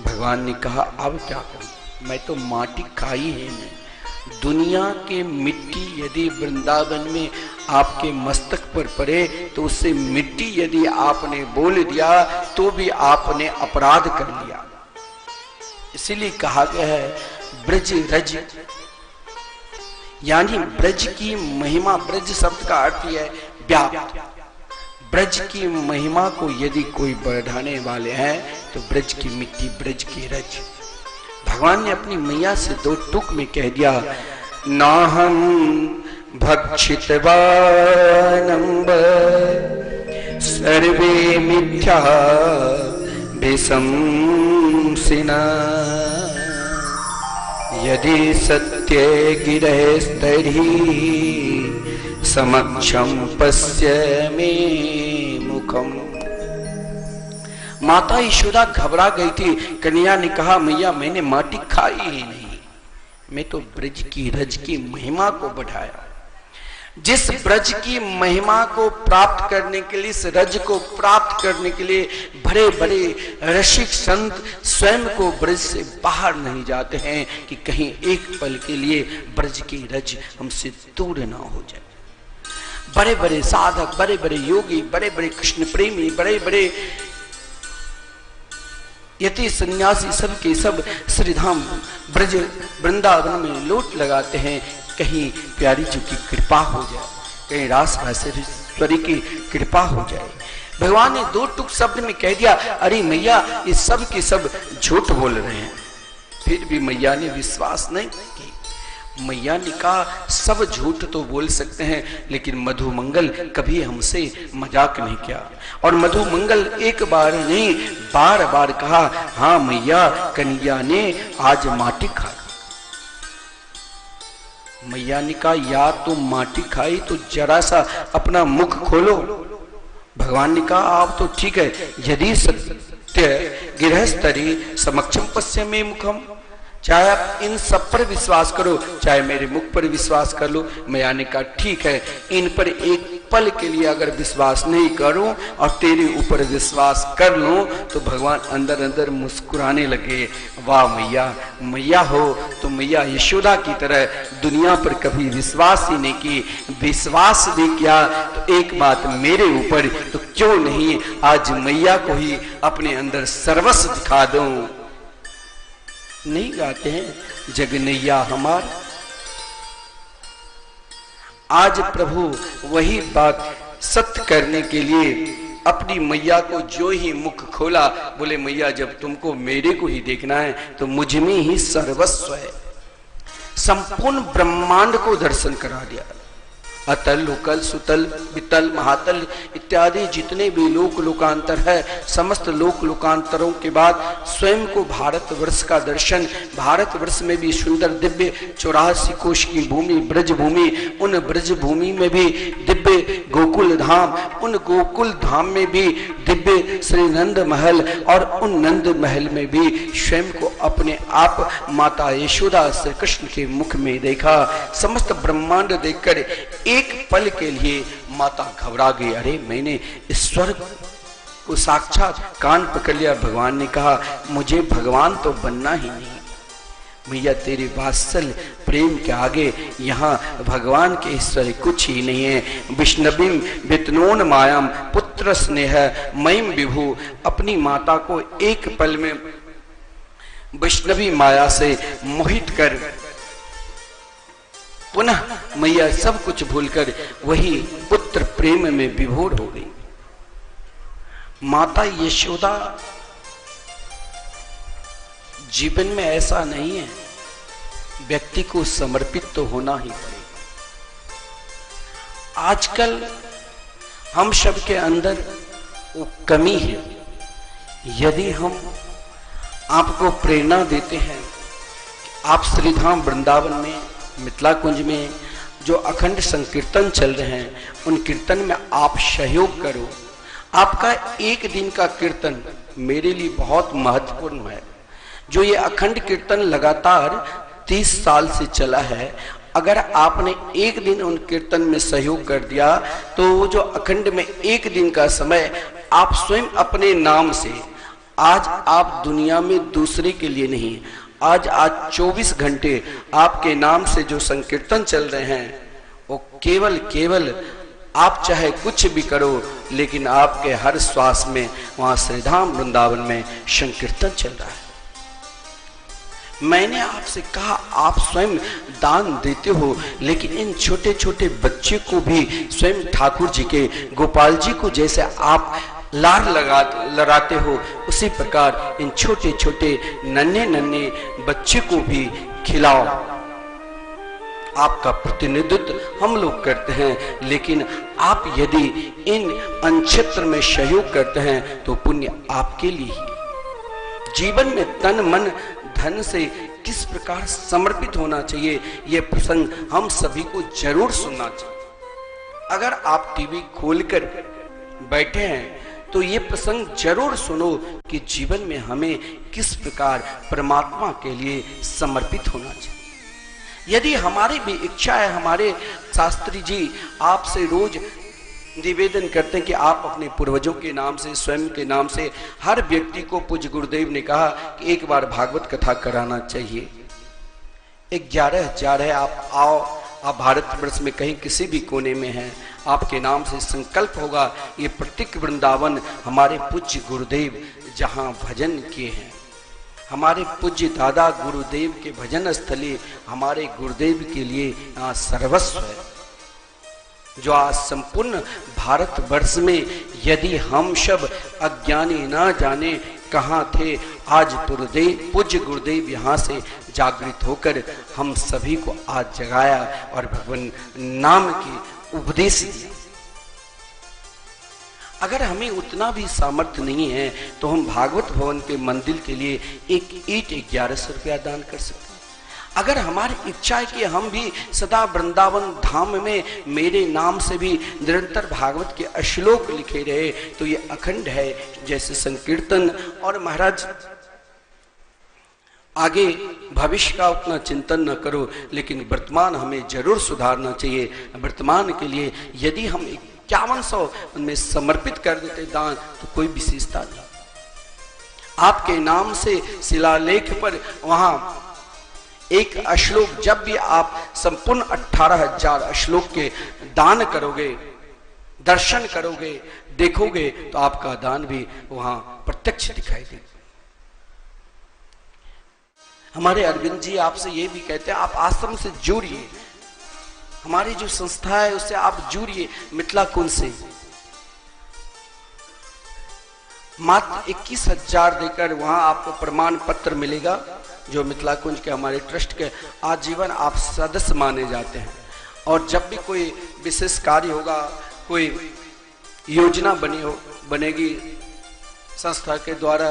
भगवान ने कहा अब क्या करूं, मैं तो माटी खाई है नहीं। दुनिया के मिट्टी यदि वृंदावन में आपके मस्तक पर पड़े तो उससे मिट्टी यदि आपने बोल दिया तो भी आपने अपराध कर लिया। इसीलिए कहा गया है ब्रज रज, यानी ब्रज की महिमा, ब्रज शब्द का अर्थ है व्याप्त। ब्रज की महिमा को यदि कोई बढ़ाने वाले हैं तो ब्रज की मिट्टी, ब्रज की रज। भगवान ने अपनी मैया से 2 टूक में कह दिया, नाहम भक्षितवानंब सर्वे मिथ्या विशंसिना यदि सत्य गिरस्तरी समक्षम पश्य मे मुखम। माता यशोदा घबरा गई थी। कन्हैया ने कहा मैया मैंने माटी खाई ही नहीं, मैं तो ब्रज की रज की महिमा को बढ़ाया। जिस ब्रज की महिमा को प्राप्त करने के लिए, इस रज को प्राप्त करने के लिए बड़े बड़े रसिक संत स्वयं को ब्रज से बाहर नहीं जाते हैं कि कहीं एक पल के लिए ब्रज की रज हमसे दूर ना हो जाए। बड़े बड़े साधक, बड़े बड़े योगी, बड़े बड़े कृष्ण प्रेमी, बड़े बड़े यति सन्यासी सब के सब श्रीधाम ब्रज वृंदावन में लोट लगाते हैं, कहीं प्यारी जी की कृपा हो जाए, कहीं रास रासेश्वरी की कृपा हो जाए। भगवान ने 2 टुक शब्द में कह दिया, अरे मैया ये सब के सब झूठ बोल रहे हैं। फिर भी मैया ने विश्वास नहीं की। मैया ने कहा सब झूठ तो बोल सकते हैं लेकिन मधुमंगल कभी हमसे मजाक नहीं किया। और मधुमंगल एक बार नहीं बार बार कहा, हाँ मैया कन्हैया ने आज माटी खाई। मैया ने कहा या तो माटी खाई तो जरा सा अपना मुख खोलो। भगवान ने कहा आप तो ठीक है, यदि सत्य गृहस्थरी समक्षम पश्य में मुखम, चाहे आप इन सब पर विश्वास करो चाहे मेरे मुख पर विश्वास कर लो। मैया ने कहा ठीक है, इन पर एक पल के लिए अगर विश्वास नहीं करूं और तेरे ऊपर विश्वास कर लूं तो भगवान अंदर अंदर मुस्कुराने लगे। वाह मैया, मैया हो तो मैया यशोदा की तरह दुनिया पर कभी विश्वास ही नहीं की। विश्वास भी किया तो एक बात मेरे ऊपर, तो क्यों नहीं आज मैया को ही अपने अंदर सर्वस्व दिखा दूं। नहीं गाते हैं जगनैया हमार। आज प्रभु वही बात सत्य करने के लिए अपनी मैया को जो ही मुख खोला, बोले मैया जब तुमको मेरे को ही देखना है तो मुझ में ही सर्वस्व है। संपूर्ण ब्रह्मांड को दर्शन करा दिया। अतल लोकल सुतल वितल महातल इत्यादि जितने भी लोक लोकांतर है, समस्त लोक लोकांतरों के बाद स्वयं को भारतवर्ष का दर्शन, भारतवर्ष में भी सुंदर दिव्य 84 कोश की भूमि ब्रज भूमि, उन ब्रज भूमि में भी दिव्य गोकुल धाम, उन गोकुल धाम में भी दिव्य श्री नंद महल, और उन नंद महल में भी स्वयं को अपने आप माता यशोदा श्री कृष्ण के मुख में देखा। समस्त ब्रह्मांड देखकर एक पल के लिए माता घबरा गई। अरे मैंने ईश्वर को साक्षात कान पकड़ लिया। भगवान ने कहा मुझे भगवान तो बनना ही नहीं। मैया तेरे वात्सल्य प्रेम के आगे यहाँ भगवान के ईश्वर कुछ ही नहीं है। विष्णुबिम वितनोन मायाम पुत्र स्नेह मयम विभु। अपनी माता को एक पल में वैष्णवी माया से मोहित कर पुनः मैया सब कुछ भूलकर वही पुत्र पुत्र प्रेम में विभोर हो गई। माता यशोदा, जीवन में ऐसा नहीं है, व्यक्ति को समर्पित तो होना ही पड़ेगा। आजकल हम सब के अंदर वो कमी है। यदि हम आपको प्रेरणा देते हैं, आप श्रीधाम वृंदावन में, मिथिला कुंज में जो अखंड संकीर्तन चल रहे हैं, उन कीर्तन में आप सहयोग करो। आपका एक दिन का कीर्तन मेरे लिए बहुत महत्वपूर्ण है। जो ये अखंड कीर्तन लगातार 30 साल से चला है, अगर आपने एक दिन उन कीर्तन में सहयोग कर दिया, तो वो जो अखंड में एक दिन का समय आप स्वयं अपने नाम से, आज आप दुनिया में दूसरे के लिए नहीं, आज 24 घंटे आपके नाम से जो संकीर्तन चल रहे हैं, वो केवल आप चाहे कुछ भी करो, लेकिन आपके हर श्वास में वहां श्रीधाम वृंदावन में संकीर्तन चल रहा है। मैंने आपसे कहा आप स्वयं दान देते हो, लेकिन इन छोटे छोटे बच्चे को भी स्वयं ठाकुर जी के, गोपाल जी को जैसे आप लार लगाते हो, उसी प्रकार इन छोटे छोटे नन्हे बच्चे को भी खिलाओ। आपका प्रतिनिधित्व हम लोग करते हैं, लेकिन आप यदि इन अंक्षेत्र में सहयोग करते हैं तो पुण्य आपके लिए ही। जीवन में तन मन धन से किस प्रकार समर्पित होना चाहिए, यह प्रसंग हम सभी को जरूर सुनना चाहिए। अगर आप टीवी खोलकर बैठे हैं तो ये प्रसंग जरूर सुनो कि जीवन में हमें किस प्रकार परमात्मा के लिए समर्पित होना चाहिए। यदि हमारी भी इच्छा है, हमारे शास्त्री जी आपसे रोज निवेदन करते हैं कि आप अपने पूर्वजों के नाम से, स्वयं के नाम से, हर व्यक्ति को पूज्य गुरुदेव ने कहा कि एक बार भागवत कथा कराना चाहिए। 11,000 है, आप आओ, आप भारतवर्ष में कहीं किसी भी कोने में हैं, आपके नाम से संकल्प होगा। ये प्रत्येक वृंदावन हमारे पूज्य गुरुदेव जहां भजन किए हैं, हमारे पूज्य दादा गुरुदेव के भजन स्थली हमारे गुरुदेव के लिए यहाँ सर्वस्व है। जो आज संपूर्ण भारतवर्ष में यदि हम सब अज्ञानी ना जाने कहाँ थे, आज पूज्य गुरुदेव यहाँ से जागृत होकर हम सभी को आज जगाया और भगवान नाम की उपदेश दिया। अगर हमें उतना भी सामर्थ्य नहीं है तो हम भागवत भवन के मंदिर के लिए एक ईंट 1100 रुपया दान कर सकते हैं। अगर हमारी इच्छा है कि हम भी सदा वृंदावन धाम में मेरे नाम से भी निरंतर भागवत के श्लोक लिखे रहे, तो ये अखंड है जैसे संकीर्तन। और महाराज आगे भविष्य का उतना चिंतन न करो, लेकिन वर्तमान हमें जरूर सुधारना चाहिए। वर्तमान के लिए यदि हम 5100 उनमें समर्पित कर देते दान, तो कोई विशेषता नहीं। आपके नाम से शिलालेख पर वहां एक श्लोक, जब भी आप संपूर्ण 18,000 श्लोक के दान करोगे, दर्शन करोगे, देखोगे, तो आपका दान भी वहां प्रत्यक्ष दिखाई देगा। हमारे अरविंद जी आपसे ये भी कहते हैं, आप आश्रम से जुड़िए, हमारी जो संस्था है उससे आप जुड़िए, मिथिला कुंज से। मात्र 21,000 देकर वहां आपको प्रमाण पत्र मिलेगा, जो मिथिला कुंज के हमारे ट्रस्ट के आजीवन आप सदस्य माने जाते हैं। और जब भी कोई विशेष कार्य होगा, कोई योजना बनेगी संस्था के द्वारा,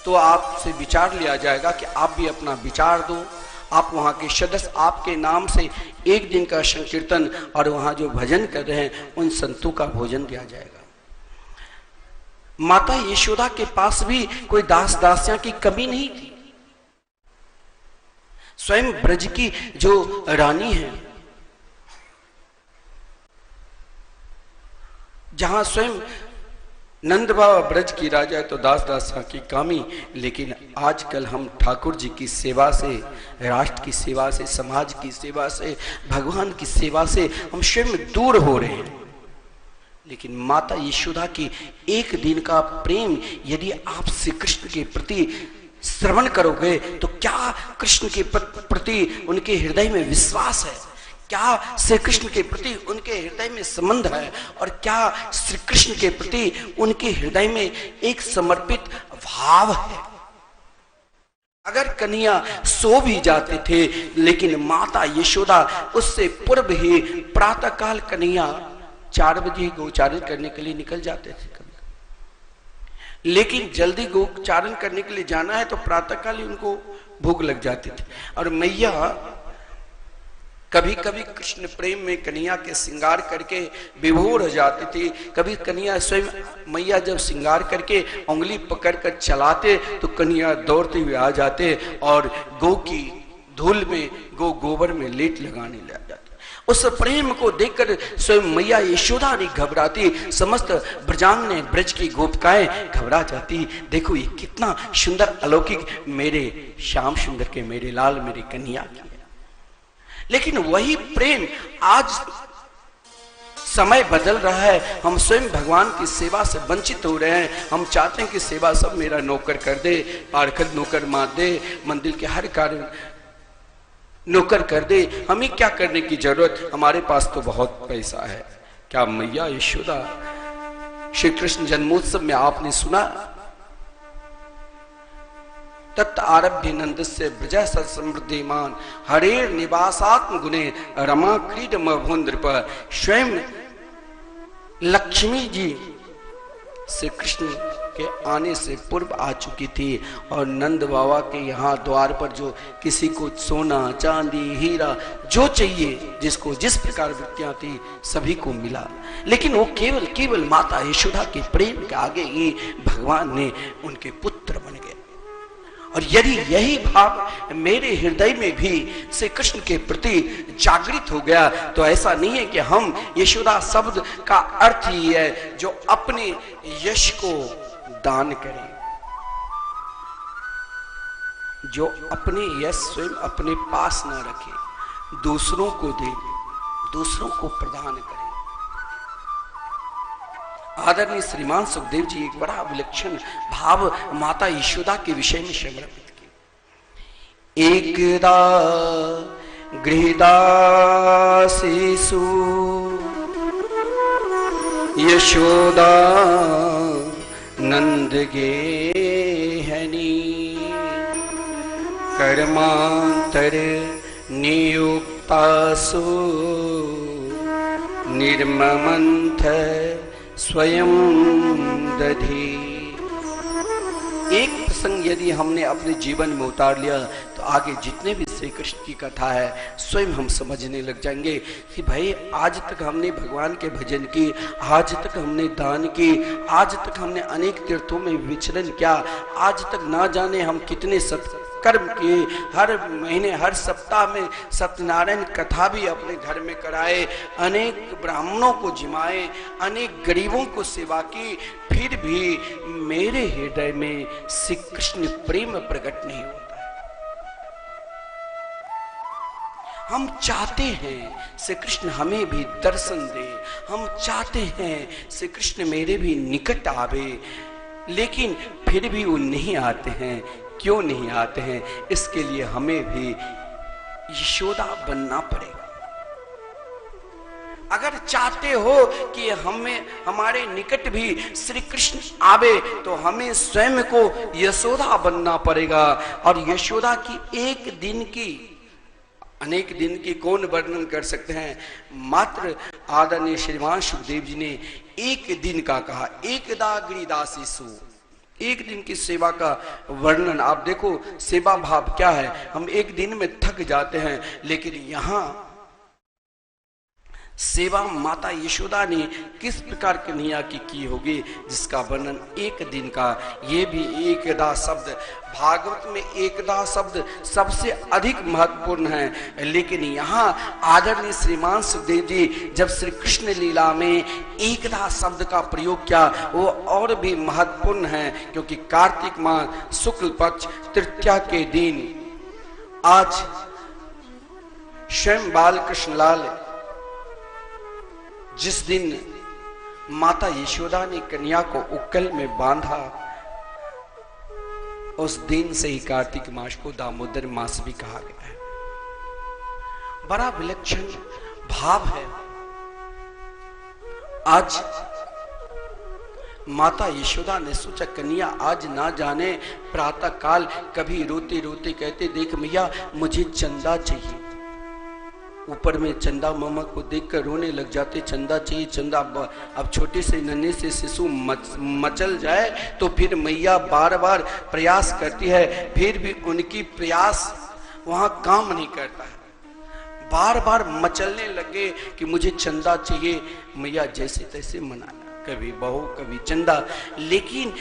तो आपसे विचार लिया जाएगा कि आप भी अपना विचार दो। आप वहाँ के सदस्य, आपके नाम से एक दिन का संकीर्तन और वहाँ जो भजन कर रहे हैं उन संतों का भोजन दिया जाएगा। माता यशोदा के पास भी कोई दास दासियां की कमी नहीं थी। स्वयं ब्रज की जो रानी है, जहां स्वयं नंद बाबा ब्रज की राजा है, तो दास दासियां की कमी। लेकिन आजकल हम ठाकुर जी की सेवा से, राष्ट्र की सेवा से, समाज की सेवा से, भगवान की सेवा से हम स्वयं दूर हो रहे हैं। लेकिन माता यशोदा की एक दिन का प्रेम यदि आप श्री कृष्ण के प्रति श्रवण करोगे, तो क्या कृष्ण के प्रति उनके हृदय में विश्वास है, क्या श्री कृष्ण के प्रति उनके हृदय में संबंध है और क्या श्री कृष्ण के प्रति उनके हृदय में एक समर्पित भाव है। अगर कन्हैया सो भी जाते थे लेकिन माता यशोदा उससे पूर्व ही प्रातःकाल कन्हैया 4 बजे गोचारण करने के लिए निकल जाते थे। लेकिन जल्दी गोचारण करने के लिए जाना है तो प्रातःकाल ही उनको भूख लग जाती थी। और मैया कभी कभी कृष्ण प्रेम में कन्हैया के श्रृंगार करके विभोर हो जाती थी। कभी कन्हैया स्वयं मैया जब श्रृंगार करके उंगली पकड़कर चलाते तो कन्हैया दौड़ते हुए आ जाते और गौ की धूल में गोबर में लेट लगाने लग जाते। उस प्रेम को देखकर स्वयं मैया यशोदा नहीं घबराती, समस्त ब्रजांग ने ब्रज की गोपिकाएं घबरा जाती। देखो ये कितना सुंदर अलौकिक मेरे श्याम सुंदर के, मेरे लाल, मेरे कन्हैया की है। लेकिन वही प्रेम आज समय बदल रहा है। हम स्वयं भगवान की सेवा से वंचित हो रहे हैं। हम चाहते हैं कि सेवा सब मेरा नौकर कर दे, पारखद नौकर मार दे, मंदिर के हर कार्य नौकर कर दे। हमें क्या करने की जरूरत, हमारे पास तो बहुत पैसा है। क्या मैया यशोदा श्री कृष्ण जन्मोत्सव में आपने सुना, तत् आरभ्य नंदस्य ब्रज समृद्धिमान हरेर निवासात्म गुणे रमा क्रीड मभुंद्रप। स्वयं लक्ष्मी जी श्री कृष्ण के आने से पूर्व आ चुकी थी और नंद बाबा के यहाँ द्वार पर जो किसी को सोना चांदी हीरा जो चाहिए, जिसको जिस प्रकार वृत्तियां थी सभी को मिला। लेकिन वो केवल माता यशोदा के प्रेम के आगे ही भगवान ने उनके पुत्र बन गए। और यदि यही भाव मेरे हृदय में भी श्री कृष्ण के प्रति जागृत हो गया तो ऐसा नहीं है कि हम यशोदा शब्द का अर्थ ही है जो अपने यश को दान करे, जो अपने यश स्वयं अपने पास न रखे, दूसरों को दे, दूसरों को प्रदान करे। आदरणीय श्रीमान सुखदेव जी एक बड़ा विलक्षण भाव माता यशोदा के विषय में समर्पित किए। एकदा गृहदासीसु यशोदा नंद गेहनी कर्मांतर नियुक्तासु निर्ममंथ स्वयं दधी। एक प्रसंग यदि हमने अपने जीवन में उतार लिया तो आगे जितने भी श्री कृष्ण की कथा है स्वयं हम समझने लग जाएंगे कि भाई आज तक हमने भगवान के भजन की, आज तक हमने दान की, आज तक हमने अनेक तीर्थों में विचरण किया, आज तक ना जाने हम कितने सत्कर्म किए, हर महीने हर सप्ताह में सत्यनारायण कथा भी अपने घर में कराए, अनेक ब्राह्मणों को जिमाए, अनेक गरीबों को सेवा की, फिर भी मेरे हृदय में श्री कृष्ण प्रेम प्रकट नहीं होता। हम चाहते हैं श्री कृष्ण हमें भी दर्शन दे, हम चाहते हैं श्री कृष्ण मेरे भी निकट आवे, लेकिन फिर भी वो नहीं आते हैं। क्यों नहीं आते हैं? इसके लिए हमें भी यशोदा बनना पड़ेगा। अगर चाहते हो कि हमें हमारे निकट भी श्री कृष्ण आवे तो हमें स्वयं को यशोदा बनना पड़ेगा। और यशोदा की एक दिन की, अनेक दिन की कौन वर्णन कर सकते हैं? मात्र आदरणीय श्रीमान सुखदेव जी ने एक दिन का कहा। एकदा गिरिदासीसु, एक दिन की सेवा का वर्णन। आप देखो सेवा भाव क्या है, हम एक दिन में थक जाते हैं, लेकिन यहां सेवा माता यशोदा ने किस प्रकार कन्हैया की होगी जिसका वर्णन एक दिन का। ये भी एकदा शब्द, भागवत में एकदा शब्द सबसे अधिक महत्वपूर्ण है, लेकिन यहाँ आदरणीय श्रीमान सुखदेव जी जब श्री कृष्ण लीला में एकदा शब्द का प्रयोग किया वो और भी महत्वपूर्ण है, क्योंकि कार्तिक माह शुक्ल पक्ष तृतीया के दिन आज स्वयं बाल कृष्ण लाल जिस दिन माता यशोदा ने कन्या को उक्कल में बांधा, उस दिन से ही कार्तिक मास को दामोदर मास भी कहा गया है। बड़ा विलक्षण भाव है। आज माता यशोदा ने सोचा कन्या आज ना जाने प्रातः काल कभी रोते रोते कहते देख मैया मुझे चंदा चाहिए। ऊपर में चंदा मामा को देखकर रोने लग जाते, चंदा चाहिए चंदा। अब छोटे से नन्हे से शिशु मचल जाए तो फिर मैया बार बार प्रयास करती है, फिर भी उनकी प्रयास वहां काम नहीं करता है। बार बार मचलने लगे कि मुझे चंदा चाहिए। मैया जैसे तैसे मनाया, कभी बहू कभी चंदा, लेकिन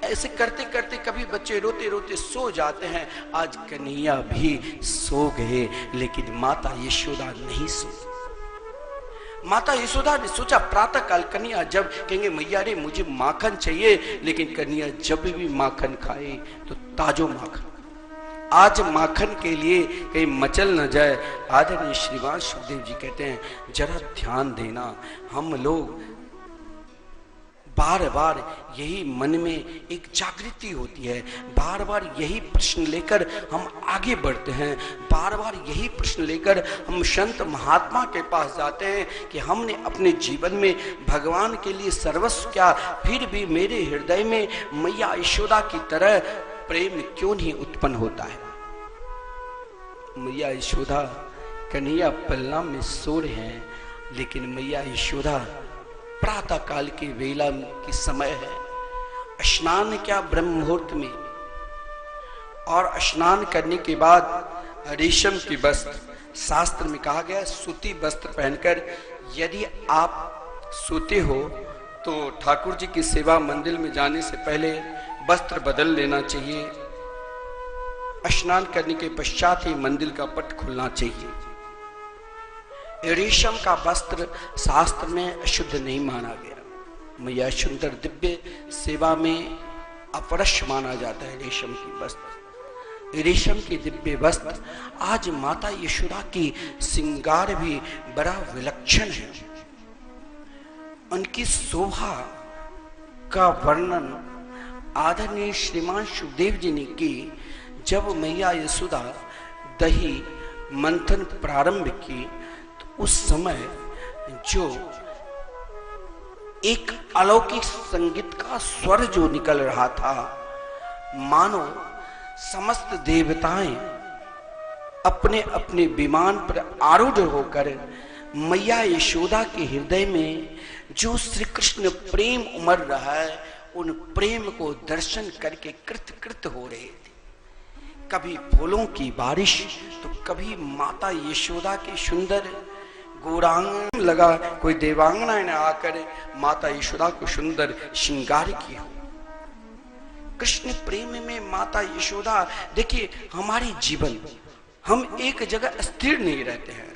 ऐसे करते करते कभी बच्चे रोते रोते सो जाते हैं। आज कन्हैया भी सो गए, लेकिन माता यशोदा नहीं सो। माता यशोदा ने सोचा प्रातः काल कन्हैया जब कहेंगे मैया रे मुझे माखन चाहिए, लेकिन कन्हैया जब भी माखन खाए तो ताजो माखन। आज माखन के लिए कहीं मचल न जाए। आदरणीय श्रीमान सुखदेव जी कहते हैं जरा ध्यान देना, हम लोग बार बार यही मन में एक जागृति होती है, बार बार यही प्रश्न लेकर हम आगे बढ़ते हैं, बार बार यही प्रश्न लेकर हम संत महात्मा के पास जाते हैं कि हमने अपने जीवन में भगवान के लिए सर्वस्व क्या, फिर भी मेरे हृदय में मैया यशोदा की तरह प्रेम क्यों नहीं उत्पन्न होता है। मैया यशोदा कन्हैया पलना में सो रहे हैं, लेकिन मैया यशोदा प्रातः काल के वेला की समय है, स्नान क्या ब्रह्म मुहूर्त में, और स्नान करने के बाद रेशम की वस्त्र, शास्त्र में कहा गया सूती वस्त्र पहनकर यदि आप सोते हो तो ठाकुर जी की सेवा मंदिर में जाने से पहले वस्त्र बदल लेना चाहिए। स्नान करने के पश्चात ही मंदिर का पट खुलना चाहिए। रेशम का वस्त्र शास्त्र में अशुद्ध नहीं माना गया। मैया सुंदर दिव्य सेवा में अपरश माना जाता है रेशम की वस्त्र। रेशम की दिव्य वस्त्र आज माता यशोदा की श्रृंगार भी बड़ा विलक्षण है। उनकी शोभा का वर्णन आदरणीय श्रीमान सुखदेव जी ने की। जब मैया यशोदा दही मंथन प्रारंभ की तो उस समय जो एक अलौकिक संगीत का स्वर जो निकल रहा था, मानो समस्त देवताएं अपने अपने विमान पर आरूढ़ होकर मैया यशोदा के हृदय में जो श्री कृष्ण प्रेम उमड़ रहा है, उन प्रेम को दर्शन करके कृत कृत हो रहे थे। कभी फूलों की बारिश तो कभी माता यशोदा के सुंदर गौरांगन लगा, कोई देवांगना ने आकर माता यशोदा को सुंदर श्रृंगार किया। कृष्ण प्रेम में माता यशोदा, देखिए हमारी जीवन, हम एक जगह स्थिर नहीं रहते हैं,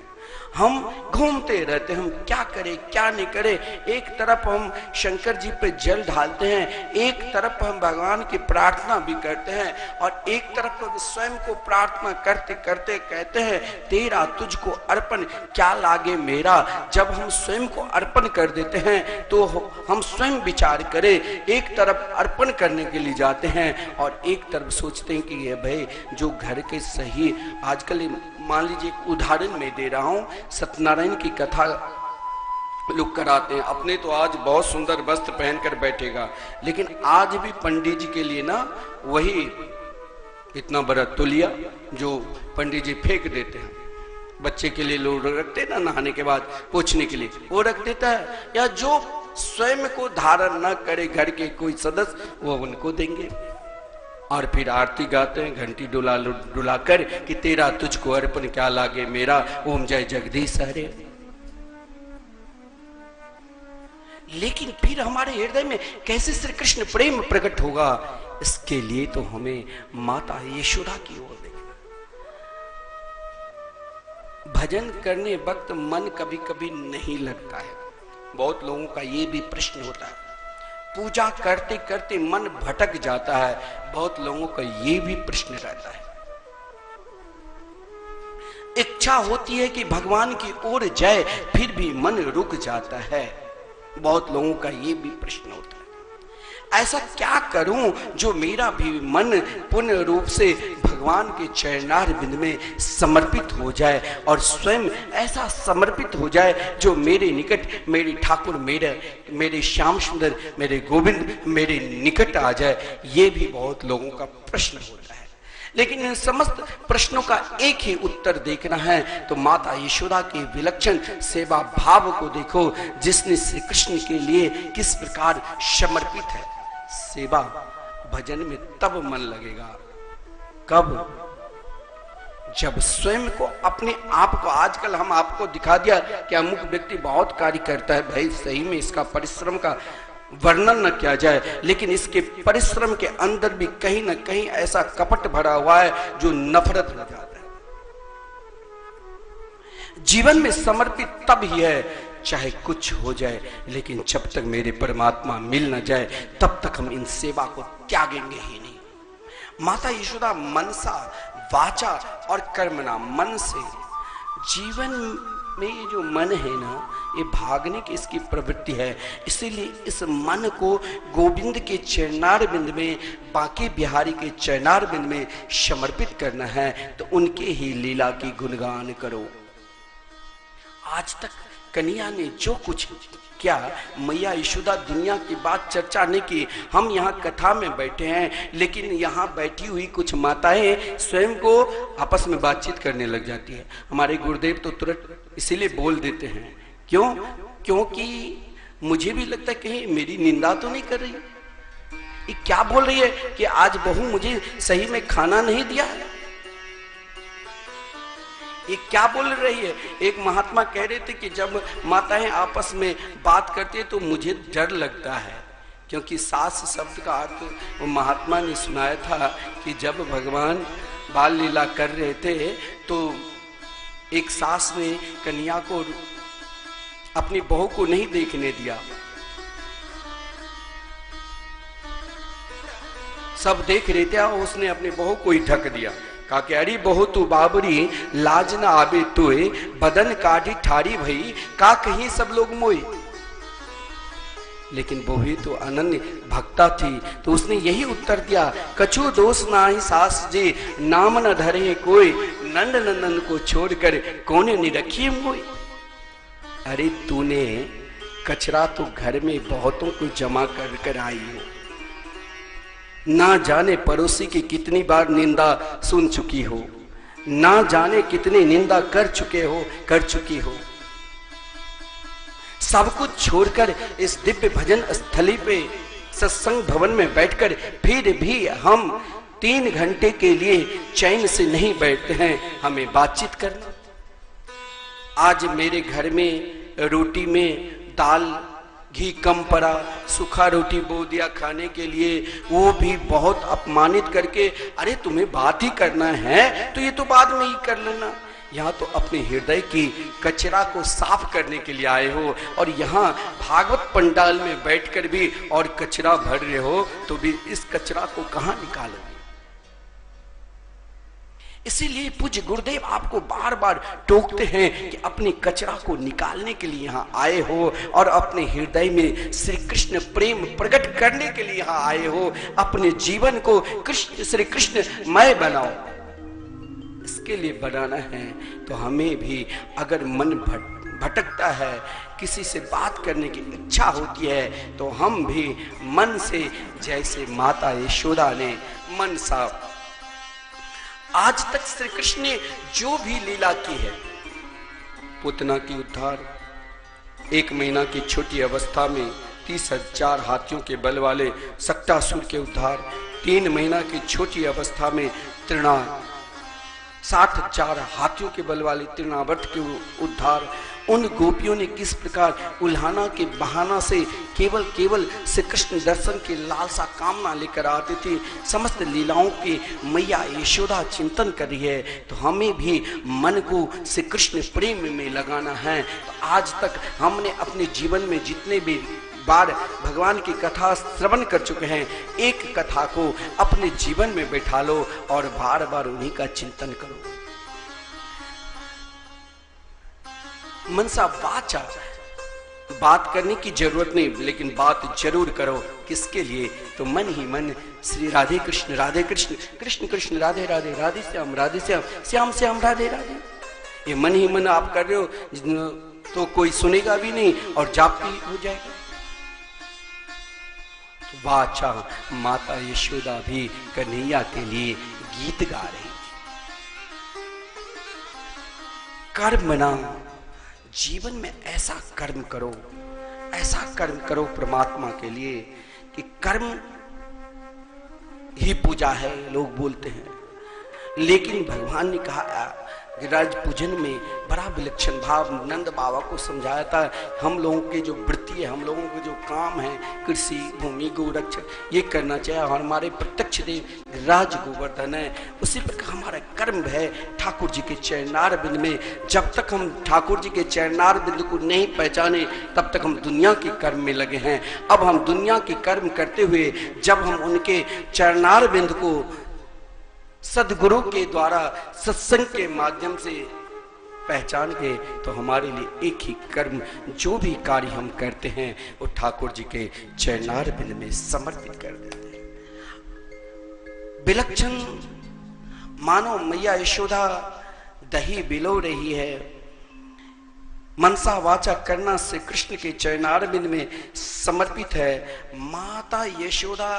हम घूमते रहते हैं, हम क्या करें क्या नहीं करें। एक तरफ हम शंकर जी पे जल ढालते हैं, एक तरफ हम भगवान की प्रार्थना भी करते हैं, और एक तरफ हम स्वयं को प्रार्थना करते करते कहते हैं तेरा तुझको अर्पण क्या लागे मेरा। जब हम स्वयं को अर्पण कर देते हैं तो हम स्वयं विचार करें, एक तरफ अर्पण करने के लिए जाते हैं और एक तरफ सोचते हैं कि ये भाई जो घर के सही, आजकल मान लीजिए एक उदाहरण मैं दे रहा हूं, सत्यनारायण की कथा लोग कराते हैं। अपने तो आज बहुत सुंदर वस्त्र पहनकर बैठेगा, लेकिन आज भी पंडित जी के लिए ना वही इतना बड़ा तुलिया जो पंडित जी फेंक देते हैं, बच्चे के लिए लोग रखते हैं ना नहाने के बाद पोछने के लिए, वो रख देता है। या जो स्वयं को धारण न करे घर के कोई सदस्य, वो उनको देंगे। और फिर आरती गाते हैं घंटी डुला कर कि तेरा तुझको अर्पण क्या लागे मेरा, ओम जय जगदीश हरे। लेकिन फिर हमारे हृदय में कैसे श्री कृष्ण प्रेम प्रकट होगा, इसके लिए तो हमें माता यशोदा की ओर देखना। भजन करने वक्त मन कभी कभी नहीं लगता है, बहुत लोगों का ये भी प्रश्न होता है। पूजा करते करते मन भटक जाता है, बहुत लोगों का ये भी प्रश्न रहता है। इच्छा होती है कि भगवान की ओर जाए, फिर भी मन रुक जाता है, बहुत लोगों का ये भी प्रश्न होता है। ऐसा क्या करूं जो मेरा भी मन पूर्ण रूप से भगवान भगवान के चरणार बिंद में समर्पित हो जाए और स्वयं ऐसा समर्पित हो जाए जो मेरे निकट, मेरे ठाकुर, मेरे श्याम सुंदर, मेरे गोविंद मेरे निकट आ जाए। ये भी बहुत लोगों का प्रश्न होता है, लेकिन इन समस्त प्रश्नों का एक ही उत्तर देखना है तो माता यशोदा के विलक्षण सेवा भाव को देखो, जिसने श्री कृष्ण के लिए किस प्रकार समर्पित है। सेवा भजन में तब मन लगेगा कब, जब स्वयं को, अपने आप को, आजकल हम आपको दिखा दिया कि अमुक व्यक्ति बहुत कार्य करता है, भाई सही में इसका परिश्रम का वर्णन न किया जाए, लेकिन इसके परिश्रम के अंदर भी कहीं ना कहीं ऐसा कपट भरा हुआ है जो नफरत हो जाता है। जीवन में समर्पित तब ही है चाहे कुछ हो जाए, लेकिन जब तक मेरे परमात्मा मिल न जाए तब तक हम इन सेवा को त्यागेंगे ही नहीं। माता यशोदा मनसा वाचा और कर्मणा, मन से, जीवन में ये जो मन है ना, ये भागने की इसकी प्रवृत्ति है, इसीलिए इस मन को गोविंद के चरणार बिंद में, बांके बिहारी के चरणार बिंद में समर्पित करना है तो उनके ही लीला की गुणगान करो। आज तक कन्या ने जो कुछ क्या, मैया यशोदा दुनिया की बात चर्चा नहीं की। हम यहाँ कथा में बैठे हैं, लेकिन यहाँ बैठी हुई कुछ माताएं स्वयं को आपस में बातचीत करने लग जाती है। हमारे गुरुदेव तो तुरंत इसीलिए बोल देते हैं, क्यों? क्योंकि मुझे भी लगता है कहीं मेरी निंदा तो नहीं कर रही, ये क्या बोल रही है कि आज बहू मुझे सही में खाना नहीं दिया है, ये क्या बोल रही है। एक महात्मा कह रहे थे कि जब माताएं आपस में बात करती है तो मुझे डर लगता है, क्योंकि सास शब्द का अर्थ वो महात्मा ने सुनाया था कि जब भगवान बाल लीला कर रहे थे तो एक सास ने कन्या को, अपनी बहू को नहीं देखने दिया, सब देख रहे थे और उसने अपनी बहू को ही ढक दिया। कहा कि अरे बहू तू बाबरी, लाज न आवे तोय, बदन काढ़ी ठारी भई, का कहीं सब लोग मोई। लेकिन बहू तो अनन्य भक्ता थी, तो उसने यही उत्तर दिया, कछु दोष नाही सास जी, नाम न धरे कोई, नंद नंदन को छोड़कर कोने निरखी मोई। अरे तूने कचरा तो घर में बहुतों को जमा कर कर आई हो, ना जाने पड़ोसी की कितनी बार निंदा सुन चुकी हो, ना जाने कितनी निंदा कर चुकी हो। सब कुछ छोड़कर इस दिव्य भजन स्थली पे सत्संग भवन में बैठकर फिर भी हम 3 घंटे के लिए चैन से नहीं बैठते हैं, हमें बातचीत करना। आज मेरे घर में रोटी में दाल घी कम पड़ा, सूखा रोटी बो दिया खाने के लिए, वो भी बहुत अपमानित करके, अरे तुम्हें बात ही करना है तो ये तो बाद में ही कर लेना। यहाँ तो अपने हृदय की कचरा को साफ करने के लिए आए हो और यहाँ भागवत पंडाल में बैठकर भी और कचरा भर रहे हो, तो भी इस कचरा को कहाँ निकालोगे। इसीलिए पूज्य गुरुदेव आपको बार बार टोकते हैं कि अपने कचरा को निकालने के लिए यहाँ आए हो और अपने हृदय में श्री कृष्ण प्रेम प्रकट करने के लिए यहाँ आए हो। अपने जीवन को श्री कृष्ण मय बनाओ, इसके लिए बनाना है। तो हमें भी अगर मन भटकता है, किसी से बात करने की इच्छा होती है, तो हम भी मन से, जैसे माता यशोदा ने मन सा, आज तक श्री कृष्ण ने जो भी लीला की है, पूतना की उद्धार, 1 महीना की छोटी अवस्था में 30,000 हाथियों के बल वाले सक्टासुर के उद्धार, 3 महीना की छोटी अवस्था में 60,000 हाथियों के बल वाले तृणावर्त के उद्धार। उन गोपियों ने किस प्रकार उल्हाना के बहाना से केवल श्री कृष्ण दर्शन की लालसा कामना लेकर आती थी। समस्त लीलाओं की मैया यशोदा चिंतन कर रही है, तो हमें भी मन को श्री कृष्ण प्रेम में लगाना है। तो आज तक हमने अपने जीवन में जितने भी बार भगवान की कथा श्रवण कर चुके हैं, एक कथा को अपने जीवन में बैठा लो और बार बार उन्हीं का चिंतन करो। मनसा वाचा, बात करने की जरूरत नहीं, लेकिन बात जरूर करो। किसके लिए? तो मन ही मन श्री राधे कृष्ण कृष्ण कृष्ण राधे राधे, राधे श्याम श्याम श्याम राधे राधे। ये मन ही मन आप कर रहे हो तो कोई सुनेगा भी नहीं और जाप भी हो जाएगा। तो वाचा माता यशोदा भी कन्हैया के लिए गीत गा रही। कर्म ना, जीवन में ऐसा कर्म करो परमात्मा के लिए कि कर्म ही पूजा है, लोग बोलते हैं। लेकिन भगवान ने कहा गिरिराज पूजन में बड़ा विलक्षण भाव नंद बाबा को समझाया था। हम लोगों के जो वृत्ति है, हम लोगों के जो काम है, कृषि भूमि गोरक्षण, ये करना चाहिए। और हमारे प्रत्यक्ष देव गिरिराज गोवर्धन है। उसी प्रकार हमारा कर्म है ठाकुर जी के चरणार बिंद में। जब तक हम ठाकुर जी के चरणार बिंद को नहीं पहचाने तब तक हम दुनिया के कर्म में लगे हैं। अब हम दुनिया के कर्म करते हुए जब हम उनके चरणार बिंद को सदगुरु के द्वारा सत्संग के माध्यम से पहचान गए तो हमारे लिए एक ही कर्म, जो भी कार्य हम करते हैं वो ठाकुर जी के चरणार बिंद में समर्पित कर देते हैं। विलक्षण मानो मैया यशोदा दही बिलो रही है, मनसा वाचा करना से कृष्ण के चरणार बिंद में समर्पित है। माता यशोदा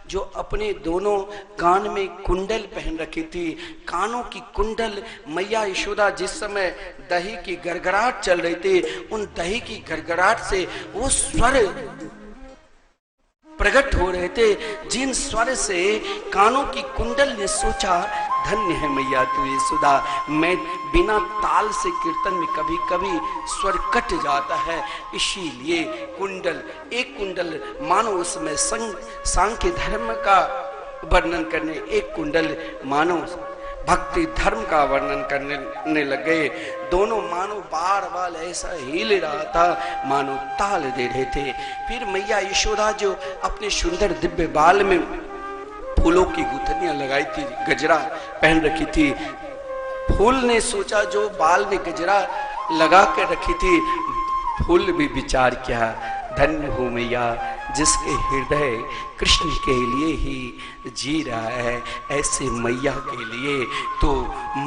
जो अपने दोनों कान में कुंडल पहन रखी थी, कानों की कुंडल, मैया यशोदा जिस समय दही की गड़गड़ाहट चल रही थी, उन दही की गड़गड़ाहट से वो स्वर प्रकट हो रहे थे, जिन स्वर से कानों की कुंडल ने सोचा धन्य है मैया तू यशोदा। मैं बिना ताल से कीर्तन में कभी कभी स्वर कट जाता है, इसीलिए कुंडल, एक कुंडल मानो उसमें सांख्य धर्म का वर्णन करने, एक कुंडल मानो भक्ति धर्म का वर्णन करने लगे। दोनों मानो बार बार ऐसा हिल रहा था मानो ताल दे रहे थे। फिर मैया यशोदा जो अपने सुंदर दिव्य बाल में फूलों की गुथनियां लगाई थी, गजरा पहन रखी थी, फूल ने सोचा जो बाल में गजरा लगा कर रखी थी, फूल भी विचार किया धन्य हो मैया जिसके हृदय कृष्ण के लिए ही जी रहा है। ऐसे मैया के लिए तो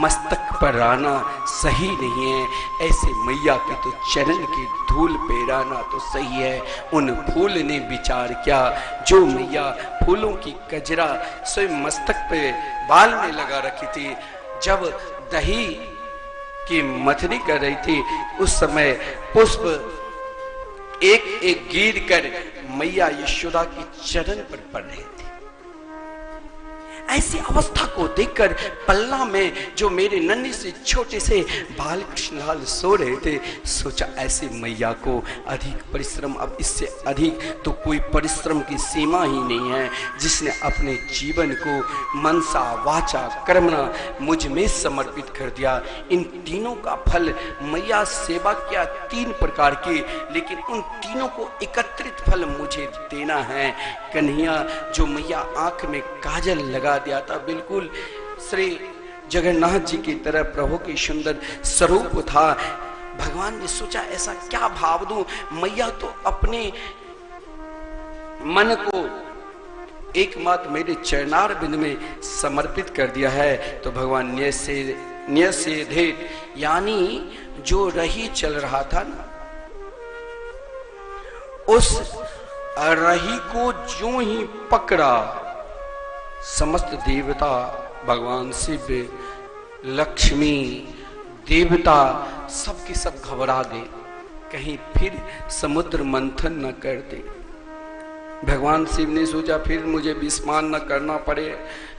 मस्तक पर आना सही नहीं है, ऐसे मैया के तो चरण की धूल पे आना तो सही है। उन फूल ने विचार किया, जो मैया फूलों की गजरा स्वयं मस्तक पे बाल में लगा रखी थी, जब दही की मथनी कर रही थी उस समय पुष्प एक एक गिर कर मैया यशोदा की चरण पर पड़ रहे थे। ऐसी अवस्था को देखकर पल्ला में जो मेरे नन्ही से छोटे से बाल कृष्णलाल सो रहे थे, सोचा ऐसे मैया को अधिक परिश्रम, अब इससे अधिक तो कोई परिश्रम की सीमा ही नहीं है, जिसने अपने जीवन को मनसा वाचा कर्मणा मुझ में समर्पित कर दिया। इन तीनों का फल मैया सेवा किया 3 प्रकार की, लेकिन उन तीनों को एकत्रित फल मुझे देना है। कन्हैया जो मैया आंख में काजल लगा दिया था, बिल्कुल श्री जगन्नाथ जी की तरह प्रभु की सुंदर स्वरूप था। भगवान ने सोचा ऐसा क्या भाव दूं, मैया तो अपने मन को एकमात्र मेरे चरणार बिंद में समर्पित कर दिया है। तो भगवान न्यसेधे यानी जो रही चल रहा था ना, उस रही को जो ही पकड़ा, समस्त देवता, भगवान शिव, लक्ष्मी, देवता सब के सब घबरा गए, कहीं फिर समुद्र मंथन न कर दे। भगवान शिव ने सोचा फिर मुझे विस्मान न करना पड़े,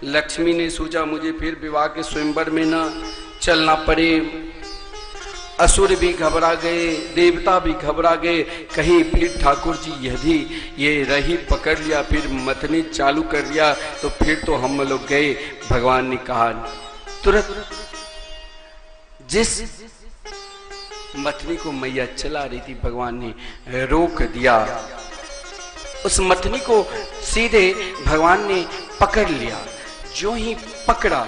लक्ष्मी ने सोचा मुझे फिर विवाह के स्वयंवर में न चलना पड़े, असुर भी घबरा गए, देवता भी घबरा गए, कहीं फिर ठाकुर जी यदि ये रही पकड़ लिया, फिर मथनी चालू कर लिया तो फिर तो हम लोग गए। भगवान ने कहा तुरंत जिस मथनी को मैया चला रही थी भगवान ने रोक दिया, उस मथनी को सीधे भगवान ने पकड़ लिया। जो ही पकड़ा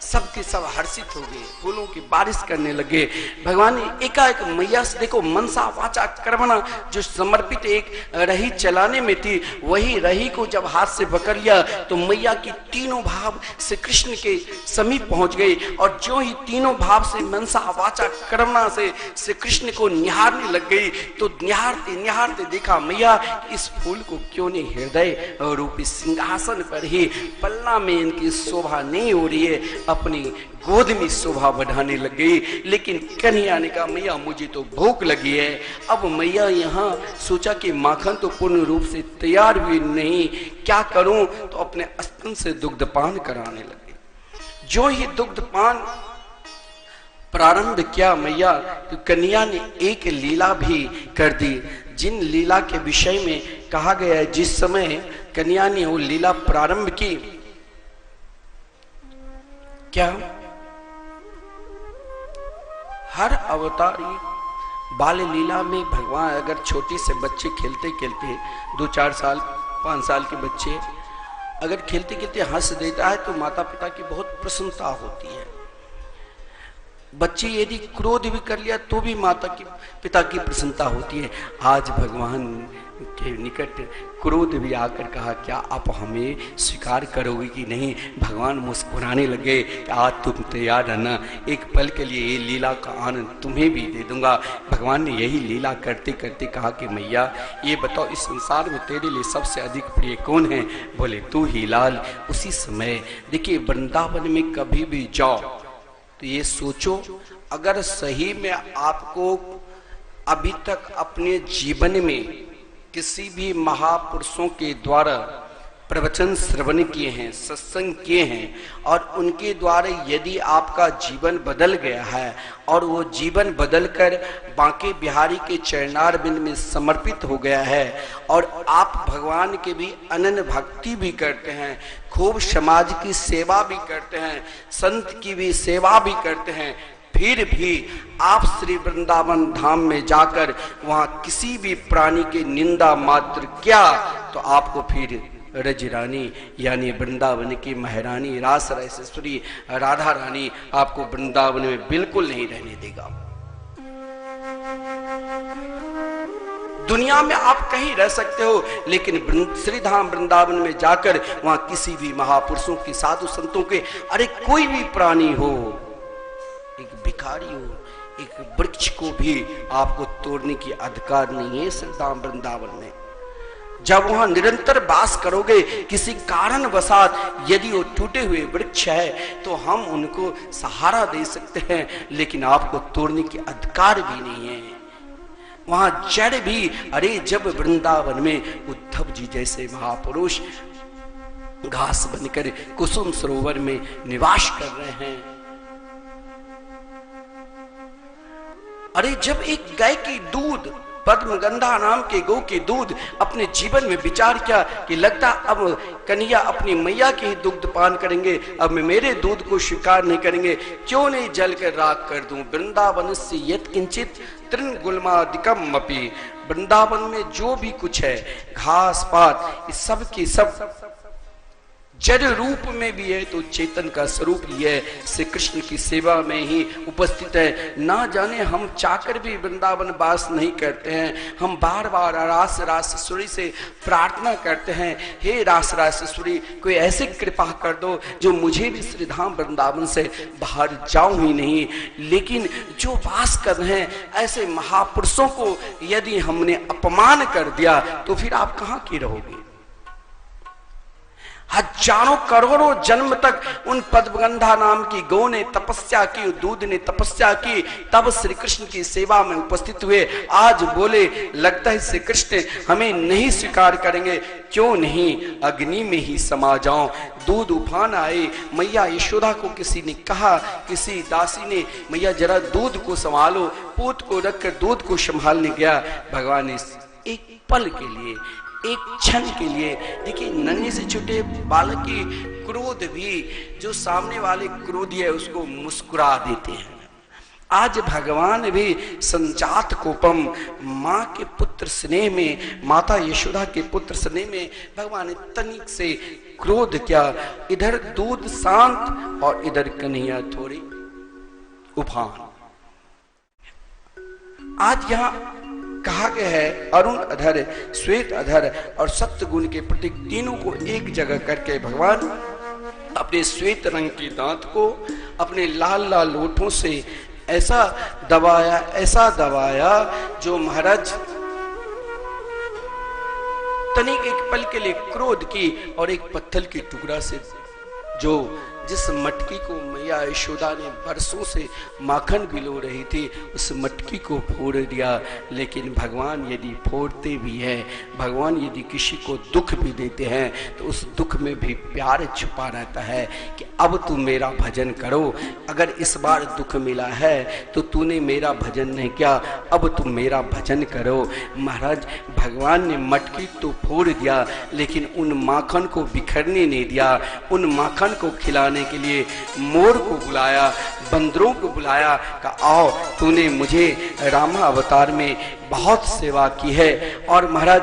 सबके सब हर्षित हो गए, फूलों की बारिश करने लगे। भगवान ने एकाएक मैया से, देखो मनसा वाचा कर्मणा, जो समर्पित एक रही चलाने में थी, वही रही को जब हाथ से पकड़ लिया तो मैया की तीनों भाव श्री कृष्ण के समीप पहुंच गई। और जो ही तीनों भाव से मनसा वाचा कर्मणा से श्री कृष्ण को निहारने लग गई, तो निहारते निहारते देखा मैया इस फूल को क्यों नहीं हृदय रूपी सिंहासन पर ही, पलना में इनकी शोभा नहीं हो रही है, अपनी गोद में शोभा बढ़ाने लग गई। लेकिन कन्हैया ने कहा मैया मुझे तो भूख लगी है। अब मैया यहाँ सोचा कि माखन तो पूर्ण रूप से तैयार भी नहीं, क्या करूं, तो अपने स्तन से दुग्धपान कराने लगे। जो ही दुग्धपान प्रारंभ किया मैया, तो कन्हैया ने एक लीला भी कर दी, जिन लीला के विषय में कहा गया है, जिस समय कन्हैया ने वो लीला प्रारंभ की, क्या हर अवतारी बाल लीला में भगवान, अगर छोटे से बच्चे खेलते खेलते 2-4 साल 5 साल के बच्चे अगर खेलते खेलते हंस देता है तो माता पिता की बहुत प्रसन्नता होती है। बच्चे यदि क्रोध भी कर लिया तो भी माता की पिता की प्रसन्नता होती है। आज भगवान के निकट क्रोध भी आकर कहा क्या आप हमें स्वीकार करोगे कि नहीं। भगवान मुस्कुराने लगे कि आज तुम तैयार रहना, एक पल के लिए ये लीला का आनंद तुम्हें भी दे दूंगा। भगवान ने यही लीला करते करते कहा कि मैया ये बताओ इस संसार में तेरे लिए सबसे अधिक प्रिय कौन है। बोले तू ही लाल। उसी समय देखिए वृंदावन में कभी भी जाओ तो ये सोचो, अगर सही में आपको अभी तक अपने जीवन में किसी भी महापुरुषों के द्वारा प्रवचन श्रवण किए हैं, सत्संग किए हैं, और उनके द्वारा यदि आपका जीवन बदल गया है और वो जीवन बदलकर बांके बिहारी के चरणारविंद में समर्पित हो गया है, और आप भगवान के भी अनन्य भक्ति भी करते हैं, खूब समाज की सेवा भी करते हैं, संत की भी सेवा भी करते हैं, फिर भी आप श्री वृंदावन धाम में जाकर वहां किसी भी प्राणी की निंदा मात्र क्या, तो आपको फिर रज रानी यानी वृंदावन की महारानी रास रासेश्वरी राधा रानी आपको वृंदावन में बिल्कुल नहीं रहने देगा। दुनिया में आप कहीं रह सकते हो, लेकिन श्रीधाम वृंदावन में जाकर वहां किसी भी महापुरुषों की, साधु संतों के, अरे कोई भी प्राणी हो, एक भिखारी हो, एक वृक्ष को भी आपको तोड़ने की अधिकार नहीं है श्रीधाम वृंदावन में। जब वहां निरंतर वास करोगे, किसी कारण वसात यदि वो टूटे हुए वृक्ष है तो हम उनको सहारा दे सकते हैं, लेकिन आपको तोड़ने की अधिकार भी नहीं है। वहां जड़ भी, अरे जब वृंदावन में उद्धव जी जैसे महापुरुष घास बनकर कुसुम सरोवर में निवास कर रहे हैं, अरे जब एक गाय की दूध, पद्मगंधा नाम के गौ के दूध अपने जीवन में विचार किया कि लगता अब कन्हैया अपनी मैया के ही दुग्ध पान करेंगे, अब मेरे दूध को स्वीकार नहीं करेंगे, क्यों नहीं जल कर राख कर दूं। वृंदावन से यत् किंचित तृण गुल्मादिकम अपि, वृंदावन में जो भी कुछ है घास पात, इस सब की सब जड़ रूप में भी है तो चेतन का स्वरूप ही है, श्री कृष्ण की सेवा में ही उपस्थित है। ना जाने हम चाहकर भी वृंदावन वास नहीं करते हैं, हम बार बार रास रासेश्वरी से प्रार्थना करते हैं, हे रास रासेश्वरी कोई ऐसी कृपा कर दो जो मुझे भी श्रीधाम वृंदावन से बाहर जाऊं ही नहीं। लेकिन जो वास कर रहे हैं ऐसे महापुरुषों को यदि हमने अपमान कर दिया तो फिर आप कहाँ की रहोगे। हजारों करोड़ों जन्म तक उन पद्मगंधा नाम की गौ ने तपस्या की, दूध ने तपस्या की, तब श्री कृष्ण की सेवा में उपस्थित हुए। आज बोले लगता है श्री कृष्ण हमें नहीं स्वीकार करेंगे, क्यों नहीं अग्नि में ही समा जाओ। दूध उफान आए, मैया यशोदा को किसी ने कहा, किसी दासी ने, मैया जरा दूध को संभालो, पूत को रखकर दूध को संभालने गया। भगवान ने एक पल के लिए, एक क्षण के लिए, देखिए नन्हे से छोटे बालक की क्रोध भी, जो सामने वाले क्रोधी है उसको मुस्कुरा देते हैं। आज भगवान भी संजात कोपम, माँ के पुत्र स्नेह में, माता यशोदा के पुत्र स्नेह में भगवान ने तनिक से क्रोध किया। इधर दूध शांत और इधर कन्हैया थोड़ी उफान। आज यहां कहा गया है अरुण अधर, श्वेत अधर और सप्त गुण के प्रतीक तीनों को एक जगह करके भगवान अपने श्वेत रंग के दांत को अपने लाल लाल होठों से ऐसा दबाया जो महाराज तनिक एक पल के लिए क्रोध की और एक पत्थर के टुकड़ा से जो जिस मटकी को मैया यशोदा ने बरसों से माखन भिगो रही थी उस मटकी को फोड़ दिया। लेकिन भगवान यदि फोड़ते भी हैं, भगवान यदि किसी को दुख भी देते हैं तो उस दुख में भी प्यार छुपा रहता है कि अब तू मेरा भजन करो। अगर इस बार दुख मिला है तो तूने मेरा भजन नहीं किया, अब तू मेरा भजन करो। महाराज भगवान ने मटकी तो फोड़ दिया लेकिन उन माखन को बिखरने नहीं दिया। उन माखन को खिलाने के लिए मोर को बुलाया, बंदरों को बुलाया, कहा आओ तूने मुझे रामा अवतार में बहुत सेवा की है। और महाराज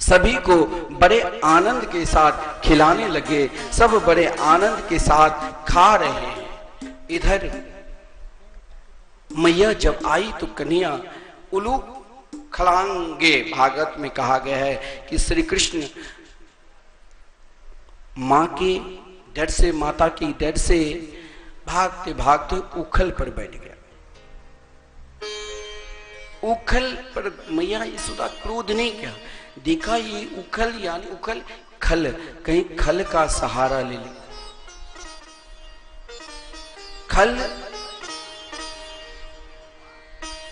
सभी को बड़े आनंद के साथ खिलाने लगे, सब बड़े आनंद के साथ खा रहे हैं। इधर मैया जब आई तो कन्हैया उलू खड़ांगे, भागवत में कहा गया है कि श्री कृष्ण मां के डर से, माता की डर से भागते भागते उखल पर बैठ गया। उखल पर मैया यशोदा क्रोध नहीं किया, देखा ये उखल यानी उखल खल, कहीं खल का सहारा ले ले। खल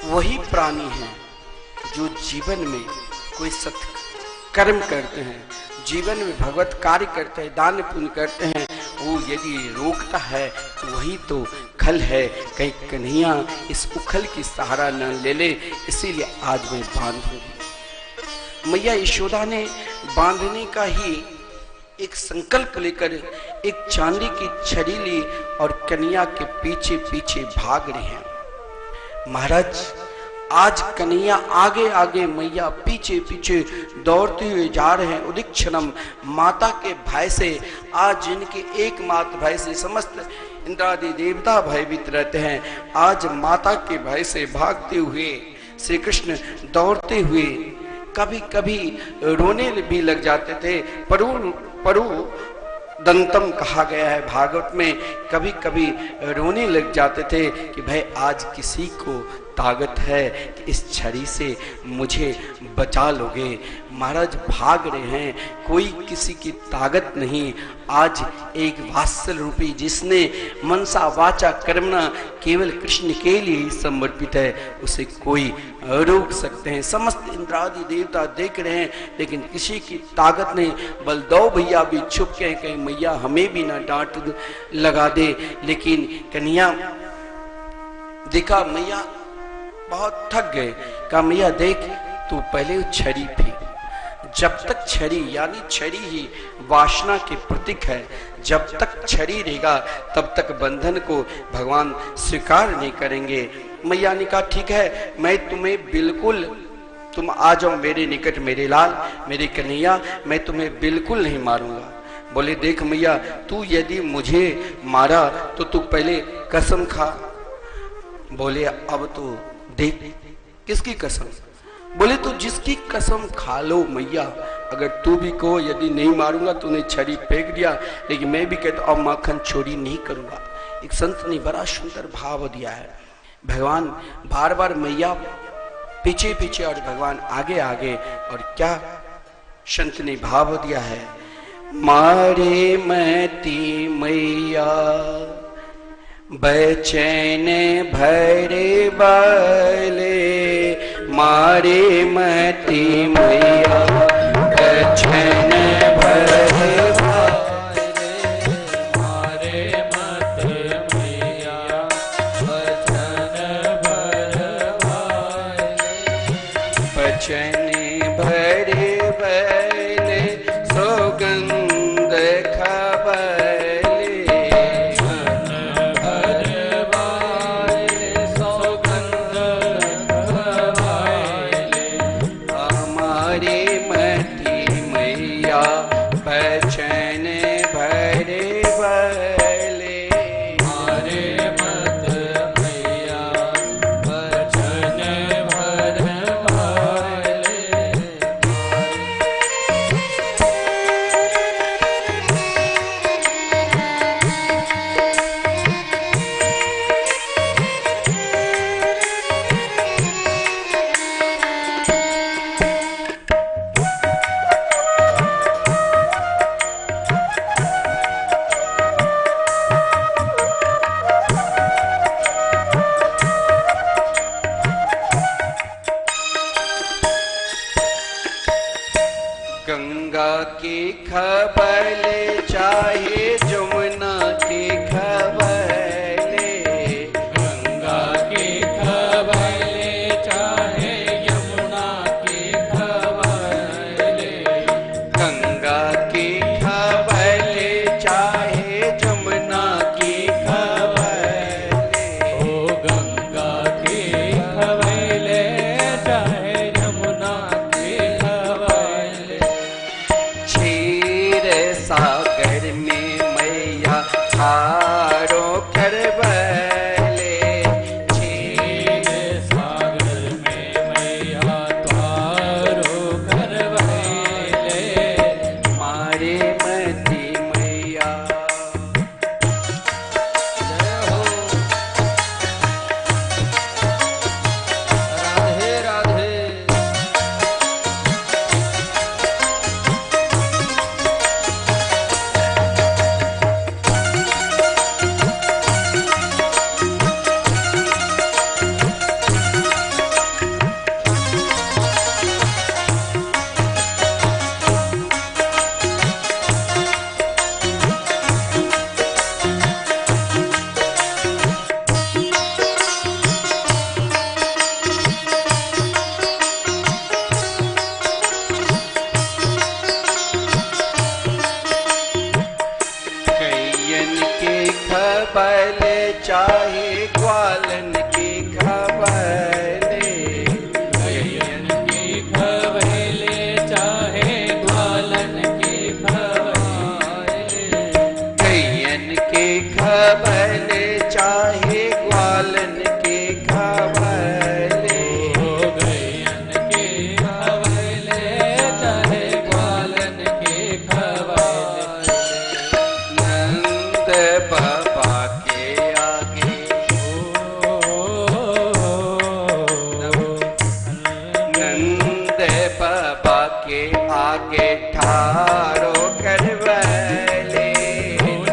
वही प्राणी है जो जीवन में कोई सत्य कर्म करते हैं, जीवन में भगवत कार्य करते हैं, दान पुण्य करते हैं, वो यदि रोकता है तो वही तो खल है। कहीं कन्हैया इस उखल की सहारा न ले ले, इसीलिए आज मैं बांधूंगी। मैया यशोदा ने बांधने का ही एक संकल्प लेकर एक चांदी की छड़ी ली और कन्हैया के पीछे पीछे भाग रहे हैं। महाराज आज कन्हैया आगे आगे, मैया पीछे पीछे दौड़ते हुए जा रहे हैं। उदिक्षणम माता के भय से, आज जिनके एकमात्र भय से समस्त इंद्रादि देवता भयभीत रहते हैं, आज माता के भय से भागते हुए श्री कृष्ण दौड़ते हुए कभी कभी रोने भी लग जाते थे। परु दंतम कहा गया है भागवत में, कभी कभी रोने लग जाते थे कि भाई आज किसी को ताकत है कि इस छड़ी से मुझे बचा लोगे। महाराज भाग रहे हैं, कोई किसी की ताकत नहीं। आज एक वात्सल रूपी जिसने मनसा वाचा कर्मणा केवल कृष्ण के लिए ही समर्पित है, उसे कोई रोक सकते हैं। समस्त इंद्रादि देवता देख रहे हैं लेकिन किसी की ताकत नहीं। बलदेव भैया भी छुप के कहीं मैया हमें भी ना डांट लगा दे। लेकिन कन्हैया देखा मैया बहुत थक गए, कहा मैया देख तू पहले छड़ी फेंक। जब तक छड़ी यानी छड़ी ही वासना के प्रतीक है, जब तक छड़ी रहेगा तब तक बंधन को भगवान स्वीकार नहीं करेंगे। मैया ने कहा ठीक है, मैं तुम्हें बिल्कुल, तुम आ जाओ मेरे निकट मेरे लाल, मेरे कन्हैया, मैं तुम्हें बिल्कुल नहीं मारूंगा। बोले देख मैया तू यदि मुझे मारा तो तू पहले कसम खा। बोले अब तो देख किसकी कसम? बोले तो जिसकी कसम खा लो मैया। अगर तू भी कहो यदि नहीं मारूंगा तूने छड़ी फेंक दिया, लेकिन मैं भी कहता अब माखन चोरी नहीं करूंगा। एक संत ने बड़ा सुंदर भाव दिया है। भगवान बार बार मैया पीछे पीछे और भगवान आगे आगे, और क्या संत ने भाव दिया है, मारे मती मैया बेचैन भरे बाले, मारे मती मैया बेचैन भरे बाले, मारे मती मैया बेचैन भरे बाले, बेचैन भरे बाले सौगंध खबले, के खबले चाहे जमुना के खबले, गंगा के खबले चाहे यमुना के खबले, गंगा के खबले चाहे जमुना की खबले, ओ गंगा के खबले चाहे यमुना के खबले, क्षीर सागर में मैया ठारो करबले, क्षीर सागर में मैया तारो करवैले, मारे मती मैया। जय हो। राधे राधे। कैयन के खबले चाहे ग्वालन के खबले, गैयन के खबले चाहे ग्वालन के खबले, कैयन के खबले चाहे ग्वालन के खबले, ओ गैयन के खबले चाहे ग्वालन के खबले, नंद बाबा के आगे, नंद बाबा के आगे ठारो करवले,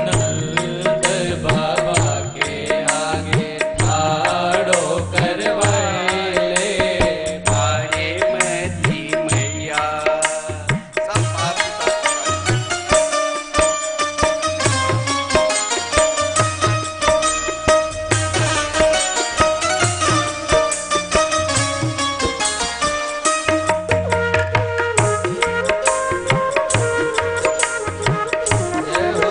नंद बाबा के आगे ठाड़ो करवैले, मारे मती मैया। सब बात जय हो।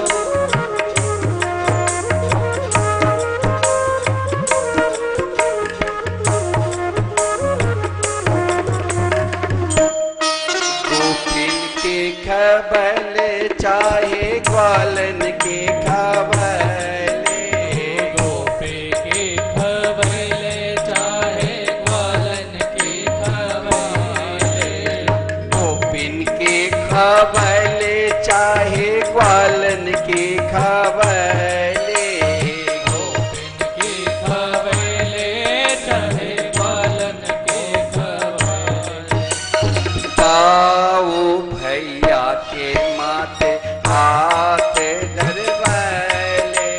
गोपिन के खबले चाहे ग्वालन के खबले, गोपी के खबले चाहे ग्वालन के खबले, गोपिन के खबले चाहे ग्वालन के खबले, गोपिन के खबले चाहे ग्वालन के खबले, पाओ भैया के माथे हाथ धरवले,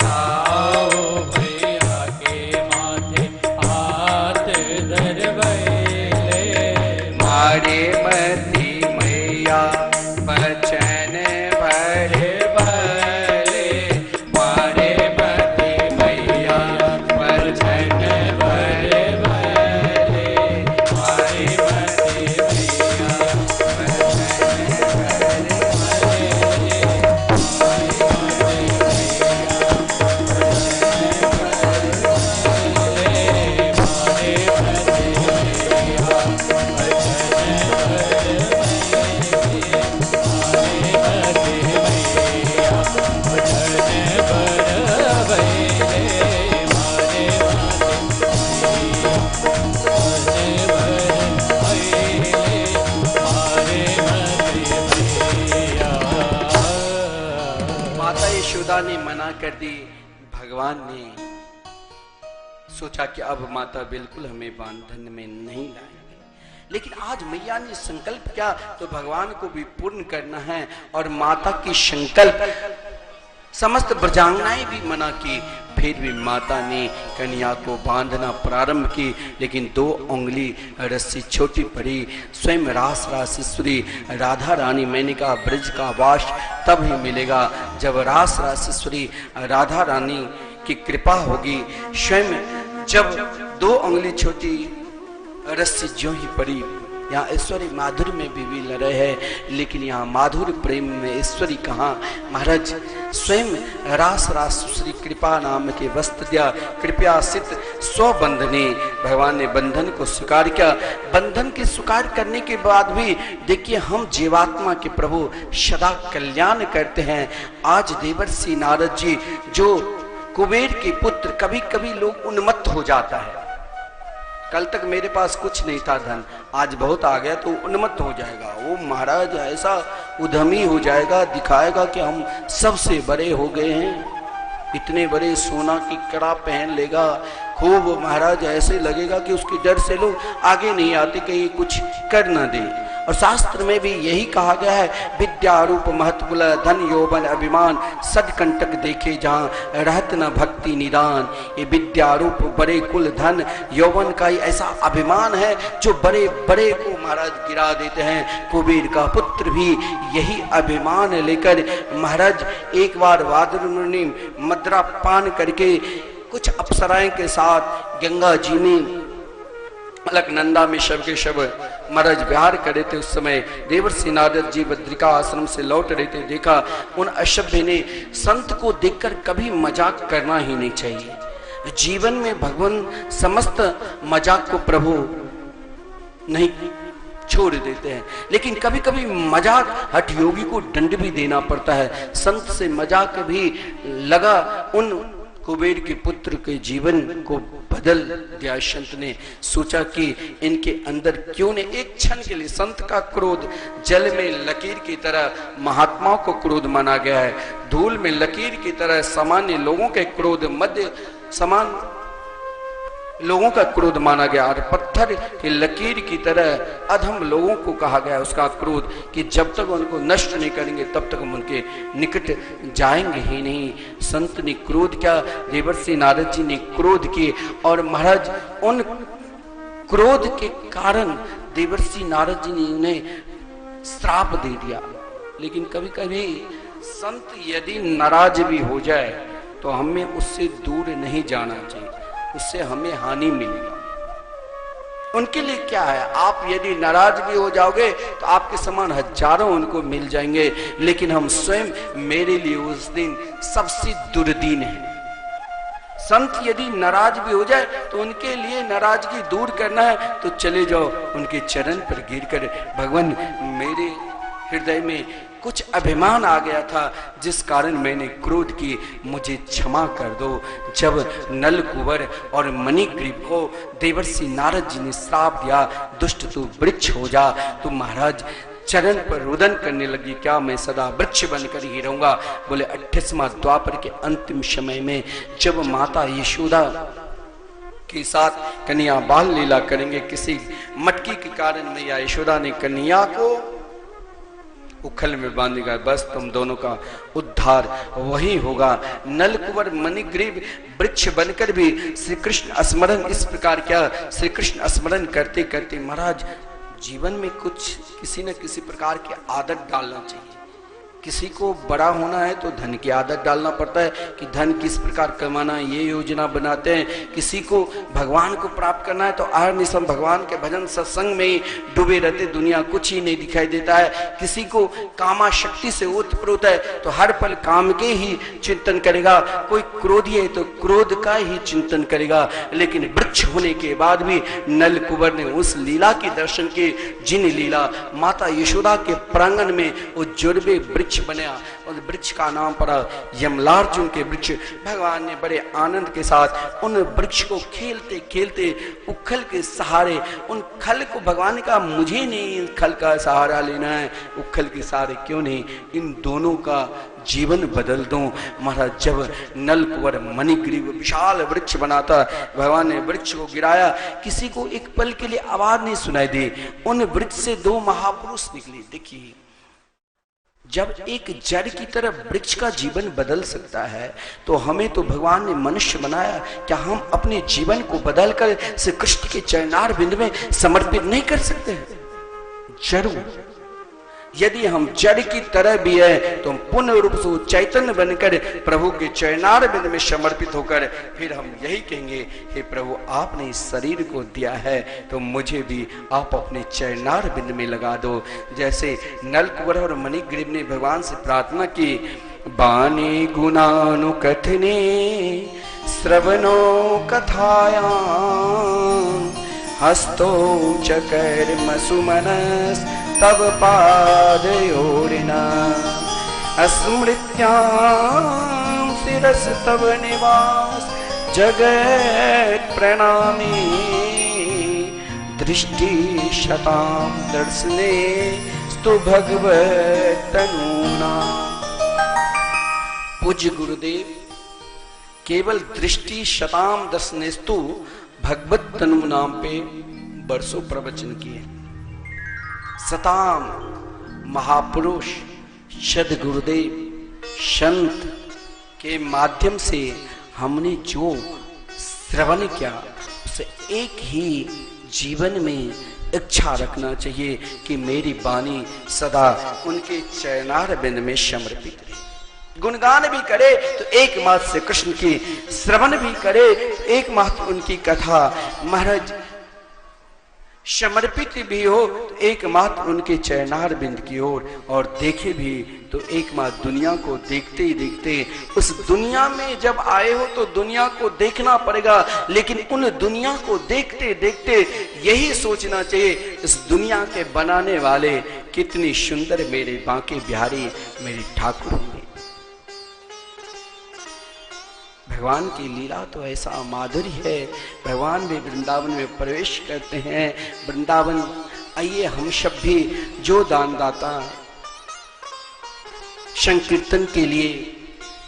आओ भैया के माथे हाथ धरवैले, मारे मती मैया बचन भरे भले, मारे मती मैया बचन भरे भले, मारे मती मैया माता यशोदा ने मना कर दी। भगवान ने सोचा कि अब माता बिल्कुल हमें बंधन में नहीं लाएंगे, लेकिन आज मैया ने संकल्प किया तो भगवान को भी पूर्ण करना है। और माता की संकल्प समस्त ब्रजांगनाएं भी मना की, फिर भी माता ने कन्या को बांधना प्रारंभ की, लेकिन 2 उंगली रस्सी छोटी पड़ी। स्वयं रास रासेश्वरी राधा रानी, मैंने कहा ब्रज का वास तब ही मिलेगा जब रास रासेश्वरी राधा रानी की कृपा होगी। स्वयं जब 2 उंगली छोटी रस्सी जो ही पड़ी, यहाँ ईश्वरी माधुर्य में भी लड़े है, लेकिन यहाँ माधुर्य प्रेम में ईश्वरी कहाँ। महाराज स्वयं रास रासेश्वरी कृपा नाम के वस्त्र दिया, कृपया सित स्वबंधने, भगवान ने बंधन को स्वीकार किया। बंधन के स्वीकार करने के बाद भी देखिए हम जीवात्मा के प्रभु सदा कल्याण करते हैं। आज देवर्षि नारद जी जो कुबेर के पुत्र, कभी कभी लोग उन्मत्त हो जाता है, कल तक मेरे पास कुछ नहीं था धन, आज बहुत आ गया तो उन्मत्त हो जाएगा। वो महाराज ऐसा उद्यमी हो जाएगा, दिखाएगा कि हम सबसे बड़े हो गए हैं, इतने बड़े सोना की कड़ा पहन लेगा, खूब महाराज ऐसे लगेगा कि उसके डर से लोग आगे नहीं आते कहीं कुछ कर न दे। और शास्त्र में भी यही कहा गया है, विद्या रूप महत्वल धन यौवन अभिमान सदकंटक देखे जहाँ रहत न भक्ति निदान। ये विद्या रूप बड़े कुल धन यौवन का ही ऐसा अभिमान है जो बड़े बड़े को महाराज गिरा देते हैं। कुबेर का पुत्र भी यही अभिमान लेकर महाराज एक बार वादरुणी मद्रा पान करके कुछ अप्सराएं के साथ गंगा जी में अलकनंदा में शव के शव महाराज विहार कर रहे थे। उस समय देवर्षि नारद जी बद्रिका आश्रम से लौट रहे थे, देखा उन अशभ्य ने संत को देखकर कभी मजाक करना ही नहीं चाहिए। जीवन में भगवान समस्त मजाक को प्रभु नहीं छोड़ देते हैं, लेकिन कभी कभी मजाक हठ योगी को दंड भी देना पड़ता है। संत से मजाक भी लगा, उन कुबेर के पुत्र के जीवन को बदल दिया। संत ने सोचा कि इनके अंदर क्यों ने एक क्षण के लिए, संत का क्रोध जल में लकीर की तरह महात्माओं को क्रोध माना गया है, धूल में लकीर की तरह सामान्य लोगों के क्रोध मध्य समान लोगों का क्रोध माना गया, और पत्थर की लकीर की तरह अधम लोगों को कहा गया उसका क्रोध कि जब तक उनको नष्ट नहीं करेंगे तब तक हम उनके निकट जाएंगे ही नहीं। संत ने क्रोध किया, देवर्षि नारद जी ने क्रोध किए, और महाराज उन क्रोध के कारण देवर्षि नारद जी ने उन्हें श्राप दे दिया। लेकिन कभी कभी संत यदि नाराज भी हो जाए तो हमें उससे दूर नहीं जाना चाहिए, उससे हमें हानि मिलेगी। उनके लिए क्या है, आप यदि नाराज भी हो जाओगे तो आपके समान हजारों उनको मिल जाएंगे, लेकिन हम स्वयं मेरे लिए उस दिन सबसे दुर्दीन है। संत यदि नाराज भी हो जाए तो उनके लिए नाराजगी दूर करना है तो चले जाओ उनके चरण पर गिरकर, भगवान मेरे हृदय में कुछ अभिमान आ गया था जिस कारण मैंने क्रोध की, मुझे क्षमा कर दो। जब नल कुंवर और मणिग्रीव को देवर्षि नारद जी ने श्राप दिया, दुष्ट तू वृक्ष हो जा, तो महाराज चरण पर रुदन करने लगी, क्या मैं सदा वृक्ष बनकर ही रहूंगा। बोले 28वां द्वापर के अंतिम समय में जब माता यशोदा के साथ कन्या बाल लीला करेंगे, किसी मटकी के कारण मैया यशोदा ने कन्या को उखल में बांधेगा, बस तुम दोनों का उद्धार वही होगा। नलकुंवर मणिग्रीव वृक्ष बनकर भी श्री कृष्ण स्मरण इस प्रकार क्या, श्री कृष्ण स्मरण करते करते महाराज जीवन में कुछ किसी न किसी प्रकार की आदत डालना चाहिए। किसी को बड़ा होना है तो धन की आदत डालना पड़ता है कि धन किस प्रकार कमाना है, ये योजना बनाते हैं। किसी को भगवान को प्राप्त करना है तो अहर्निशम भगवान के भजन सत्संग में ही डूबे रहते, दुनिया कुछ ही नहीं दिखाई देता है। किसी को कामा शक्ति से ओतप्रोत है तो हर पल काम के ही चिंतन करेगा, कोई क्रोधी है तो क्रोध का ही चिंतन करेगा। लेकिन वृक्ष होने के बाद भी नल कुंवर ने उस लीला के दर्शन के, जिन लीला माता यशोदा के प्रांगण में वो जुड़वे वृक्ष बना, और वृक्ष का नाम पड़ा यमलार्जुन के वृक्ष। भगवान ने बड़े आनंद के साथ उन वृक्ष को खेलते खेलते उखल के सहारे, उन खल को भगवान का मुझे नहीं खल का सहारा लेना है, उखल के सहारे क्यों नहीं, इन दोनों का जीवन बदल दूं। महाराज जब नलकुंवर मणिग्रीव विशाल वृक्ष बनाता, भगवान ने वृक्ष को गिराया, किसी को एक पल के लिए आवाज नहीं सुनाई दी। उन वृक्ष से 2 महापुरुष निकले। देखिए जब एक जड़ की तरह वृक्ष का जीवन बदल सकता है, तो हमें तो भगवान ने मनुष्य बनाया, क्या हम अपने जीवन को बदलकर श्री कृष्ण के चरणार बिंद में समर्पित नहीं कर सकते हैं? जरूर। यदि हम जड़ की तरह भी है तो हम पूर्ण रूप से चैतन्य बनकर प्रभु के चरणार बिंद में समर्पित होकर फिर हम यही कहेंगे, हे प्रभु आपने इस शरीर को दिया है तो मुझे भी आप अपने चरणार बिंद में लगा दो। जैसे नलकुबर और मणिग्रीव ने भगवान से प्रार्थना की, बानी गुणानुकथने श्रवणो कथायां हस्तो चकर्म सुमनस तब पादयोरिना स्मृत्यां शिरस तव निवास जगत प्रणामी दृष्टि शतां दर्शने स्तु भगवत तनूना। पूज्य गुरुदेव केवल दृष्टि शताम दर्शनेस्तु भगवत तनु नाम पे बरसों प्रवचन किए। सताम महापुरुष सद गुरुदेव संत के माध्यम से हमने जो श्रवण किया उसे एक ही जीवन में इच्छा रखना चाहिए कि मेरी वाणी सदा उनके चरणार बिंद में समर्पित रहे। गुणगान भी करे तो एकमात्र से कृष्ण की, श्रवण भी करे तो एकमात्र उनकी कथा महाराज समर्पित भी हो तो एकमात्र उनके चरणार बिंद की ओर, और देखे भी तो एकमात्र दुनिया को देखते ही देखते। उस दुनिया में जब आए हो तो दुनिया को देखना पड़ेगा, लेकिन उन दुनिया को देखते देखते यही सोचना चाहिए इस दुनिया के बनाने वाले कितनी सुंदर मेरे बांके बिहारी मेरे ठाकुर होंगे। भगवान की लीला तो ऐसा माधुर्य है। भगवान भी वृंदावन में प्रवेश करते हैं। वृंदावन आइए हम सब भी जो दानदाता संकीर्तन के लिए,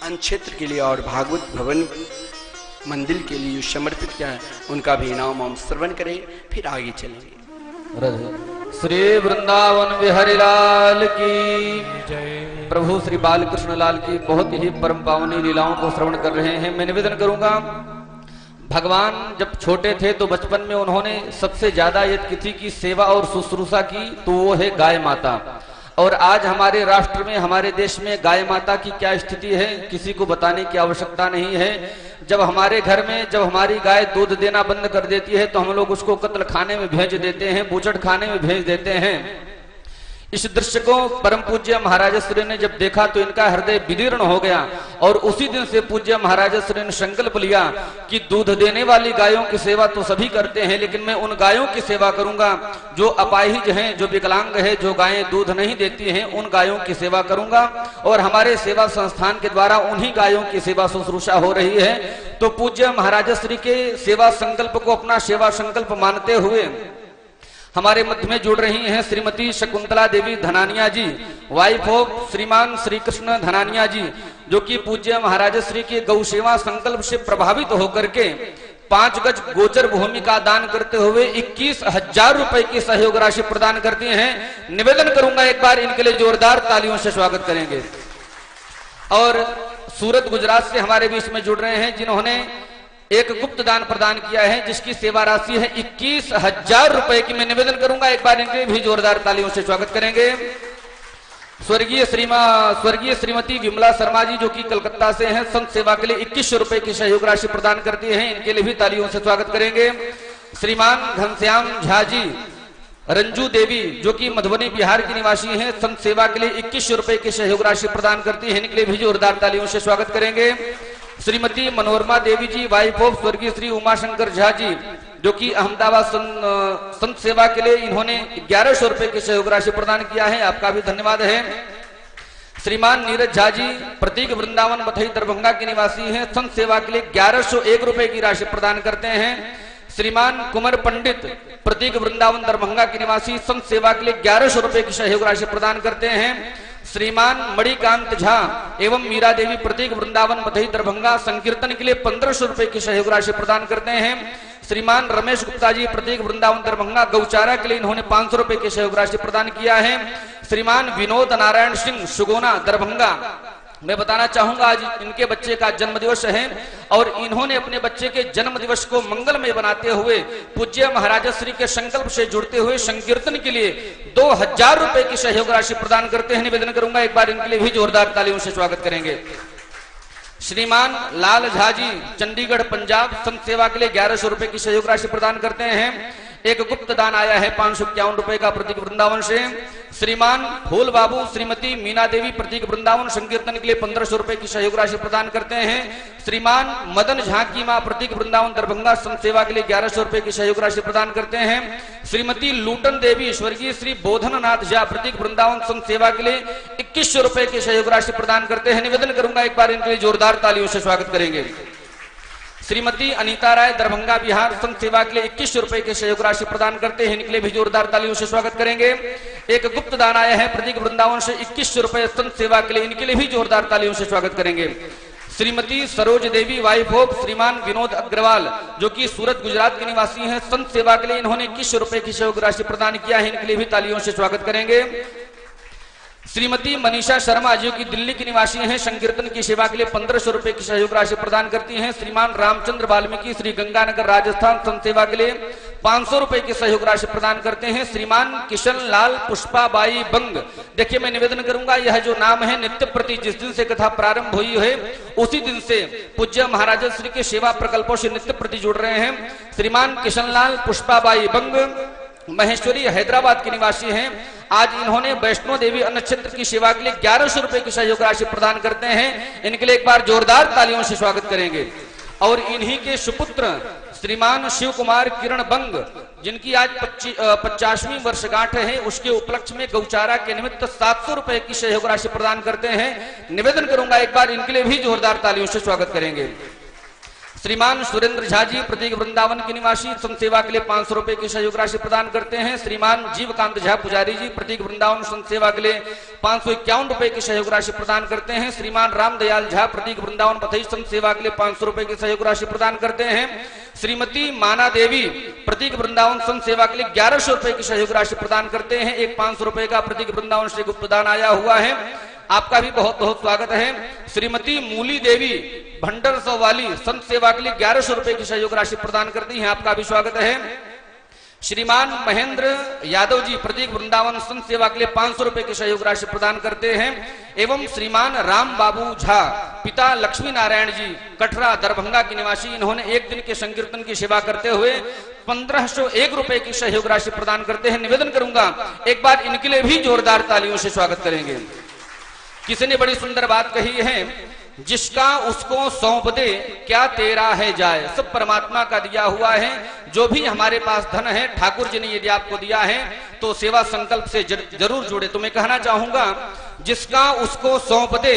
अनक्षेत्र के लिए और भागवत भवन मंदिर के लिए समर्पित किया है उनका भी नाम हम श्रवण करें, फिर आगे चलेंगे। श्री वृंदावन बिहारी लाल की जय। प्रभु श्री बालकृष्ण लाल की बहुत ही परम पावनी लीलाओं को श्रवण कर रहे हैं। मैं निवेदन करूंगा, भगवान जब छोटे थे तो बचपन में उन्होंने सबसे ज्यादा यदि किसी की सेवा और शुश्रूषा की तो वो है गाय माता। और आज हमारे राष्ट्र में, हमारे देश में गाय माता की क्या स्थिति है किसी को बताने की आवश्यकता नहीं है। जब हमारे घर में जब हमारी गाय दूध देना बंद कर देती है तो हम लोग उसको कत्ल खाने में भेज देते हैं, बूचड़ खाने में भेज देते हैं। इस दृश्य को परम पूज्य महाराज श्री ने जब देखा तो इनका हृदय विदीर्ण हो गया, और उसी दिन से पूज्य महाराज श्री ने संकल्प लिया कि दूध देने वाली गायों की सेवा तो सभी करते हैं, लेकिन मैं उन गायों की सेवा करूंगा जो अपाहिज हैं, जो विकलांग है, जो गायें दूध नहीं देती हैं, उन गायों की सेवा करूंगा। और हमारे सेवा संस्थान के द्वारा उन्हीं गायों की सेवा शुश्रूषा हो रही है। तो पूज्य महाराज श्री के सेवा संकल्प को अपना सेवा संकल्प मानते हुए हमारे मध्य में जुड़ रही हैं श्रीमती शकुंतला देवी धनानिया जी, वाइफ ऑफ श्रीमान श्री कृष्ण धनानिया जी, जो कि पूज्य महाराज श्री के गौ सेवा संकल्प से प्रभावित होकर के 5 गज गोचर भूमि का दान करते हुए 21,000 रुपए की सहयोग राशि प्रदान करती हैं। निवेदन करूंगा एक बार इनके लिए जोरदार तालियों से स्वागत करेंगे। और सूरत गुजरात से हमारे बीच में जुड़ रहे हैं जिन्होंने एक गुप्त दान प्रदान किया है जिसकी सेवा राशि है 21,000 रुपए की। मैं निवेदन करूंगा एक बार इनके भी जोरदार तालियों से स्वागत करेंगे। स्वर्गीय श्रीमती विमला शर्मा जी जो कि कलकत्ता से हैं, संत सेवा के लिए 2100 रुपए की सहयोग राशि प्रदान करती हैं, इनके लिए भी तालियों से स्वागत करेंगे। श्रीमान घनश्याम झा जी, रंजू देवी जो कि मधुबनी बिहार की निवासी हैं, संत सेवा के लिए 2100 रुपए की सहयोग राशि प्रदान करती है, इनके लिए भी जोरदार तालियों से स्वागत करेंगे। श्रीमती मनोरमा देवी जी, वाइफ ऑफ स्वर्गीय श्री उमाशंकर झा जी, जो कि अहमदाबाद संत सेवा के लिए इन्होंने 1100 रुपए की सहयोग राशि प्रदान किया है, आपका भी धन्यवाद है। श्रीमान नीरज झा जी, प्रतीक वृंदावन बथई दरभंगा के निवासी हैं, संत सेवा के लिए 1101 रुपए की राशि प्रदान करते हैं। श्रीमान कुमार पंडित, प्रतीक वृंदावन दरभंगा के निवासी, संत सेवा के लिए 1100 रुपए की सहयोग राशि प्रदान करते हैं। श्रीमान मणिकांत झा एवं मीरा देवी प्रतीक वृंदावन मधई दरभंगा संकीर्तन के लिए 1500 रुपए की सहयोग राशि प्रदान करते हैं। श्रीमान रमेश गुप्ता जी प्रतीक वृंदावन दरभंगा गौचारा के लिए इन्होंने 500 रुपए की सहयोग राशि प्रदान किया है। श्रीमान विनोद नारायण सिंह सुगोना दरभंगा, मैं बताना चाहूंगा आज इनके बच्चे का जन्म दिवस है और इन्होंने अपने बच्चे के जन्म दिवस को मंगलमय बनाते हुए पूज्य महाराज श्री के संकल्प से जुड़ते हुए संकीर्तन के लिए 2000 रुपए की सहयोग राशि प्रदान करते हैं। निवेदन करूंगा एक बार इनके लिए भी जोरदार तालियों से स्वागत करेंगे। श्रीमान लाल झा जी चंडीगढ़ पंजाब संत सेवा के लिए 1100 रुपए की सहयोग राशि प्रदान करते हैं। एक गुप्त दान आया है 551 रुपए का प्रतीक वृंदावन से। श्रीमान फूल बाबू श्रीमती मीना देवी प्रतीक वृंदावन संकीर्तन के लिए 1500 रुपए की सहयोग राशि प्रदान करते हैं। श्रीमान मदन झा की मां प्रतीक वृंदावन दरभंगा संत सेवा के लिए 1100 रुपए की सहयोग राशि प्रदान करते हैं। श्रीमती लूटन देवी स्वर्गीय श्री बोधननाथ झा प्रतीक वृंदावन संत सेवा के लिए 2100 रुपए की सहयोग राशि प्रदान करते हैं। निवेदन करूंगा एक बार इनके लिए जोरदार तालियों से स्वागत करेंगे। श्रीमती अनीता राय दरभंगा बिहार संत सेवा के लिए 2100 रुपए की सहयोग राशि प्रदान करते हैं। इनके लिए भी जोरदार तालियों से स्वागत करेंगे। एक गुप्त दान आया है प्रतीक वृंदावन से 2100 रुपए संत सेवा के लिए, इनके लिए भी जोरदार तालियों से स्वागत करेंगे। श्रीमती सरोज देवी वाइफ ऑफ श्रीमान विनोद अग्रवाल जो कि सूरत गुजरात के निवासी हैं, संत सेवा के लिए इन्होंने 2100 रुपए की सहयोग राशि प्रदान किया है। इनके लिए भी तालियों से स्वागत करेंगे। श्रीमती मनीषा शर्मा जो कि दिल्ली की निवासी हैं, संकीर्तन की सेवा के लिए 1500 रुपए की सहयोग राशि प्रदान करती हैं। श्रीमान रामचंद्र वाल्मीकि श्री गंगानगर राजस्थान संत सेवा के लिए 500 रुपए की सहयोग राशि प्रदान करते हैं। श्रीमान किशन लाल पुष्पाबाई बंग, देखिए मैं निवेदन करूंगा यह जो नाम है नित्य प्रति जिस दिन से कथा प्रारंभ हुई है उसी दिन से पूज्य महाराज श्री के सेवा प्रकल्पों से नित्य प्रति जुड़ रहे हैं। श्रीमान किशन लाल पुष्पाबाई बंग महेश्वरी हैदराबाद के निवासी हैं। आज इन्होंने वैष्णो देवी अन्न क्षेत्र की सेवा के लिए 1100 रुपए की सहयोग राशि प्रदान करते हैं। इनके लिए एक बार जोरदार तालियों से स्वागत करेंगे। और इन्हीं के सुपुत्र श्रीमान शिव कुमार किरण बंग जिनकी आज 50वीं वर्षगांठ है, उसके उपलक्ष्य में गौचारा के निमित्त 700 रुपए की सहयोग राशि प्रदान करते हैं। निवेदन करूंगा एक बार इनके लिए भी जोरदार तालियों से स्वागत करेंगे। श्रीमान सुरेंद्र झा जी प्रतीक वृंदावन के निवासी संत सेवा के लिए 500 रुपए की सहयोग राशि प्रदान करते हैं। श्रीमान जीवकांत झा पुजारी जी प्रतीक वृंदावन संत सेवा के लिए 551 रुपए की सहयोग राशि प्रदान करते हैं। श्रीमान रामदयाल झा प्रतीक वृंदावन पथई संत सेवा के लिए 500 रुपए की सहयोग राशि प्रदान करते हैं। श्रीमती माना देवी प्रतीक वृंदावन संत सेवा के लिए 1100 रुपए की सहयोग राशि प्रदान करते हैं। एक 500 रुपए का प्रतीक वृंदावन से गुप्त दान आया हुआ है, आपका भी बहुत बहुत स्वागत है। श्रीमती मूली देवी भंडर वाली संत सेवा के लिए 1100 रुपए की सहयोग राशि प्रदान करती हैं, आपका भी स्वागत है। श्रीमान महेंद्र यादव जी प्रतीक वृंदावन संत सेवा के लिए 500 रुपए की सहयोग राशि प्रदान करते हैं। एवं श्रीमान राम बाबू झा पिता लक्ष्मी नारायण जी कटरा दरभंगा के निवासी, इन्होंने एक दिन के संकीर्तन की सेवा करते हुए 1501 रुपए की सहयोग राशि प्रदान करते हैं। निवेदन करूंगा एक बार इनके लिए भी जोरदार तालियों से स्वागत करेंगे। किसी ने बड़ी सुंदर बात कही है, जिसका उसको सौंप दे क्या तेरा है जाए, सब परमात्मा का दिया हुआ है। जो भी हमारे पास धन है ठाकुर जी ने यदि आपको दिया है तो सेवा संकल्प से जरूर जुड़े। तो मैं कहना चाहूंगा जिसका उसको सौंप दे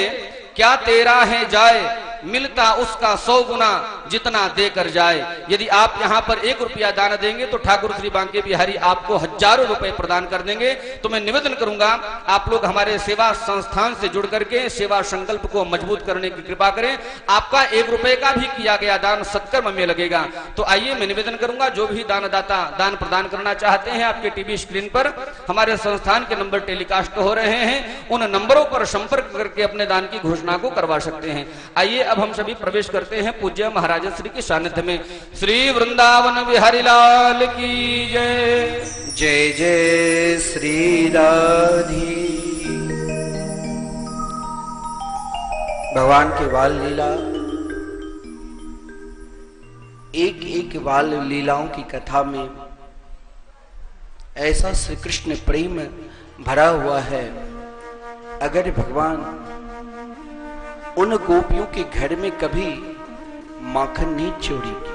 क्या तेरा है जाए, मिलता उसका 100 गुना जितना देकर जाए। यदि आप यहाँ पर 1 रुपया दान देंगे तो ठाकुर श्री बांके बिहारी आपको हजारों रुपए प्रदान कर देंगे। तो मैं निवेदन करूंगा आप लोग हमारे सेवा संस्थान से जुड़ करके सेवा संकल्प को मजबूत करने की कृपा करें। आपका 1 रुपए का भी किया गया दान सत्कर्म में लगेगा। तो आइए मैं निवेदन करूंगा जो भी दानदाता दान प्रदान करना चाहते हैं, आपके टीवी स्क्रीन पर हमारे संस्थान के नंबर टेलीकास्ट हो रहे हैं, उन नंबरों पर संपर्क करके अपने दान की घोषणा को करवा सकते हैं। आइए अब हम सभी प्रवेश करते हैं पूज्य महाराज श्री के सानिध्य में। श्री वृंदावन बिहारी लाल की जय। जय जय श्री राधी। भगवान के बाल लीला, एक एक बाल लीलाओं की कथा में ऐसा श्री कृष्ण प्रेम भरा हुआ है। अगर भगवान उन गोपियों के घर में कभी माखन नहीं छोड़ेगी,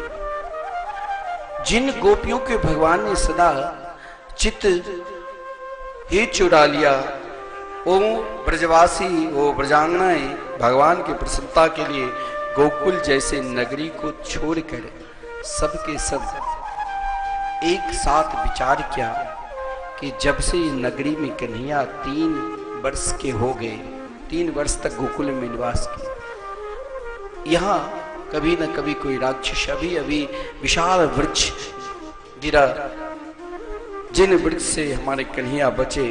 जिन गोपियों के भगवान ने सदा चित्त ही चुरा लिया, वो ब्रजवासी वो ब्रजांगनाएं भगवान की प्रसन्नता के लिए गोकुल जैसे नगरी को छोड़कर सबके सब एक साथ विचार किया कि जब से नगरी में कन्हैया 3 वर्ष के हो गए, 3 वर्ष तक गोकुल में निवास किया। यहाँ कभी न कभी कोई राक्षस अभी विशाल वृक्ष गिरा, जिन वृक्ष से हमारे कन्हैया बचे।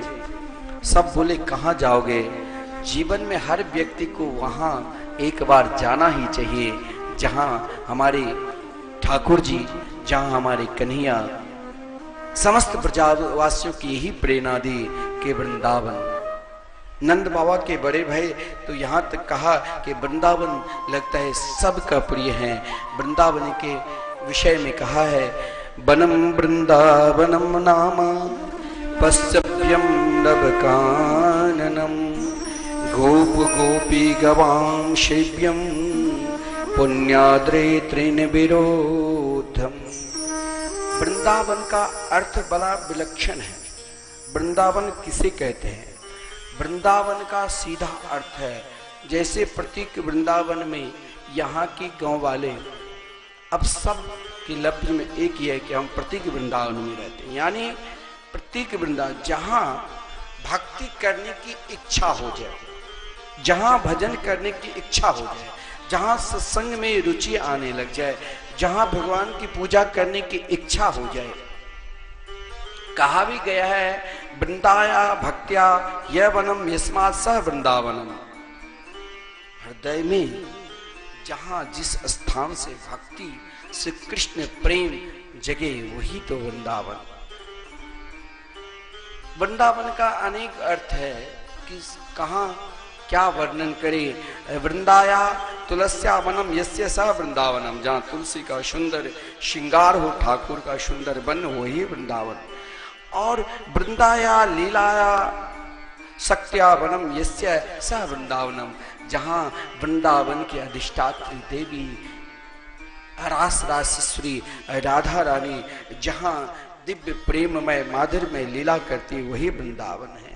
सब बोले कहाँ जाओगे? जीवन में हर व्यक्ति को वहां एक बार जाना ही चाहिए जहां हमारे ठाकुर जी, जहां हमारे कन्हैया समस्त प्रजावासियों की यही प्रेरणा दी कि वृंदावन। नंद बाबा के बड़े भाई तो यहाँ तक कहा कि वृंदावन लगता है सबका प्रिय है। वृंदावन के विषय में कहा है, वनम वृंदावनम नामा पश्यप्यम नव काननम गोप गोपी गवाम सेव्यम पुण्याद्रे त्रिन विरोधम। वृंदावन का अर्थ बड़ा विलक्षण है। वृंदावन किसे कहते हैं? वृंदावन का सीधा अर्थ है, जैसे प्रतीक वृंदावन में यहाँ की गांव वाले अब सब की लफ्ज में एक ही है कि हम प्रतीक वृंदावन में रहते हैं। यानी प्रतीक वृंदावन जहाँ भक्ति करने की इच्छा हो जाए, जहाँ भजन करने की इच्छा हो जाए, जहाँ सत्संग में रुचि आने लग जाए, जहाँ भगवान की पूजा करने की इच्छा हो जाए। कहा भी गया है, वृंदाया भक्त्या यह वनम यस्मात् सह वृंदावनम। हृदय में जहाँ जिस स्थान से भक्ति से कृष्ण प्रेम जगे वही तो वृंदावन। वृंदावन का अनेक अर्थ है कि कहाँ क्या वर्णन करे। वृंदाया तुलस्या वनम यस्य स वृंदावनम, जहाँ तुलसी का सुंदर श्रृंगार हो, ठाकुर का सुंदर वन, वही वृंदावन। और वृंदाया लीलाया शक्त्या वनम यस्य स वृंदावनम, जहाँ वृंदावन के अधिष्ठात्री देवी रास रासेश्वरी राधा रानी जहाँ दिव्य प्रेममय माधुर्यमय लीला करती वही वृंदावन है।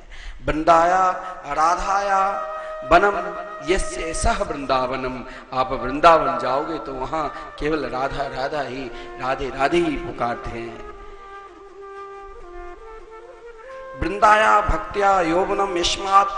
वृंदाया राधाया वनम यस्य सह वृंदावनम। आप वृंदावन जाओगे तो वहां केवल राधा राधा ही, राधे राधे ही पुकारते हैं। वृंदाया भक्त्या यौवनम यस्मात्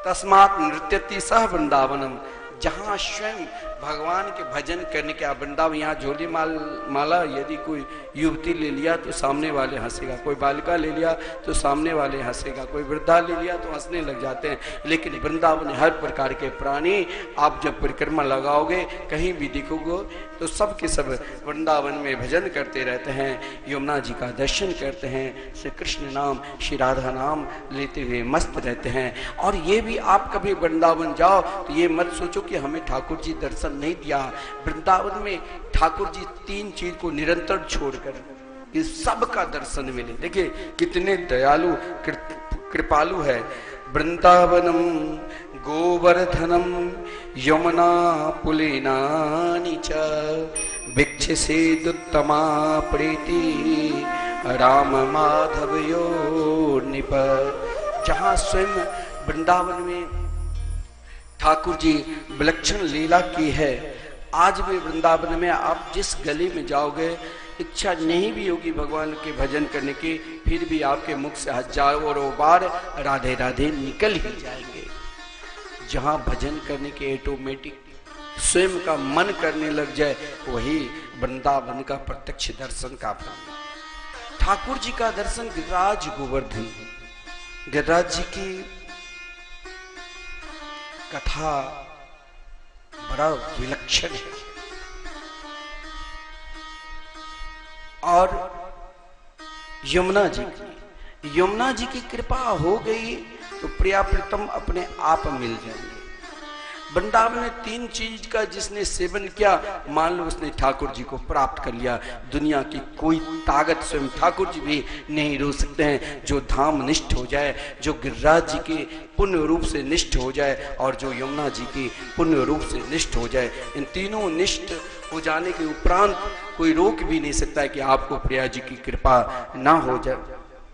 तस्मात् नृत्यति सह वृंदावनम, जहां स्वयं भगवान के भजन करने के। वृंदावन यहाँ झोली माला यदि कोई युवती ले लिया तो सामने वाले हंसेगा, कोई बालिका ले लिया तो सामने वाले हंसेगा, कोई वृद्धा ले लिया तो हंसने लग जाते हैं। लेकिन वृंदावन हर प्रकार के प्राणी, आप जब परिक्रमा लगाओगे कहीं भी दिखोगे तो सब के सब वृंदावन में भजन करते रहते हैं, यमुना जी का दर्शन करते हैं, श्री कृष्ण नाम श्री राधा नाम लेते हुए मस्त रहते हैं। और ये भी आप कभी वृंदावन जाओ तो ये मत सोचो कि हमें ठाकुर जी दर्शन नहीं दिया। वृंदावन में ठाकुर जी 3 चीज को निरंतर छोड़कर कि सबका दर्शन मिले। देखिए कितने दयालु कृपालु है। वृंदावनम गोवर्धनम यमुना पुलिनानि च वीक्षसेदुत्तमा प्रीति राम माधवयो निप। जहाँ स्वयं वृंदावन में ठाकुर जी विलक्षण लीला की है। आज भी वृंदावन में आप जिस गली में जाओगे, इच्छा नहीं भी होगी भगवान के भजन करने की, फिर भी आपके मुख से हजारों बार राधे राधे निकल ही जाएंगे। जहां भजन करने के ऑटोमेटिक स्वयं का मन करने लग जाए, वही वृंदावन का प्रत्यक्ष दर्शन का फल। ठाकुर जी का दर्शन गिरिराज गोवर्धन, गिरिराज जी की कथा बड़ा विलक्षण है। और यमुना जी की कृपा हो गई तो प्रिया प्रीतम अपने आप मिल जाएंगे। वृंदावन में 3 चीज का जिसने सेवन किया, मान लो उसने ठाकुर जी को प्राप्त कर लिया। दुनिया की कोई ताकत स्वयं ठाकुर जी भी नहीं रोक सकते हैं। जो धाम निष्ठ हो जाए, जो गिरिराज जी के पुण्य रूप से निष्ठ हो जाए और जो यमुना जी की पुण्य रूप से निष्ठ हो जाए, इन तीनों निष्ठ हो जाने के उपरांत कोई रोक भी नहीं सकता है कि आपको प्रिया जी की कृपा ना हो जाए।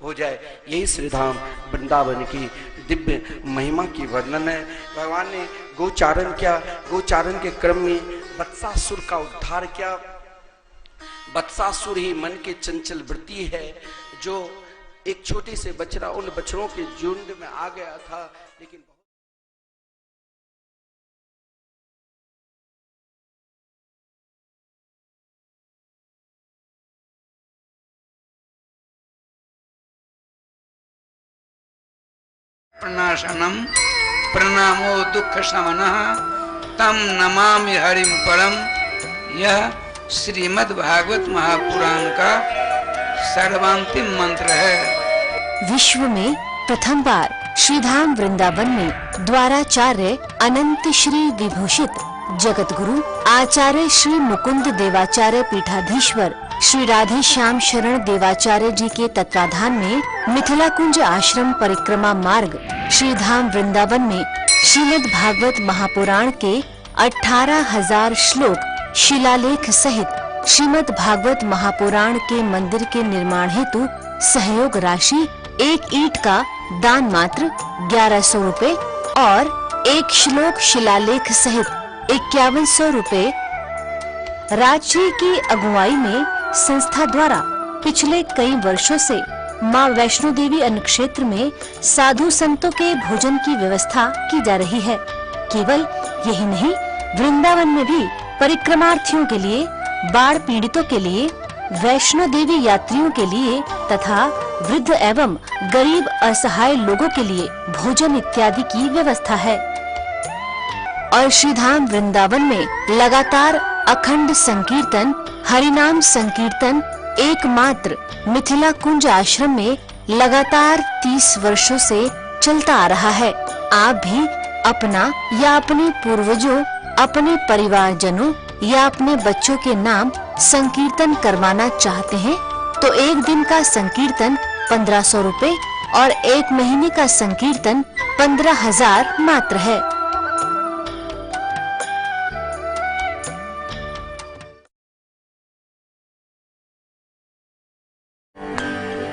यही श्रीधाम वृंदावन की दिव्य महिमा की वर्णन है। भगवान ने गोचारण किया, गोचारण के क्रम में वत्सासुर का उद्धार किया। वत्सासुर ही मन के चंचल वृत्ति है, जो एक छोटी से बछड़ा उन बछड़ों के झुंड में आ गया था, लेकिन प्रणाशनम प्रणामो दुख शमनः तम नमामि हरिम परम। यह श्रीमद् भागवत महापुराण का सर्वांतिम मंत्र है। विश्व में प्रथम बार श्रीधाम वृंदावन में द्वाराचार्य अनंत श्री विभूषित जगत गुरु आचार्य श्री मुकुंद देवाचार्य पीठाधीश्वर श्री राधे श्याम शरण देवाचार्य जी के तत्वाधान में मिथिला कुंज आश्रम परिक्रमा मार्ग श्रीधाम वृंदावन में श्रीमद् भागवत महापुराण के 18,000 श्लोक शिलालेख सहित श्रीमद् भागवत महापुराण के मंदिर के निर्माण हेतु सहयोग राशि 1 ईंट का दान मात्र 1100 रुपए और 1 श्लोक शिलालेख सहित 5100 रुपए राज्य की अगुवाई में संस्था द्वारा पिछले कई वर्षों से माँ वैष्णो देवी अनुक्षेत्र में साधु संतों के भोजन की व्यवस्था की जा रही है। केवल यही नहीं, वृंदावन में भी परिक्रमार्थियों के लिए, बाढ़ पीड़ितों के लिए, वैष्णो देवी यात्रियों के लिए तथा वृद्ध एवं गरीब असहाय लोगों के लिए भोजन इत्यादि की व्यवस्था है। और श्रीधाम वृंदावन में लगातार अखंड संकीर्तन, हरिनाम संकीर्तन एकमात्र मिथिला कुंज आश्रम में लगातार 30 वर्षों से चलता आ रहा है। आप भी अपना या अपने पूर्वजों, अपने परिवारजनों या अपने बच्चों के नाम संकीर्तन करवाना चाहते हैं तो 1 दिन का संकीर्तन 1500 रुपए और 1 महीने का संकीर्तन 15,000 मात्र है।